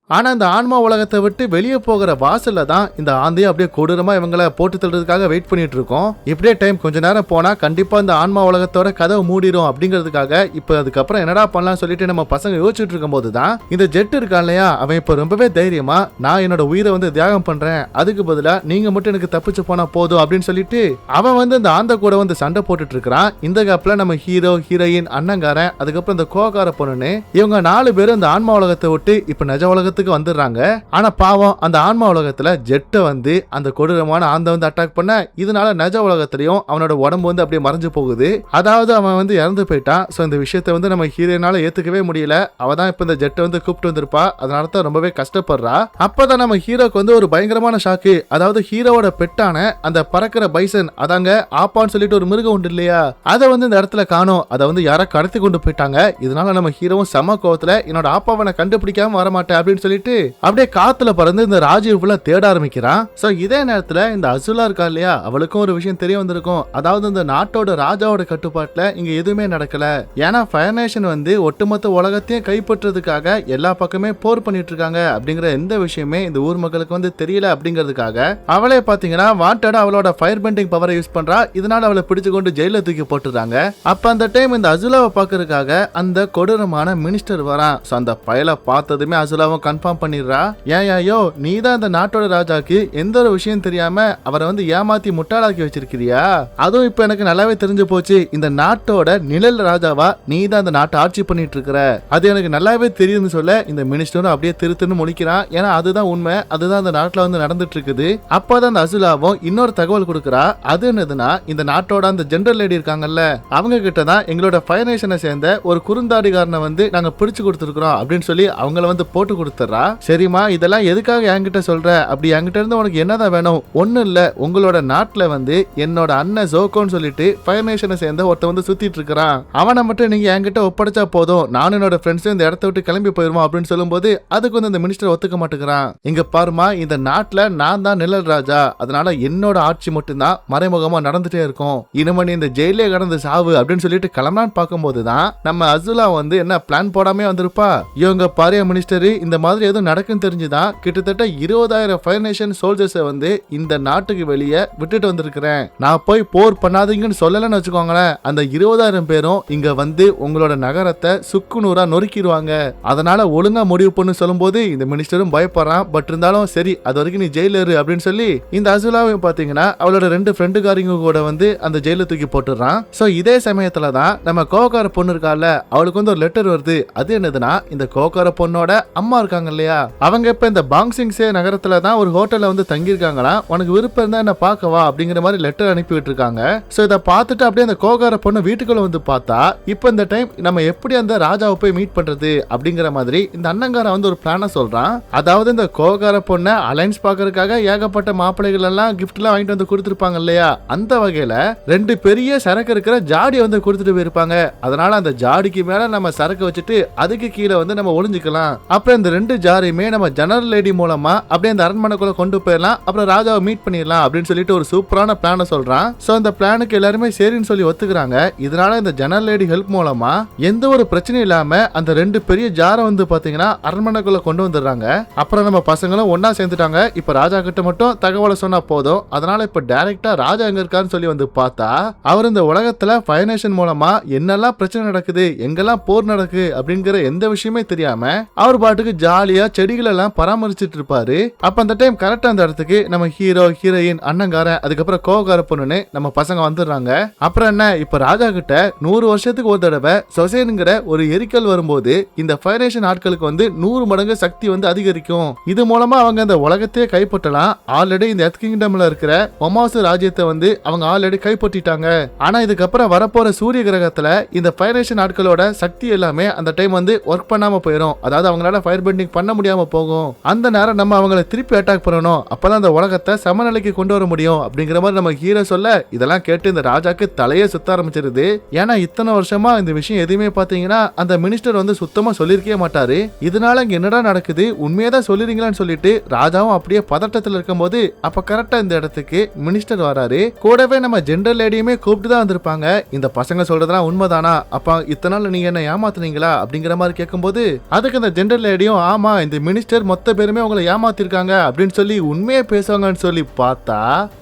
ஆனா இந்த ஆன்மா உலகத்தை விட்டு வெளியே போகிற வாசல்ல தான் இந்த ஆந்தையை அப்படியே கொடூரமா இவங்களை போட்டு தள்ளுறதுக்காக வெயிட் பண்ணிட்டு இருக்கோம். இப்படியே டைம் கொஞ்ச நேரம் போனா கண்டிப்பா இந்த ஆன்மா உலகத்தோட கதவு மூடிடும் அப்படிங்கிறதுக்காக இப்ப அதுக்கப்புறம் என்னடா பண்ணலாம் சொல்லிட்டு நம்ம பசங்க யோசிச்சுட்டு இருக்கும் போதுதான் இந்த ஜெட் இருக்கான் இல்லையா, அவன் இப்ப ரொம்பவே தைரியமா நான் என்னோட உயிரை வந்து தியாகம் பண்றேன், அதுக்கு பதிலா நீங்க மட்டும் எனக்கு தப்பிச்சு போனா போதும் அப்படின்னு சொல்லிட்டு அவன் வந்து இந்த ஆந்த கூட வந்து சண்டை போட்டுட்டு இருக்கிறான். இந்த கேப்ல நம்ம ஹீரோ, ஹீரோயின், அண்ணங்காரன், அதுக்கப்புறம் இந்த கோகார பொண்ணுன்னு இவங்க 4 பேரும் இந்த ஆன்மா உலகத்தை விட்டு இப்ப நிஜ உலகத்துக்கு வந்துடுறாங்க. ஆனா பாவம் அந்த ஆன்மா உலகத்துல ஜெட்டை வந்து அந்த கொடூரமான ஆந்தை வந்து அட்டாக் பண்ண இதனால நிஜ உலகத்திலையும் அவனோட உடம்பு வந்து அப்படியே மறைஞ்சு போகுது. அதாவது அவன் வந்து இறந்து போயிட்டான். சோ இந்த விஷயத்தை வந்து நம்ம ஹீரோனால ஏத்துக்கவே முடியல. அவதான் இப்ப இந்த ஜெட்டை வந்து கூப்பிட்டு வந்திருப்பா, அதனால தான் ரொம்பவே கஷ்டப்படுறா. அப்பதான் நம்ம ஹீரோக்கு வந்து ஒரு பயங்கரமான ஷாக்கு. அதாவது ஹீரோவோட பெட்டான அந்த பறக்கிற பைசன், அதாங்க ஆப்பான்னு சொல்லிட்டு ஒரு மிருகம் உண்டு இல்லையா, அதை வந்து இந்த இடத்துல காணோம். அதை வந்து யாரா கடத்தி கொண்டு போயிட்டாங்க. இதனால நம்ம ஹீரோவும் செம கோவத்துல என்னோட ஆப்பாவை நான் கண்டுபிடிக்காம வரமாட்டேன் அப்படின்னு சொல்லிட்டு அப்படியே காத்துல பறந்து இந்த ராஜீவ் ஃபுல்லா தேட ஆரம்பிக்கிறான். சோ இதே நேரத்துல இந்த அசுலா இருக்கா இல்லையா, அவளுக்கும் ஒரு விஷயம் தெரிய வந்திருக்கும். அதாவது இந்த நாட்டோட ராஜாவோட கட்டுப்பாட்டுல இங்க எதுவுமே நடக்கல. ஏன்னா ஃபயர் நேஷன் வந்து ஒட்டுமொத்த உலகத்தையும் கைப்பற்றதுக்காக எல்லா பக்கமே போர் பண்ணிட்டு இருக்காங்க அப்படிங்கிற எந்த விஷயமே இந்த ஊர் மக்களுக்கு வந்து தெரியல. அப்படிங்கிறதுக்காக அவளே பாத்தீங்கன்னா வாண்டடா அவளோட ஃபயர் பெண்டிங் பவரை யூஸ் பண்றா. இதனால அவளை பிடிச்சு கொண்டு ஜெயில தூக்கி போட்டுறாங்க. அப்ப அந்த டைம் இந்த அசுலாவை பாக்குறதுக்காக அந்த கொடூரமான மினிஸ்டர் வரான். அந்த பயலை பார்த்ததுமே அசுலாவும் கன்ஃபார்ம் பண்ணிடுறா. ஏயோ நீ தான் இந்த நாட்டோட ராஜாக்கு எந்த ஒரு விஷயம் தெரியாம அவரை வந்து ஏமாத்தி முட்டாளாக்கி வச்சிருக்கிறியா? அதுவும் இப்ப எனக்கு நல்லாவே தெரிஞ்சு போச்சு, இந்த நாட்டோட நிழல் ராஜாவா நீ தான் அந்த நாட்டை ஆட்சி பண்ணிட்டு இருக்கிற, அது எனக்கு நல்லாவே தெரியும்னு சொல்ல இந்த மினிஸ்டரும் அப்படியே திருத்துன்னு முடிக்கிறான். ஏன்னா அதுதான் உண்மை, அதுதான் அந்த நாட்டுல வந்து நடந்துட்டு இருக்குது. அப்பதான் அந்த அசுலாவும் இன்னொரு தகவல் கொடுக்குறா. அது என்னதுன்னா, இந்த நாட்டோட அந்த ஜெனரல் லேடி இருக்காங்கல்ல, அவங்க கிட்ட தான் எங்களோட ஃபயர் நேஷனை சேர்ந்த ஒரு குறுந்தாடிகாரனை வந்து நாங்க பிடிச்சு கொடுத்துருக்கோம் அப்படின்னு சொல்லி அவங்கள வந்து போட்டு கொடுத்துறா. சரிமா, இதெல்லாம் எதுக்காக என்கிட்ட சொல்ற? அப்படி என்கிட்ட இருந்து உனக்கு என்னதான் வேணும்? ஒண்ணு இல்ல, உங்களோட நாட்டுல வந்து என்னோட அண்ணன் ஜோகோன்னு சொல்லிட்டு ஃபயர் நேஷனை சேர்ந்த ஒருத்த வந்து சுத்திட்டு இருக்கிறான். அவனை மட்டும் நீங்க என்கிட்ட ஒப்படைச்சா போதும், நானும் என்னோட ஃப்ரெண்ட்ஸும் இந்த இடத்த விட்டு கிளம்பி போயிருவோம் அப்படின்னு சொல்லும்போது அதுக்கு வந்து இந்த மினிஸ்டர் ஒத்துக்க மாட்டேங்கிறான். இங்க பாருமா, இந்த நாட்டுல நான் தான் நிழல் ராஜா, அதனால என்னோட ஆட்சி மட்டும்தான் மறைமுகமா நடந்துட்டே இருக்கும். இனிமே நீ இந்த ஜெயிலே கடந்து சாவு அப்படின்னு சொல்லிட்டு கிளம்பலான்னு பார்க்கும்போதுதான் நம்ம அசுலா வந்து என்ன பிளான் போடாமே வந்திருப்பா. இவங்க பாரிய மினிஸ்டர் இந்த மாதிரி எதுவும் நடக்குன்னு தெரிஞ்சுதான் கிட்டத்தட்ட 20,000 ஃபயர் நேஷன் சோல்ஜர்ஸை வந்து இந்த நாட்டுக்கு வெளியே விட்டுட்டு வந்திருக்கிறேன். நான் போய் போர் பண்ணாதீங்கன்னு சொல்லலன்னு வச்சுக்கோங்களேன், அந்த 20,000 பேரும் இங்க வந்து உங்களோட நகரத்தை சுக்குநூறா நொறுக்கிடுவாங்க. அதனால ஒழுங்கா முடிவு பண்ணு சொல்லும்போது இந்த மினிஸ்டரும் பயப்படுறான். பட் இருந்தாலும் சரி, அது வரைக்கும் நீ ஜெயில இரு அப்படின்னு சொல்லி இந்த அசுலாவையும் பாத்தீங்கன்னா அவளோட 2 ஃப்ரெண்டுக்காரிங்க கூட வந்து அந்த ஜெயில தூக்கி போட்டுறான். சோ இதே சமயத்துல தான் நம்ம கோகார பொண்ணு இருக்கால, அவளுக்கு வந்து ஒரு லெட்டர் வருது. அது என்னதுன்னா, இந்த கோகார பொண்ணோட அம்மா இருக்காங்க இல்லையா, அவங்க இப்ப இந்த பாங்சிங்ஸே நகரத்துல தான் ஒரு ஹோட்டல்ல வந்து தங்கி இருக்காங்களா. உனக்கு விருப்பம் இருந்தா என்ன பார்க்கவா அப்படிங்கிற மாதிரி லெட்டர் அனுப்பி விட்டுருக்காங்க. சோ இதை பார்த்துட்டு அப்படியே அந்த கோகார பொண்ணு வீட்டுக்குள்ள வந்து பார்த்தா, இப்ப இந்த டைம் நம்ம எப்படி அந்த ராஜாவை போய் மீட் பண்றது அப்படிங்கிற மாதிரி இந்த அண்ணங்கார வந்து ஒரு பிளான சொல்றான். அதாவது இந்த கோகார பொண்ணை அலைன்ஸ் பாக்குறதுக்காக ஏகப்பட்ட மாப்பிள்ளைகள் எல்லாம் கிஃப்ட் எல்லாம் வாங்கிட்டு வந்து கொடுத்துருப்பாங்க இல்லையா, அந்த வகையில 2 பெரிய சரக்கு இருக்கிற ஜாடியை வந்து கொடுத்துட்டு போயிருப்பாங்க. அதனால அந்த ஜாடிக்கு மேல நம்ம சரக்கு வச்சுட்டு அதுக்கு கீழே வந்து நம்ம ஒளிஞ்சுக்கலாம். அப்புறம் இந்த 2 ஜாரையுமே நம்ம ஜெனரல் லேடி மூலமா அப்படியே அந்த அரண்மனைக்குள்ள கொண்டு போயிடலாம். அப்புறம் ராஜாவை மீட் பண்ணிடலாம் அப்படின்னு சொல்லிட்டு ஒரு சூப்பரான பிளான சொல்றான். சோ இந்த பிளானுக்கு எல்லாருமே சரின்னு சொல்லி ஒத்துக்கிறாங்க. இதனால இந்த ஜெனரல் லேடி ஹெல்ப் மூலமா எந்த ஒரு பிரச்சனையும் இல்லாம அந்த 2 பெரிய ஜாரை வந்து பாத்தீங்கன்னா அரண்மனைக்குள்ள கொண்டு வந்துடுறாங்க. அப்புறம் நம்ம பசங்களும் ஒன்னா சேர்ந்துட்டாங்க. இப்ப ராஜா கிட்ட மட்டும் தகவலை சொன்னா போதும். அதனால இப்ப டைரக்டா ராஜா எங்க இருக்காருன்னு சொல்லி வந்து பார்த்தா, அவர் இந்த உலகத்துல ஃபயர் நேஷன் மூலமா என்னெல்லாம் பிரச்சனை நடக்குது, எங்கெல்லாம் போர் நடக்கு அப்படிங்கிற எந்த விஷயமே தெரியாம அவர் பாட்டுக்கு ஜாலியா செடிகள் எல்லாம் பராமரிச்சுட்டு இருப்பாரு. அப்ப அந்த டைம் கரெக்டா அந்த இடத்துக்கு நம்ம ஹீரோ, ஹீரோயின், அண்ணங்காரன், அதுக்கப்புறம் கோகார பொண்ணுன்னு நம்ம பசங்க வந்துடுறாங்க. அப்புறம் என்ன, இப்ப ராஜா கிட்ட 100 வருஷத்துக்கு ஒரு தடவை சொசைனுங்கிற ஒரு எரிக்கல் வரும்போது இந்த ஃபயர் நேஷன் ஆட்களுக்கு வந்து 100 மடங்கு சக்தி வந்து அதிகரிக்கும். இது மூலமா அவங்க இந்த உலகத்தையே கைப்பற்றலாம். ஆல்ரெடி இந்த எர்த் கிங்டம்ல இருக்கிற ஒமாசு ராஜ்யத்தை வந்து அவங்க ஆல்ரெடி கைப்பற்றிட்டாங்க. ஆனா இதுக்கப்புறம் வரப்போற சூரிய கிரகத்துல இந்த ஃபயர் நேஷன் ஆட்களோட சக்தி எல்லாமே அந்த டைம் வந்து ஒர்க் பண்ணாம போயிடும். அதாவது அவங்களால ஃபயர் பெண்டிங் பண்ண முடியாம போகும். அந்த நேரம் நம்ம அவங்களை திருப்பி அட்டாக் பண்ணணும். அப்பதான் அந்த உலகத்தை சமநிலைக்கு கொண்டு வர முடியும் அப்படிங்கிற மாதிரி நம்ம ஹீரோ சொல்ல, இதெல்லாம் கேட்டு இந்த ராஜாக்கு தலையே சுத்த ஆரம்பிச்சிருது. ஏன்னா இத்தனை வருஷமா இந்த விஷயம் எதுவுமே பாத்தீங்கன்னா அந்த மினிஸ்டர் வந்து சுத்தமா சொல்லிருக்கவே மாட்டாரு. இதனால இங்க என்னடா நடக்குது, உண்மையதான் சொல்லிருங்களான்னு சொல்லிட்டு ராஜாவும் அப்படியே பதட்டத்தில் இருக்கும்போது அப்ப கரெக்டா இந்த இடத்துக்கு மினிஸ்டர் வராரு. கூடவே நம்ம ஜெனரல் லேடியுமே கூப்பிட்டு தான் வந்திருப்பாங்க. இந்த பசங்க சொல்றதெல்லாம் உண்மைதானா, அப்ப இத்தனை நாள் நீங்க என்ன ஏமாத்துனீங்களா அப்படிங்கிற மாதிரி கேட்கும்போது அதுக்கு இந்த ஜெனரல் லேடியும் ஆமா, இந்த மினிஸ்டர் மொத்த பேருமே உங்களை ஏமாத்திருக்காங்க அப்படின்னு சொல்லி உண்மையே பேசுவாங்கன்னு சொல்லி பார்த்தா,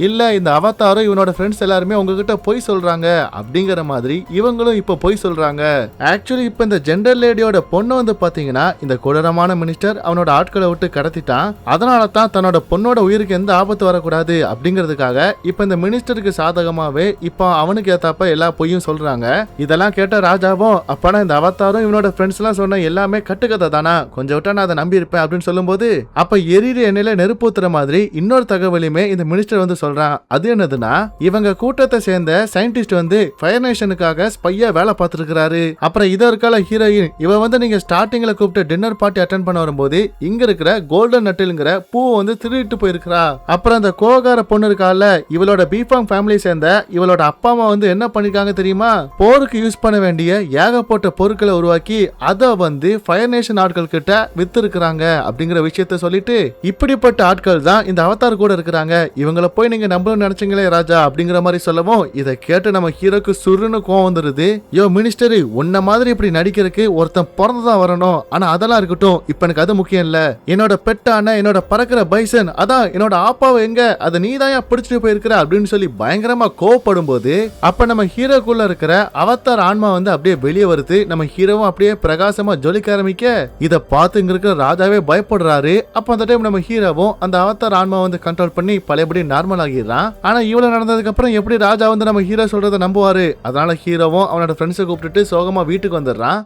இல்ல இந்த அவதாரம் இவனோட ஃப்ரெண்ட்ஸ் எல்லாருமே உங்ககிட்ட பொய் சொல்றாங்க அப்படிங்கிற மாதிரி இவங்களும் இப்ப பொய் சொல்றாங்க. ஆக்சுவலி இப்ப இந்த ஜெனரல் லேடியோட பொண்ணு வந்து பாத்தீங்கன்னா இந்த கொடூரமான மினிஸ்டர் அவனோட ஆட்களை விட்டு கடத்திட்டான். அதனால தான் தன்னோட பொண்ணோட உயிருக்கு எந்த ஆபத்து வரக்கூடாது அப்படிங்கிறதுக்காக இப்ப இந்த மினிஸ்டருக்கு சாதகமாவே இப்ப அவனுக்கு ஏத்தாப்ப எல்லா பொய்யும் சொல்றாங்க. இதெல்லாம் கேட்ட ராஜாவும் அப்பனா இந்த அவதாரம் இவனோட ஃப்ரெண்ட்ஸ் எல்லாம் சொன்ன எல்லாமே கட்டுக்கதை தானா, கொஞ்சம் விட்டா நான் அதை நம்பி இருப்பேன் அப்படின்னு சொல்லும்போது அப்ப எரியிற எண்ணெயில நெருப்பூத்துற மாதிரி இன்னொரு தகவலையுமே இந்த மினிஸ்டர் வந்து சொல்றான். அது என்னதுன்னா, இவங்க கூட்டத்தை சேர்ந்த சயின்டிஸ்ட் வந்து ஃபயர் நேஷனுக்காக ஸ்பையா வேலை பார்த்துட்டு இருக்காரு. அப்புறம் இத இருக்கால ஹீரோயின், இவ வந்து நீங்க ஸ்டார்டிங்ல கூப்பிட்டு டின்னர் பார்ட்டி அட்டென்ட் பண்ண வரும்போது இங்க இருக்கிற கோல்டன் நட்டில்ங்கிற பூ வந்து திருடிட்டு போயிருக்கா. அப்புறம் அந்த கோகார பொண்ணு இருக்கால, இவளோட பீஃபாங் ஃபேமிலி சேர்ந்த இவளோட அப்பா அம்மா வந்து என்ன பண்ணிருக்காங்க தெரியுமா, போருக்கு யூஸ் பண்ண வேண்டிய ஏகப்பட்ட பொருட்களை உருவாக்கி அதை வந்து ஃபயர் நேஷன் ஆட்கள் கிட்ட வித்து இருக்கிறாங்க அப்படிங்கிற விஷயத்த சொல்லிட்டு இப்படிப்பட்ட ஆட்கள் தான் இந்த அவதார் கூட இருக்கிறாங்க, இவங்களை போய் நீங்க நம்பணும்னு நினைச்சீங்களே ராஜா அப்படிங்கிற மாதிரி சொல்லவும் இதை கேட்டு நம்ம ஹீரோக்கு சுருன்னு கோவம் வந்துருது. யோ மினிஸ்டர், உன்ன மாதிரி இப்படி நடிக்கிறதுக்கு ஒருத்தன் பிறந்துதான் வரணும், ஆனா அதெல்லாம் இருக்கட்டும், இப்ப எனக்கு அது முக்கியம் இல்ல. என்னோட பெட்டான என்னோட பறக்கிற பைசன், அதான் என்னோட ஆப்பாவை எங்க, அதை நீ தான் பிடிச்சிட்டு போயிருக்கிற அப்படின்னு சொல்லி பயங்கரமா கோவப்படும் போது அப்ப நம்ம ஹீரோக்குள்ள இருக்கிற அவதார் ஆன்மா வந்து அப்படியே வெளியே வருது. நம்ம ஹீரோவும் அப்படியே பிரகாசமா ஜொலிக்க ஆரம்பிக்க இதை பார்த்து இங்க இருக்கிற ராஜாவே பயப்படுறாரு. அப்ப அந்த டைம் நம்ம ஹீரோவும் அந்த அவதார் ஆன்மா வந்து கண்ட்ரோல் பண்ணி பழையபடி நார்மல் ஆகிடுறான். ஆனா இவ்வளவு நடந்ததுக்கு அப்புறம் எப்படி ராஜா வந்து நம்ம ஹீரோ சொல்றதை நம்புவாரு? அதனால ஹீரோவும் அவனோட ஃப்ரெண்ட்ஸை கூப்பிட்டுட்டு சோகமா வீட்டுக்கு வந்துடுறான்.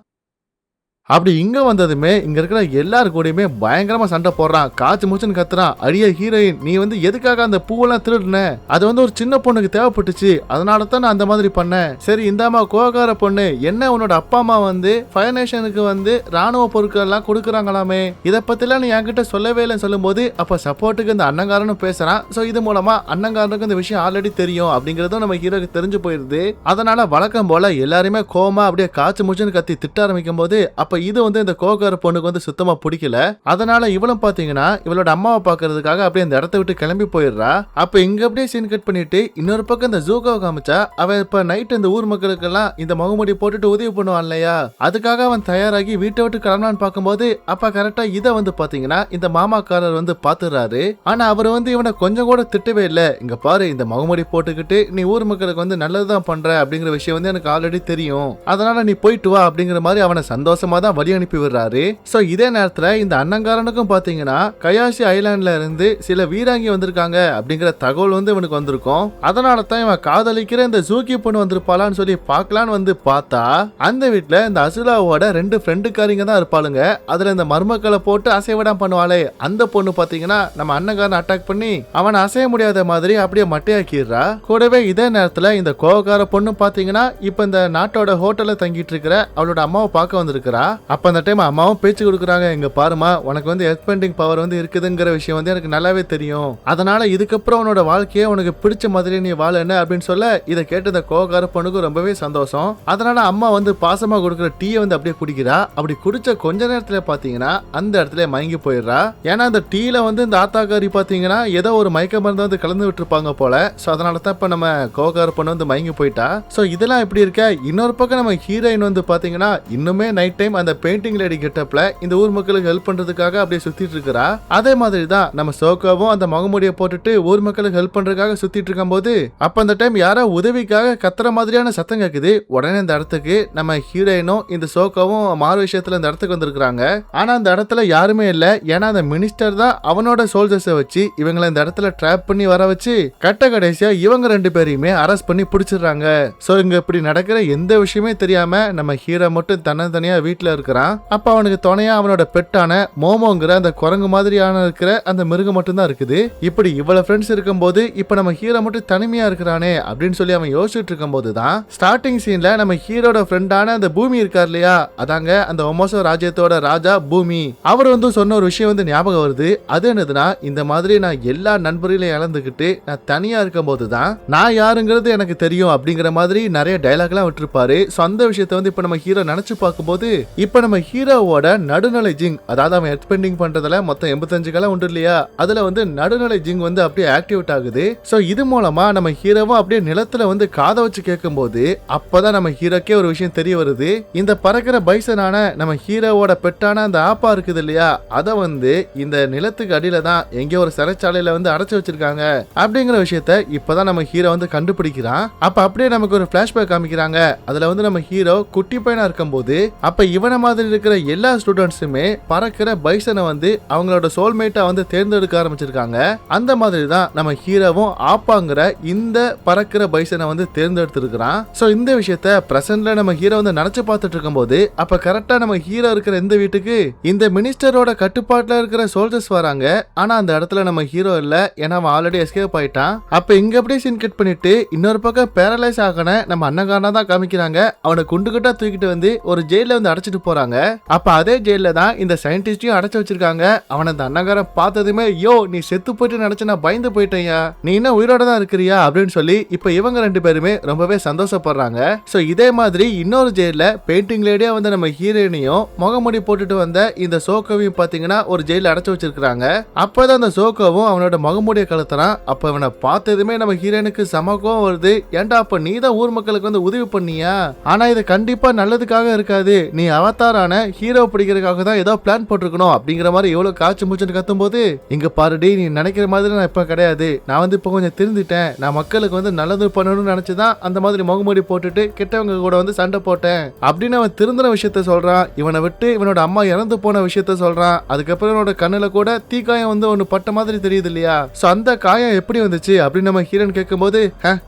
அப்படி இங்க வந்ததுமே இங்க இருக்கிற எல்லாரு கூடயுமே பயங்கரமா சண்டை போடுறான், காய்ச்சி மூச்சுன்னு கத்துறான். அடிய ஹீரோயின், நீ வந்து எதுக்காக அந்த பூவெல்லாம் திருடுன? அது வந்து ஒரு சின்ன பொண்ணுக்கு தேவைப்பட்டுச்சு, அதனால தான் நான் அந்த மாதிரி பண்ணேன். சரி இந்தாமா கோகார பொண்ணு, என்ன உன்னோட அப்பா அம்மா வந்து ஃபயர் நேஷனுக்கு வந்து ராணுவ பொருட்கள் எல்லாம் கொடுக்குறாங்களாமே, இதை பத்திலாம் நீ என்கிட்ட சொல்லவே இல்லைன்னு சொல்லும் போது அப்ப சப்போர்ட்டுக்கு இந்த அண்ணங்காரனும் பேசுறான். சோ இது மூலமா அண்ணங்காரனுக்கு இந்த விஷயம் ஆல்ரெடி தெரியும் அப்படிங்கறதும் நம்ம ஹீரோக்கு தெரிஞ்சு போயிருது. அதனால வழக்கம் போல எல்லாருமே கோமா அப்படியே காய்ச்சி மூச்சுன்னு கத்தி திட்ட ஆரம்பிக்கும் போது அப்ப இது வந்து இந்த கோகார பொண்ணுக்கு வந்து சுத்தமா பிடிக்கல. அதனால இவளும் பாத்தீங்கன்னா இவளோட அம்மாவை பாக்குறதுக்காக அப்படியே அந்த இடத்த விட்டு கிளம்பி போயிடுறா. அப்ப இங்க அப்படியே சீன் கட் பண்ணிட்டு இன்னொரு பக்கம் இந்த ஜூகாவை காமிச்சா அவன் இப்ப நைட் இந்த ஊர் மக்களுக்கு எல்லாம் இந்த முகமுடி போட்டுட்டு உதவி பண்ணுவான் இல்லையா, அதுக்காக அவன் தயாராகி வீட்டை விட்டு கிளம்பலான்னு பார்க்கும்போது அப்ப கரெக்டா இதை வந்து பாத்தீங்கன்னா இந்த மாமாக்காரர் வந்து பாத்துறாரு. ஆனா அவர் வந்து இவனை கொஞ்சம் கூட திட்டவே இல்லை. இங்க பாரு, இந்த முகமுடி போட்டுக்கிட்டு நீ ஊர் மக்களுக்கு வந்து நல்லதுதான் பண்ற அப்படிங்கிற விஷயம் வந்து எனக்கு ஆல்ரெடி தெரியும், அதனால நீ போயிட்டு வா அப்படிங்கிற மாதிரி அவனை சந்தோஷமா தான் வழி அனுப்பி விடுறாரு. சோ இதே நேரத்துல இந்த அண்ணங்காரனுக்கும் பாத்தீங்கன்னா கயாசி ஐலாண்ட்ல இருந்து சில வீராங்கி வந்திருக்காங்க அப்படிங்கிற தகவல் வந்து இவனுக்கு வந்திருக்கும். அதனால தான் இவன் காதலிக்கிற இந்த ஜூக்கி பொண்ணு வந்திருப்பாளான்னு சொல்லி பார்க்கலான்னு வந்து பார்த்தா அந்த வீட்டுல இந்த அசுலாவோட 2 ஃப்ரெண்டுக்காரிங்க தான் இருப்பாளுங்க. அதுல இந்த மர்மக்களை போட்டு அசைவிடாம பண்ணுவாளே அந்த பொண்ணு பாத்தீங்கன்னா நம்ம அண்ணங்காரன் அட்டாக் பண்ணி அவனை அசைய முடியாத மாதிரி அப்படியே மட்டையாக்கிடுறா. கூடவே இதே நேரத்துல இந்த கோவக்கார பொண்ணு பாத்தீங்கன்னா இப்ப இந்த நாட்டோட ஹோட்டல்ல தங்கிட்டு இருக்கிற அவளோட அம்மாவை பார்க்க வந்திருக்கிறா. அப்ப அந்த டைம் அம்மாவும் பேச்சு கொடுக்குறாங்க, இங்க பாருமா, உனக்கு வந்து எக்ஸ்பெண்டிங் பவர் வந்து இருக்குதுங்கிற விஷயம் வந்து எனக்கு நல்லாவே தெரியும், அதனால இதுக்கப்புறம் உன்னோட வாழ்க்கையை உனக்கு பிடிச்ச மாதிரி நீ வாழ என்ன அப்படின்னு சொல்ல இதை கேட்டு இந்த கோகார பொண்ணுக்கு ரொம்பவே சந்தோஷம். அதனால அம்மா வந்து பாசமா கொடுக்குற டீயை வந்து அப்படியே குடிக்கிறா. அப்படி குடிச்ச கொஞ்ச நேரத்துல பாத்தீங்கன்னா அந்த இடத்துல மயங்கி போயிடுறா. ஏன்னா அந்த டீல வந்து இந்த ஆத்தாக்காரி பாத்தீங்கன்னா ஏதோ ஒரு மயக்க மருந்து வந்து கலந்து விட்டுருப்பாங்க போல. சோ அதனால தான் இப்ப நம்ம கோகார பொண்ணு வந்து மயங்கி போயிட்டா. சோ இதெல்லாம் எப்படி இருக்க, இன்னொரு பக்கம் நம்ம ஹீரோயின் வந்து பாத்தீங்கன்னா இன்னுமே நைட் டைம் அந்த பெயிண்டிங் லேடி கெட்டப்ல இந்த ஊர் மக்களுக்கு ஹெல்ப் பண்றதுக்காக அப்படியே சுத்திட்டு இருக்கா. அதே மாதிரி தான் நம்ம சோகாவும் அந்த முகமுடியை போட்டுட்டு ஊர் மக்களுக்கு ஹெல்ப் பண்றதுக்காக சுத்திட்டு இருக்கும் போது அப்ப அந்த டைம் யாரோ உதவிக்காக கத்துற மாதிரியான சத்தம் கேக்குது. உடனே இந்த இடத்துக்கு நம்ம ஹீரோயினும் இந்த சோகாவும் மாறு விஷயத்துல இந்த இடத்துக்கு வந்திருக்காங்க. ஆனா அந்த இடத்துல யாருமே இல்ல. ஏன்னா அந்த மினிஸ்டர் தான் அவனோட சோல்ஜர்ஸை வச்சு இவங்களை இந்த இடத்துல ட்ராப் பண்ணி வர வச்சு கட்ட கடைசியா இவங்க 2 பேரையுமே அரெஸ்ட் பண்ணி பிடிச்சிடுறாங்க. சோ இங்க இப்படி நடக்கிற எந்த விஷயமே தெரியாம நம்ம ஹீரோ மட்டும் தனித்தனியா வீட்டுல இருக்கிறான். அப்ப அவனுக்கு துணையா அவனோட பெட்டான மோமோங்கிற அந்த குரங்கு மாதிரியான இருக்கிற அந்த மிருகம் மட்டும் தான் இருக்குது. இப்படி இவ்வளவு ஃப்ரெண்ட்ஸ் இருக்கும்போது இப்ப நம்ம ஹீரோ மட்டும் தனிமையா இருக்கிறானே அப்படின்னு சொல்லி அவன் யோசிச்சுட்டு இருக்கும் போதுதான் ஸ்டார்டிங் சீன்ல நம்ம ஹீரோட ஃப்ரெண்டான அந்த பூமி இருக்கார் இல்லையா, அதாங்க அந்த ஒமோசோ ராஜ்யத்தோட ராஜா பூமி, அவர் வந்து சொன்ன ஒரு விஷயம் வந்து ஞாபகம் வருது. அது என்னதுன்னா, இந்த மாதிரி நான் எல்லா நண்பர்களையும் இழந்துகிட்டு நான் தனியா இருக்கும் போதுதான் நான் யாருங்கிறது எனக்கு தெரியும் அப்படிங்கிற மாதிரி நிறைய டைலாக் எல்லாம் விட்டுருப்பாரு. சோ அந்த விஷயத்த வந்து இப்ப நம்ம ஹீரோ நினைச்சு பார்க்கும்போது இப்ப நம்ம ஹீரோவோட நடுநிலை ஜிங், அதாவது அவன் எக்ஸ்பெண்டிங் பண்றதுல மொத்தம் 85 கலை உண்டு இல்லையா, அதுல வந்து நடுநிலை ஜிங் வந்து அப்படியே ஆக்டிவேட் ஆகுது. சோ இது மூலமா நம்ம ஹீரோவும் அப்படியே நிலத்துல வந்து காதை வச்சு கேட்கும் போது அப்பதான் நம்ம ஹீரோக்கே ஒரு விஷயம் தெரிய வருது. இந்த பறக்கிற பைசனான நம்ம ஹீரோவோட பெட்டான அந்த ஆப்பா இருக்குது இல்லையா, அத வந்து இந்த நிலத்துக்கு அடியில தான் எங்கேயோ ஒரு சிறைச்சாலையில வந்து அடைச்சு வச்சிருக்காங்க அப்படிங்கிற விஷயத்த இப்பதான் நம்ம ஹீரோ வந்து கண்டுபிடிக்கிறான். அப்ப அப்படியே நமக்கு ஒரு பிளாஷ்பேக் காமிக்கிறாங்க. அதுல வந்து நம்ம ஹீரோ குட்டி பையனா இருக்கும் போது அப்ப இவன மாதிரி இருக்கிற எல்லா ஸ்டூடெண்ட்ஸுமே பறக்கிற பைசனை வந்து அவங்களோட சோல்மேட்டா வந்து தேர்ந்தெடுக்க ஆரம்பிச்சிருக்காங்க. அந்த மாதிரி தான் நம்ம ஹீரோவும் ஆப்பாங்கிற இந்த பறக்கிற பைசனை வந்து தேர்ந்தெடுத்திருக்கிறான். சோ இந்த விஷயத்த பிரசன்ட்ல நம்ம ஹீரோ வந்து நினைச்சு பார்த்துட்டு இருக்கும் போது அப்ப கரெக்டா நம்ம ஹீரோ இருக்கிற இந்த வீட்டுக்கு இந்த மினிஸ்டரோட கட்டுப்பாட்டுல இருக்கிற சோல்ஜர்ஸ் வராங்க. ஆனா அந்த இடத்துல நம்ம ஹீரோ இல்ல, ஏன்னா அவன் ஆல்ரெடி எஸ்கேப் ஆயிட்டான். அப்ப இங்க அப்படியே சீன் கட் பண்ணிட்டு இன்னொரு பக்கம் பேரலைஸ் ஆகன நம்ம அண்ணங்காரனா தான் காமிக்கிறாங்க. அவனை குண்டுகிட்டா தூக்கிட்டு வந்து ஒரு ஜெயில வந்து அடைச்சிட்டு போறாங்க. அப்ப அதே ஜெயில தான் இந்த சயின்டிஸ்டையும் அடைச்சு வச்சிருக்காங்க. அவன் அந்த அண்ணங்காரன் பார்த்ததுமே, யோ நீ செத்து போயிட்டு நினைச்சு நான் பயந்து போயிட்டேயா, நீ என்ன உயிரோட தான் இருக்கிறியா அப்படின்னு சொல்லி இப்ப இவங்க ரெண்டு பேருமே ரொம்பவே சந்தோஷப்படுறாங்க. சோ இதே மாதிரி இன்னொரு ஜெயில பெயிண்டிங் லேடியா வந்து நம்ம ஹீரோயினையும் முகமுடி போட்டுட்டு வந்த இந்த சோகோவையும் பாத்தீங்கன்னா ஒரு ஜெயில அடைச்சு வச்சிருக்காங்க. அப்பதான் அந்த சோகோவும் அவனோட முகமுடிய கழுத்துறான். அப்ப அவனை பார்த்ததுமே நம்ம ஹீரோயினுக்கு சமக்கம் வருது. ஏன்டா அப்ப நீ தான் ஊர் மக்களுக்கு வந்து உதவி பண்ணியா? ஆனா இது கண்டிப்பா நல்லதுக்காக இருக்காது, நீ அவதாரான ஹீரோ பிடிக்கிறதுக்காக தான் ஏதோ பிளான் போட்டிருக்கணும் அப்படிங்கிற மாதிரி எவ்வளவு காய்ச்சி மூச்சுன்னு கத்தும் போது, இங்க பாருடி நீ நினைக்கிற மாதிரி நான் இப்ப கிடையாது, நான் வந்து இப்ப கொஞ்சம் திருந்திட்டேன், நான் மக்களுக்கு வந்து நல்லது பண்ணணும்னு நினைச்சுதான் அந்த மாதிரி முகமூடி போட்டுட்டு கெட்டவங்க கூட வந்து சண்டை போட்டேன் அப்படின்னு அவன் திருந்தின விஷயத்த சொல்றான். இவனை விட்டு இவனோட அம்மா இறந்து போன விஷயத்த சொல்றான். அதுக்கப்புறம் இவனோட கண்ணுல கூட தீக்காயம் வந்து ஒண்ணு பட்ட மாதிரி தெரியுது இல்லையா? சோ அந்த காயம் எப்படி வந்துச்சு அப்படின்னு நம்ம ஹீரோன் கேட்கும்போது,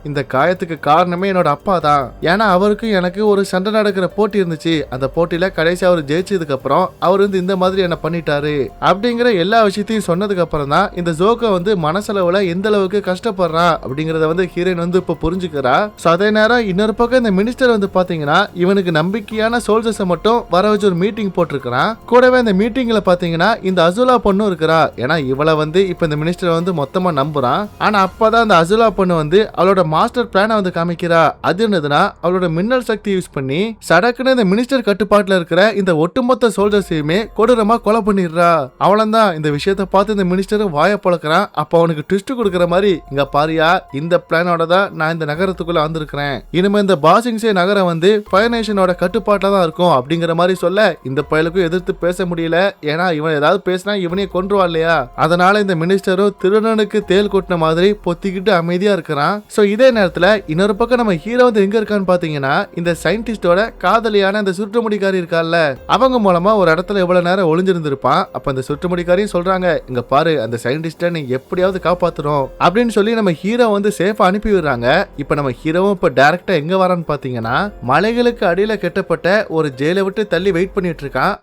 இந்த காயத்துக்கு காரணமே என்னோட அப்பா தான். ஏன்னா அவருக்கும் எனக்கு ஒரு சண்டை நடக்கிற போட்டி இருந்துச்சு, அந்த போட்டியில கடைசி அவர் ஜெயிச்சதுக்கு அப்புறம் அவர் வந்து இந்த மாதிரி என்ன பண்ணிட்டாரு அப்படிங்கிற எல்லா விஷயத்தையும் சொன்னதுக்கு அப்புறம் தான் இந்த ஜோக்கோ வந்து மனசளவுல எந்த அளவுக்கு கஷ்டப்படுறான் அப்படிங்கறத வந்து ஹீரோயின் வந்து இப்ப புரிஞ்சுக்கிறா. சோ அதே நேரம் இன்னொரு பக்கம் இந்த மினிஸ்டர் வந்து பாத்தீங்கன்னா இவனுக்கு நம்பிக்கையான சோல்ஜர்ஸை மட்டும் வர வச்சு ஒரு மீட்டிங் போட்டிருக்கிறான். கூடவே இந்த மீட்டிங்ல பாத்தீங்கன்னா இந்த அசுலா பொண்ணு இருக்கிறா. ஏன்னா இவளை வந்து இப்ப இந்த மினிஸ்டர் வந்து மொத்தமா நம்புறான். ஆனா அப்பதான் அந்த அசுலா பொண்ணு வந்து அவளோட மாஸ்டர் பிளான வந்து காமிக்கிறா. அது என்னதுன்னா அவளோட மின்னல் சக்தி யூஸ் பண்ணி சடக்குன்னு இந்த மினிஸ்டர் கட்டுப்பாட்டுல இருக்கிற இந்த ஒட்டுமொத்த சோல்ஜர்ஸையுமே கொடூரமா கொலை பண்ணிடுறா. அவளந்தான் இந்த விஷயத்தை பார்த்து இந்த மினிஸ்டரும் வாய பழக்கிறான். அப்ப அவனுக்கு ட்விஸ்ட் கொடுக்கற மாதிரி, இங்க பாரியா இந்த பிளானோட தான் நான் இந்த நகரத்துக்குள்ள வந்திருக்கிறேன், இனிமே இந்த பாசிங்ஸே நகரம் வந்து ஃபயர் நேஷனோட கட்டுப்பாட்டுல தான் இருக்கும் அப்படிங்கிற மாதிரி சொல்ல இந்த பயலுக்கும் எதிர்த்து பேச முடியல. ஏன்னா இவன் ஏதாவது பேசினா இவனே கொன்றுவா இல்லையா? அதனால இந்த மினிஸ்டரும் திருடனுக்கு தேல் கொட்டின மாதிரி பொத்திக்கிட்டு அமைதியா இருக்கிறான். சோ இதே நேரத்துல இன்னொரு பக்கம் நம்ம ஹீரோ வந்து எங்க இருக்கான்னு பாத்தீங்கன்னா இந்த சயின்டிஸ்டோட காதலியான இந்த சுற்றுமுடிக்காரி இருக்கால, அவங்க மூலமா ஒரு இடத்துல எவ்வளவு நேரம் ஒளிஞ்சிருந்திருப்பான். அப்ப அந்த சுற்றுமுடிக்காரியும் சொல்றாங்க, இங்க பாரு அந்த சயின்டிஸ்ட நீ எப்படியாவது காப்பாத்தணும் அப்படின்னு சொல்லி நம்ம ஹீரோ வந்து சேஃபா அனுப்பி விடுறாங்க. இப்ப நம்ம ஹீரோவும் இப்ப டைரக்டா எங்க வரான்னு பாத்தீங்கன்னா மலைகளுக்கு அடியில கட்டப்பட்ட ஒரு ஜெயிலை விட்டு தள்ளி வெயிட் பண்ணிட்டு இருக்கான்.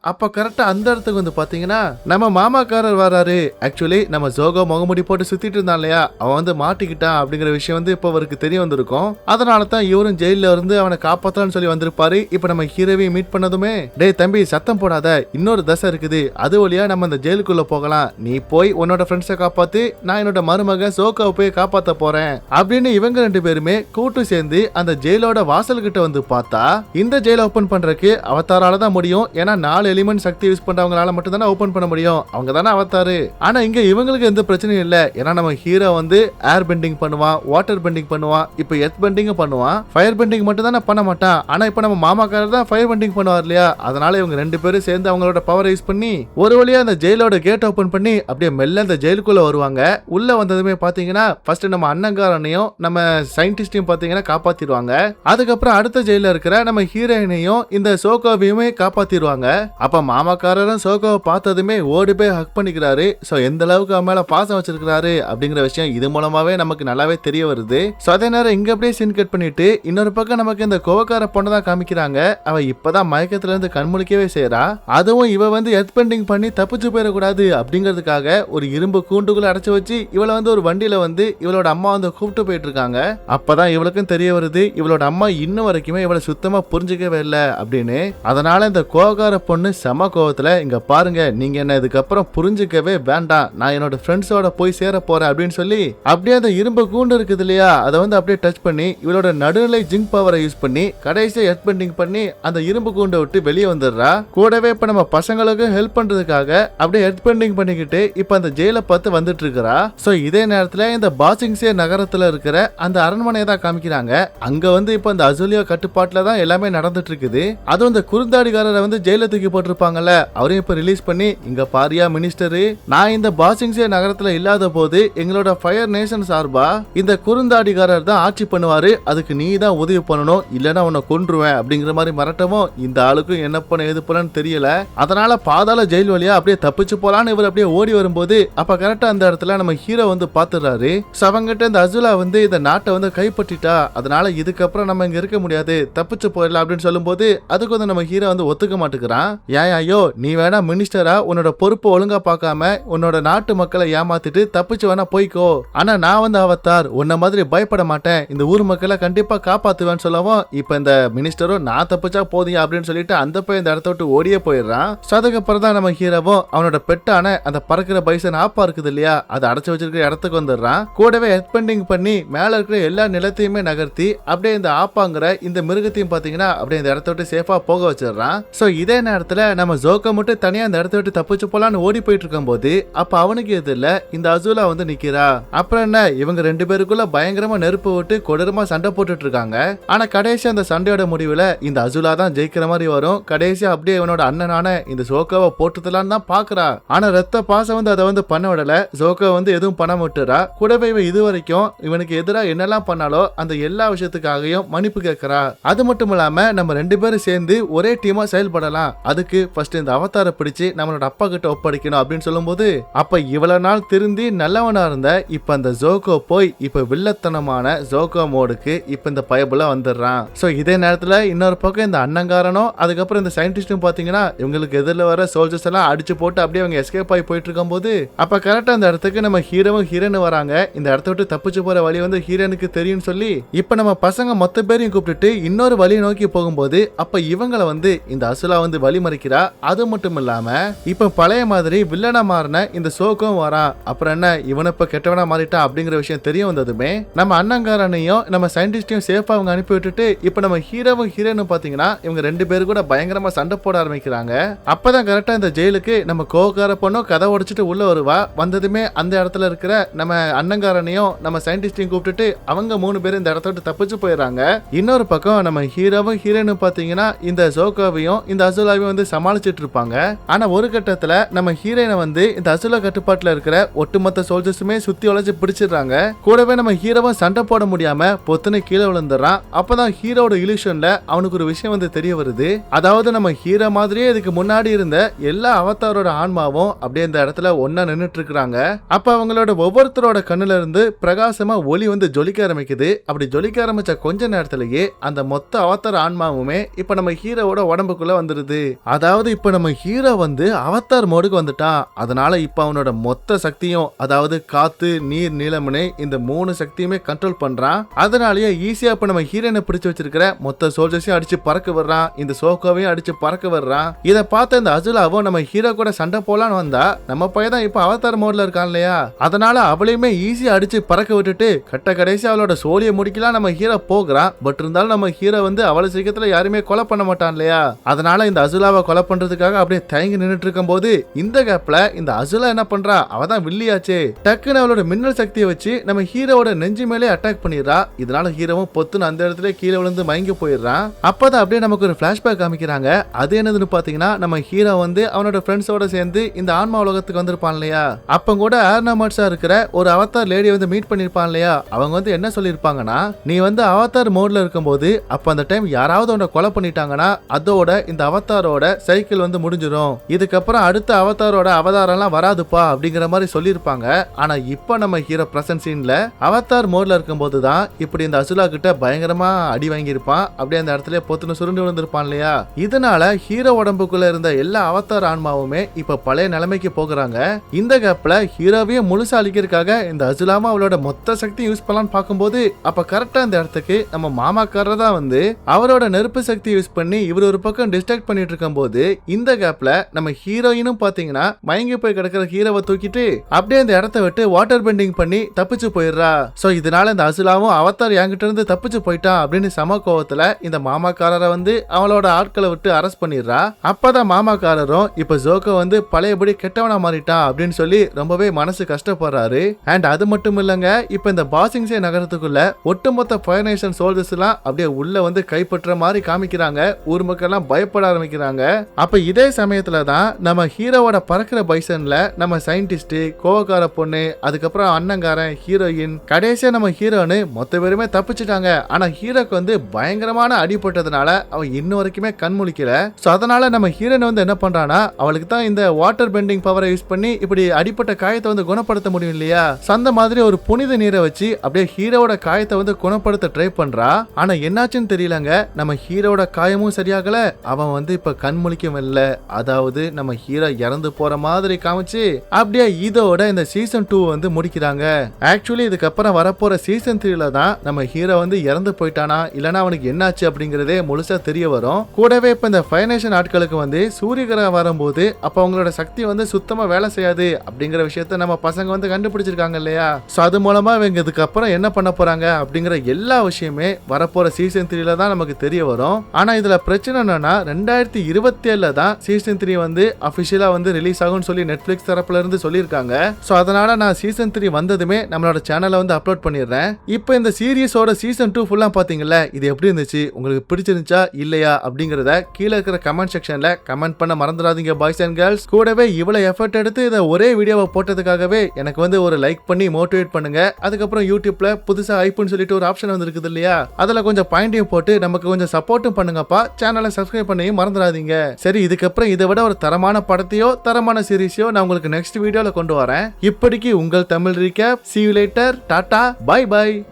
அப்ப கரெக்டா அந்த இடத்துக்கு வந்து பாத்தீங்கன்னா நம்ம மாமாக்காரர் வராரு. ஆக்சுவலி நம்ம ஜோகோ முகமுடி போட்டு சுத்திட்டு இருந்தான் இல்லையா, அவன் வந்து மாட்டிக்கிட்டான் அப்படிங்கிற விஷயம் வந்து இப்ப அவருக்கு தெரிய வந்திருக்கும். அதனால தான் இவரும் ஜெயில இருந்து அவனை காப்பாத்தலாம்னு சொல்லி வந்திருப்பாரு. இப்ப நம்ம ஹீரோவையும் மீட் பண்ணதுமே, டேய் தம்பி சத்தம் போடாத, இன்னொரு தசை இருக்குது, அது வழியா நம்ம இந்த ஜெயிலுக்குள்ள போகலாம், நீ போய் உன்னோட ஃப்ரெண்ட்ஸை காப்பாத்து, நான் என்னோட மருமக ஜோகோவை போய் காப்பாத்த போறேன் அப்படின்னு இவங்க ரெண்டு பேருமே கூட்டு சேர்ந்து அந்த ஜெயிலோட வாசல் கிட்ட வந்து பார்த்தா இந்த ஜெயில ஓபன் பண்றதுக்கு அவதாரால தான் முடியும். ஏன்னா 4 எலிமெண்ட் சக்தி யூஸ் பண்றவங்களால மட்டும் தானே ஓபன் பண்ண முடியும், அவங்க தானே அவதாரு. ஆனா இங்க இவங்களுக்கு எந்த பிரச்சனையும் இல்ல. ஏன்னா நம்ம ஹீரோ வந்து ஏர் பெண்டிங் பண்ணுவான், வாட்டர் பெண்டிங் பண்ணுவான், இப்ப எர்த் பெண்டிங் பண்ணுவான், ஃபயர் பெண்டிங் மட்டும் தானே பண்ண மாட்டான். ஆனா இப்ப நம்ம மாமாக்காரர் தான் ஃபயர் பெண்டிங் பண்ணுவார் இல்லையா? அதனால இவங்க ரெண்டு பேரும் சேர்ந்து அவங்களோட பவர் யூஸ் பண்ணி ஒரு வழியா அந்த ஜெயிலோட கேட் ஓபன் பண்ணி அப்படியே மெல்ல அந்த ஜெயிலுக்குள்ள வருவாங்க. உள்ள வந்ததுமே பாத்தீங்கன்னா ஃபர்ஸ்ட் நம்ம அண்ணங்காரனையும் நம்ம சயின்டிஸ்டையும் பாத்தீங்கன்னா காப்பாத்திடுவாங்க. அதுக்கப்புறம் அடுத்த ஜெயில இருக்கிற நம்ம ஹீரோயினையும் இந்த சோகோவையுமே காப்பாத்திடுவாங்க. அப்ப மாமாக்காரரும் சோகோவை பார்த்ததுமே ஓடி போய் ஹக் பண்ணிக்கிறாரு. சோ எந்த அளவுக்கு அவன் மேல பாசம் வச்சிருக்காரு அப்படிங்கிற விஷயம் இது மூலமாவே நமக்கு நல்லாவே தெரிய வருது. சோ அதே நேரம் இங்க அப்படியே சீன் கட் பண்ணிட்டு இன்னொரு பக்கம் நமக்கு இந்த கோவக்கார பொண்ணு தான் காமிக்கிறாங்க. அவ இப்பதான் மயக்கத்துல இருந்து கண்முழிக்கவே செய்யறா. அதுவும் இவ வந்து எர்த் பெண்டிங் பண்ணி தப்பிச்சு போயிடக்கூடாது அப்படிங்கிறதுக்காக ஒரு இரும்பு கூண்டுக்குள்ள அடைச்சு வச்சு இவளை வந்து ஒரு வண்டியில வந்து இவளோட அம்மா வந்து கூப்பிட்டு போயிட்டு இருக்காங்க. அப்பதான் இவளுக்கும் தெரிய வருது இவளோட அம்மா இன்னும் வரைக்குமே இவளை சுத்தமா புரிஞ்சுக்கவே இல்லை அப்படின்னு. அதனால இந்த கோவக்கார பொண்ணு செம கோவத்துல, இங்க பாருங்க நீங்க என்ன இதுக்கப்புறம் புரிஞ்சுக்கவே வேண்டாம், நான் என்னோட ஃப்ரெண்ட்ஸோட போய் சேர போறேன் அப்படின்னு சொல்லி அப்படியே அந்த இரும்பு கூண்டு இருக்குது இல்லையா, அதை வந்து அப்படியே டச் பண்ணி இவளோட நடுநிலை ஜிங்க் பவரை யூஸ் பண்ணி கடைசியா எர்த் பெண்டிங் பண்ணி அந்த இரும்பு கூண்டை விட்டு வெளியே வந்துடுறா. கூடவே இப்ப நம்ம பசங்களுக்கு ஹெல்ப் பண்றதுக்காக அப்படியே எர்த் பெண்டிங் பண்ணிக்கிட்டு இப்ப அந்த ஜெயில பார்த்து வந்துட்டு இருக்கிறா. சோ இதே நேரத்துல இந்த பாசிங்ஸே நகரத்துல இருக்கிற அந்த அரண்மனையை தான் காமிக்கிறாங்க. அங்க வந்து இப்ப அந்த அசுலியா கட்டுப்பாட்டுல தான் எல்லாமே நடந்துட்டு இருக்குது. அதுவும் இந்த குறுந்தாடிக்காரரை வந்து ஜெயில தூக்கி போட்டிருப்பாங்கல்ல, அவரையும் இப்ப ரிலீஸ் பண்ணி, இங்க பாரியா மினிஸ்டர், நான் இந்த பாசிங்ஸே நகரத்துல இல்லாத போது எங்களோட ஃபயர் நேஷன் சார்பா இந்த குறுந்தாடிக்காரர் தான் ஆட்சி பண்ணுவாரு, அதுக்கு நீ தான் உதவி பண்ணணும், இல்லைன்னா உன்னை கொன்றுவேன் அப்படிங்கிற மாதிரி மிரட்டவும் இந்த ஆளுக்கும் என்ன பண்ண எது பண்ணு தெரியல. அதனால பாதாள ஜெயில் வழியா அப்படியே தப்பிச்சு போலான்னு இவர் அப்படியே ஓடி வரும்போது அப்ப கரெக்டா அந்த இடத்துல நம்ம ஹீரோ வந்து பாத்துறாரு. அவங்கிட்ட இந்த அசுலா வந்து இந்த நாட்டை வந்து கைப்பற்றிட்டா, அதனால இதுக்கப்புறம் நம்ம இங்க இருக்க முடியாது, தப்பிச்சு போயிடலாம் அப்படின்னு சொல்லும் போது அதுக்கு வந்து நம்ம ஹீரோ வந்து ஒத்துக்க மாட்டேங்கிறான். ஏன் ஐயோ நீ வேணா மினிஸ்டரா உன்னோட பொறுப்பு ஒழுங்கா பார்க்காம உன்னோட நாட்டு மக்களை ஏமாத்திட்டு தப்பிச்சு வேணா போய்க்கோ, ஆனா நான் வந்து அவதார் உன்ன மாதிரி பயப்பட மாட்டேன், இந்த ஊர் மக்களை கண்டிப்பா காப்பாத்துவேன்னு சொல்லவும் இப்ப இந்த மினிஸ்டரும் நான் தப்பிச்சா போதியா அப்படின்னு சொல்லிட்டு அந்த போய் இந்த இடத்த விட்டு ஓடியே போயிடுறான். அதுக்கப்புறம் தான் நம்ம ஹீரோவும் அவனோட பெட்டான அந்த பறக்கிற பைசன் ஆப்பா இருக்குது இல்லையா, அதை அடைச்சு வச்சிருக்கிற இடத்துக்கு வந்துடுறான். கூடவே ஹெட்பெண்டிங் பண்ணி மேல இருக்கிற எல்லா நிலத்தையுமே நகர்த்தி அப்படியே இந்த ஆப்பாங்கிற இந்த மிருகத்தையும் பாத்தீங்கன்னா அப்படியே இந்த இடத்த விட்டு சேஃபா போக வச்சிடறான். சோ இதே நேரத்துல நம்ம ஜோக்கோ மட்டும் தனியா இந்த இடத்த விட்டு தப்பிச்சு போலான்னு ஓடி போயிட்டு இருக்கும் போது அப்ப அவனுக்கு எதிரில இந்த அசூலா வந்து நிக்கிறா. அப்புறம் என்ன இவங்க ரெண்டு பேருக்குள்ள பயங்கரமா நெருப்பு விட்டு கொடூரமா சண்டை போட்டுட்டு இருக்காங்க. ஆனா கடைசி அந்த சண்டையோட முடிவுல இந்த அசூலா தான் ஜெயிக்கிற மாதிரி வரும். கடைசியா அப்படியே இவனோட அண்ணனான இந்த ஜோக்கோவை போட்டுதலான்னு தான் பாக்குறா. ஆனா ரத்த பாசம் வந்து அதை வந்து பண்ண விடல. ஜோக்கோ வந்து எதுவும் பண்ண விட்டுறா. கூடவே இவன் இது வரைக்கும் இவனுக்கு எதிராக என்னெல்லாம் பண்ணாலோ அந்த எல்லா விஷயத்துக்காகவும் மன்னிப்பு கேட்கறா. அது மட்டும் இல்லாம நம்ம ரெண்டு பேரும் சேர்ந்து ஒரே டீமா செயல்படலாம், அதுக்கு ஃபர்ஸ்ட் இந்த அவதாரை பிடிச்சு நம்மளோட அப்பா கிட்ட ஒப்படைக்கணும் அப்படின்னு சொல்லும்போது அப்ப இவ்வளவு நாள் திருந்தி நல்லவனா இருந்த இப்ப அந்த ஜோக்கோ போய் இப்ப வில்லத்தனமான ஜோக்கோ மோடுக்கு இப்ப இந்த பயபுல வந்துடுறான். சோ இதே நேரத்துல இன்னொரு பக்கம் இந்த அண்ணங்காரனும் அதுக்கப்புறம் இந்த சயின்டிஸ்டும் பாத்தீங்கன்னா இவங்களுக்கு எதிரில் வர சோல்ஜர்ஸ் எல்லாம் அடிச்சு போட்டு அப்படியே அவங்க எஸ்கேப் ஆகி போயிட்டு இருக்கும் போது அப்ப கரெக்டா அந்த இடத்துக்கு நம்ம ஹீரோவும் ஹீரோன்னு வராங்க. இந்த இடத்த விட்டு தப்பிச்சு போற வழி வந்து ஹீரோனுக்கு தெரியும் சொல்லி இப்ப நம்ம பசங்க மொத்த பேரையும் கூப்பிட்டுட்டு இன்னொரு வழியை நோக்கி போகும்போது அப்ப இவங்களை வந்து இந்த அசுலா வந்து வழி மறிக்கிறா. அது மட்டும் இல்லாம இப்ப பழைய மாதிரி வில்லனா மாறின இந்த சோக்கும் வரான். அப்புறம் என்ன இவனை இப்ப கெட்டவனா மாறிட்டா அப்படிங்கிற விஷயம் தெரிய வந்ததுமே நம்ம அண்ணங்காரனையும் நம்ம சயின்டிஸ்டையும் சேஃபா அவங்க அனுப்பி விட்டுட்டு இப்ப நம்ம ஹீரோவும் ஹீரோனும் பாத்தீங்கன்னா இவங்க ரெண்டு பேரும் கூட பயங்கரமா சண்டை போட ஆரம்பிக்கிறாங்க. அப்பதான் கரெக்டா இந்த ஜெயிலுக்கு நம்ம கோவக்கார பொண்ணும் கதை உடைச்சிட்டு உள்ள வருவா. வந்ததுமே அந்த இடத்துல இருக்கிற நம்ம அண்ணங்காரனையும் நம்ம சயின்டிஸ்டையும் கூப்பிட்டுட்டு அவங்க மூணு பேரும் இந்த இடத்த விட்டு தப்பிச்சு போயிடறாங்க. இன்னொரு பக்கம் நம்ம ஹீரோவும் ஹீரோனும் பாத்தீங்கன்னா இந்த ஜோக்கோவையும் இந்த அசுலாவையும் வந்து சமாளிச்சிட்டு இருப்பாங்க. ஆனா ஒரு கட்டத்துல நம்ம ஹீரோனை வந்து இந்த அசுலா கட்டுப்பாட்டுல இருக்கிற ஒட்டுமொத்த சோல்ஜர்ஸுமே சுத்தி உழைச்சு பிடிச்சிடுறாங்க. கூடவே நம்ம ஹீரோவும் சண்டை போட முடியாம பொத்துன்னு கீழே விழுந்துடுறான். அப்பதான் ஹீரோட இல்யூஷன்ல அவனுக்கு ஒரு விஷயம் வந்து தெரிய வருது. அதாவது நம்ம ஹீரோ மாதிரியே இதுக்கு முன்னாடி இருந்த எல்லா அவதாரோட ஆன்மாவும் அப்படியே இந்த இடத்துல ஒன்னா நின்னுட்டு இருக்காங்க. அப்ப அவங்களோட ஒவ்வொருத்தரோட கண்ணுல இருந்து பிரகாசமா ஒளி வந்து ஜொலிக்க ஆரம்பிக்குது. அப்படி ஜொலிக்க ஆரம்பிச்ச கொஞ்ச நேரத்திலேயே அந்த மொத்த அவதார ஆன்மாவுமே இப்ப நம்ம ஹீரோவோட உடம்புக்குள்ள வந்துருது. அதாவது இப்ப நம்ம ஹீரோ வந்து அவதார் மோடுக்கு வந்துட்டான். அதனால இப்ப அவனோட மொத்த சக்தியும் அதாவது காத்து நீர் நீலமனே இந்த மூணு சக்தியுமே கண்ட்ரோல் பண்றான். அதனாலயே ஈஸியா இப்ப நம்ம ஹீரோனை பிடிச்சு வச்சிருக்கிற மொத்த சோல்ஜர்ஸையும் அடிச்சு பறக்க விடுறான். இந்த சோக்கோவையும் அடிச்சு பறக்க விடுறான். இதை பார்த்த இந்த அசுலாவும் நம்ம ஹீரோ கூட சண்டை போலான்னு வந்தா நம்ம பையன் தான் இப்ப அவதார் மோட்ல இருக்கான் இல்லையா, அதனால அவளையுமே ஈஸியா அடிச்சு பறக்க விட்டுட்டு கட்ட கடைசி அவளோட சோழியை முடிக்கலாம் நம்ம ஹீரோ போகிறான். பட் இருந்தாலும் நம்ம ஹீரோ வந்து அவளை சீக்கிரத்துல யாருமே கொலை பண்ண மாட்டான் இல்லையா, அதனால இந்த அசுலாவை கொலை பண்றதுக்காக அப்படியே தயங்கி நின்றுட்டு இருக்கும் போது இந்த கேப்ல இந்த அசுலா என்ன பண்றா, அவதான் வில்லியாச்சே, டக்குன்னு அவளோட மின்னல் சக்தியை வச்சு நம்ம ஹீரோவோட நெஞ்சு மேலே அட்டாக் பண்ணிடுறா. இதனால ஹீரோவும் பொத்துன்னு அந்த இடத்துல கீழே விழுந்து மயங்கி போயிடுறான். அப்பதான் அப்படியே நமக்கு ஒரு பிளாஷ்பேக் காமிக்கிறாங்க. அது என்னதுன்னு பாத்தீங்கன்னா நம்ம ஹீரோ வந்து அவனோட ஃப்ரெண்ட்ஸோட சேர்ந்து இந்த ஆன்மா உலகத்துக்கு வந்திருப்பான் இல்லையா, அப்ப கூட ஏர்னமட்ஸா இருக்கிற ஒரு அவதார் லேடியை வந்து மீட் பண்ணிருப்பான் இல்லையா. அவங்க வந்து என்ன சொல்லிருப்பாங்கன்னா, நீ வந்து அவதார் மோட்ல இருக்கும்போது அப்ப அந்த டைம் யாராவது உன்னை கொலை பண்ணிட்டாங்கன்னா அதோட இந்த அவதாரோட சைக்கிள் வந்து முடிஞ்சிடும், இதுக்கப்புறம் அடுத்த அவதாரோட அவதாரம் எல்லாம் வராதுப்பா அப்படிங்கிற மாதிரி சொல்லியிருப்பாங்க. ஆனா இப்ப நம்ம ஹீரோ பிரசன்ட் சீன்ல அவதார் மோட்ல இருக்கும்போது தான் இப்படி இந்த அசுலா கிட்ட பயங்கரமா அடி வாங்கியிருப்பான். அப்படியே அந்த இடத்துல பொத்துன்னு சுருண்டு விழுந்திருப்பான் இல்லையா. இதனால ஹீரோ உடம்புக்குள்ள இருந்த எல்லா அவதார் ஆன்மாவுமே இப்ப பழைய நிலைமைக்கு போகிறாங்க. இந்த கேப்ல ஹீரோவையும் முழுசா அழிக்கிறதுக்காக இந்த அசுலாமா அவளோட மொத்த சக்தி யூஸ் பண்ணலான்னு பார்க்கும்போது அப்ப கரெக்டா இந்த இடத்துக்கு நம்ம மாமாக்காரர் தான் வந்து அவரோட நெருப்பு சக்தி யூஸ் பண்ணி இவர் ஒரு பக்கம் டிஸ்ட்ராக்ட் பண்ணிட்டு இருக்கும் போது இந்த கேப்ல நம்ம ஹீரோயினும் பாத்தீங்கன்னா மயங்கி போய் கிடக்கிற ஹீரோவை தூக்கிட்டு அப்படியே இந்த இடத்த விட்டு வாட்டர் பெண்டிங் பண்ணி தப்பிச்சு போயிடுறா. சோ இதனால இந்த அசுலாவும் அவதார் என்கிட்ட இருந்து தப்பிச்சு போயிட்டான் அப்படின்னு சம கோவத்துல இந்த மாமாக்காரரை வந்து அவளோட ஆட்களை விட்டு அரெஸ்ட் பண்ணிடுறா. அப்பதான் மாமாக்காரரும் இப்ப ஜோக்கோ வந்து பழையபடி கெட்டவனா மாறிட்டான் அப்படின்னு சொல்லி ரொம்பவே மனசு கஷ்டப்படுறாரு. அண்ட் அது மட்டும் இல்லங்க, இப்ப இந்த பாசிங்ஸே நகரத்துக்குள்ள ஒட்டுமொத்த ஃபயர் நேஷன் சோல்ஜர்ஸ் எல்லாம் அப்படியே உள்ள வந்து கைப்பற்ற மாதிரி காமிக்கிறாங்க. ஊர் மக்கள் எல்லாம் பயப்பட ஆரம்பிக்கிறாங்க. அப்ப இதே சமயத்துல தான் நம்ம ஹீரோவோட பறக்கிற பைசன்ல நம்ம சயின்டிஸ்ட், கோவக்கார பொண்ணு, அதுக்கப்புறம் அண்ணங்காரன், ஹீரோயின், கடைசியா நம்ம ஹீரோன்னு மொத்த பேருமே தப்பிச்சுட்டாங்க. ஆனா ஹீரோக்கு வந்து பயங்கரமான அடிபட்டதுனால அவன் இன்னும் வரைக்குமே கண் முழிக்கல. சோ அதனால நம்ம ஹீரோன் வந்து என்ன பண்றானா, அவளுக்கு தான் இந்த வாட்டர் பெண்டிங் பவரை யூஸ் பண்ணி இப்படி அடிப்பட்ட காயத்தை வந்து குணப்படுத்த முடியும் இல்லையா, அந்த மாதிரி ஒரு புனித நீரை வச்சு அப்படியே ஹீரோவோட காயத்தை வந்து குணப்படுத்த ட்ரை பண்றா. ஆனா என்னாச்சுன்னு தெரியலங்க, நம்ம ஹீரோவோட காயமும் சரியாகல, அவன் வந்து இப்ப கண் கண்முழிக்கும் இல்ல, அதாவது நம்ம ஹீரோ இறந்து போற மாதிரி காமிச்சு அப்படியே இதோட இந்த சீசன் 2 வந்து முடிக்கிறாங்க. ஆக்சுவலி இதுக்கப்புறம் வரப்போற சீசன் 3ல தான் நம்ம ஹீரோ வந்து இறந்து போயிட்டானா இல்லனா அவனுக்கு என்னாச்சு அப்படிங்கறதே முழுசா தெரிய வரும். கூடவே இப்ப இந்த ஃபைனேஷன் ஆட்களுக்கு வந்து சூரிய கிரகம் வரும்போது அப்ப அவங்களோட சக்தி வந்து சுத்தமா வேலை செய்யாது அப்படிங்கிற விஷயத்த நம்ம பசங்க வந்து கண்டுபிடிச்சிருக்காங்க இல்லையா. சோ அது மூலமா இவங்க இதுக்கப்புறம் என்ன பண்ண போறாங்க அப்படிங்கிற எல்லா விஷயமே வரப்போற சீசன் 3ல தான் நமக்கு தெரிய வரும். ஆனா இதுல பிரச்சனை என்னன்னா 2027ல தான் சீசன் 3 வந்து அபிஷியலா வந்து ரிலீஸ் ஆகும்னு சொல்லி நெட்ஃபிளிக்ஸ் தரப்புல இருந்து சொல்லியிருக்காங்க. சோ அதனால நான் சீசன் 3 வந்ததுமே நம்மளோட சேனல்ல வந்து அப்லோட் பண்ணிடுறேன். இப்போ இந்த சீரிஸோட சீசன் 2 ஃபுல்லா பாத்தீங்கல்ல, இது எப்படி இருந்துச்சு, உங்களுக்கு பிடிச்சிருந்துச்சா இல்லையா அப்படிங்கறத கீழே இருக்கிற கமெண்ட் செக்ஷன்ல கமெண்ட் பண்ண மறந்துடாதீங்க பாய்ஸ் அண்ட் கேர்ள்ஸ். கூடவே இவ்வளவு எஃபர்ட் எடுத்து இதை ஒரே வீடியோவை போட்டதுக்காகவே எனக்கு வந்து ஒரு லைக் பண்ணி மோட்டிவேட் பண்ணுங்க. அதுக்கப்புறம் யூடியூப்ல புதுசா ஐப்புன்னு சொல்லிட்டு ஒரு ஆப்ஷன் வந்து இருக்குது இல்லையா, அதுல கொஞ்சம் பாயிண்டையும் போட்டு நமக்கு கொஞ்சம் சப்போர்ட்டும் பண்ணுங்கப்பா. சேனலை சப்ஸ்கிரைப் பண்ணியும் மறந்துடாதீங்க. சரி, இதுக்கப்புறம் இதை விட ஒரு தரமான படத்தையோ தரமான சீரிஸையோ நான் உங்களுக்கு நெக்ஸ்ட் வீடியோல கொண்டு வரேன். இப்படிக்கு உங்கள் Tamil recap. See you later. டாடா, பை பை.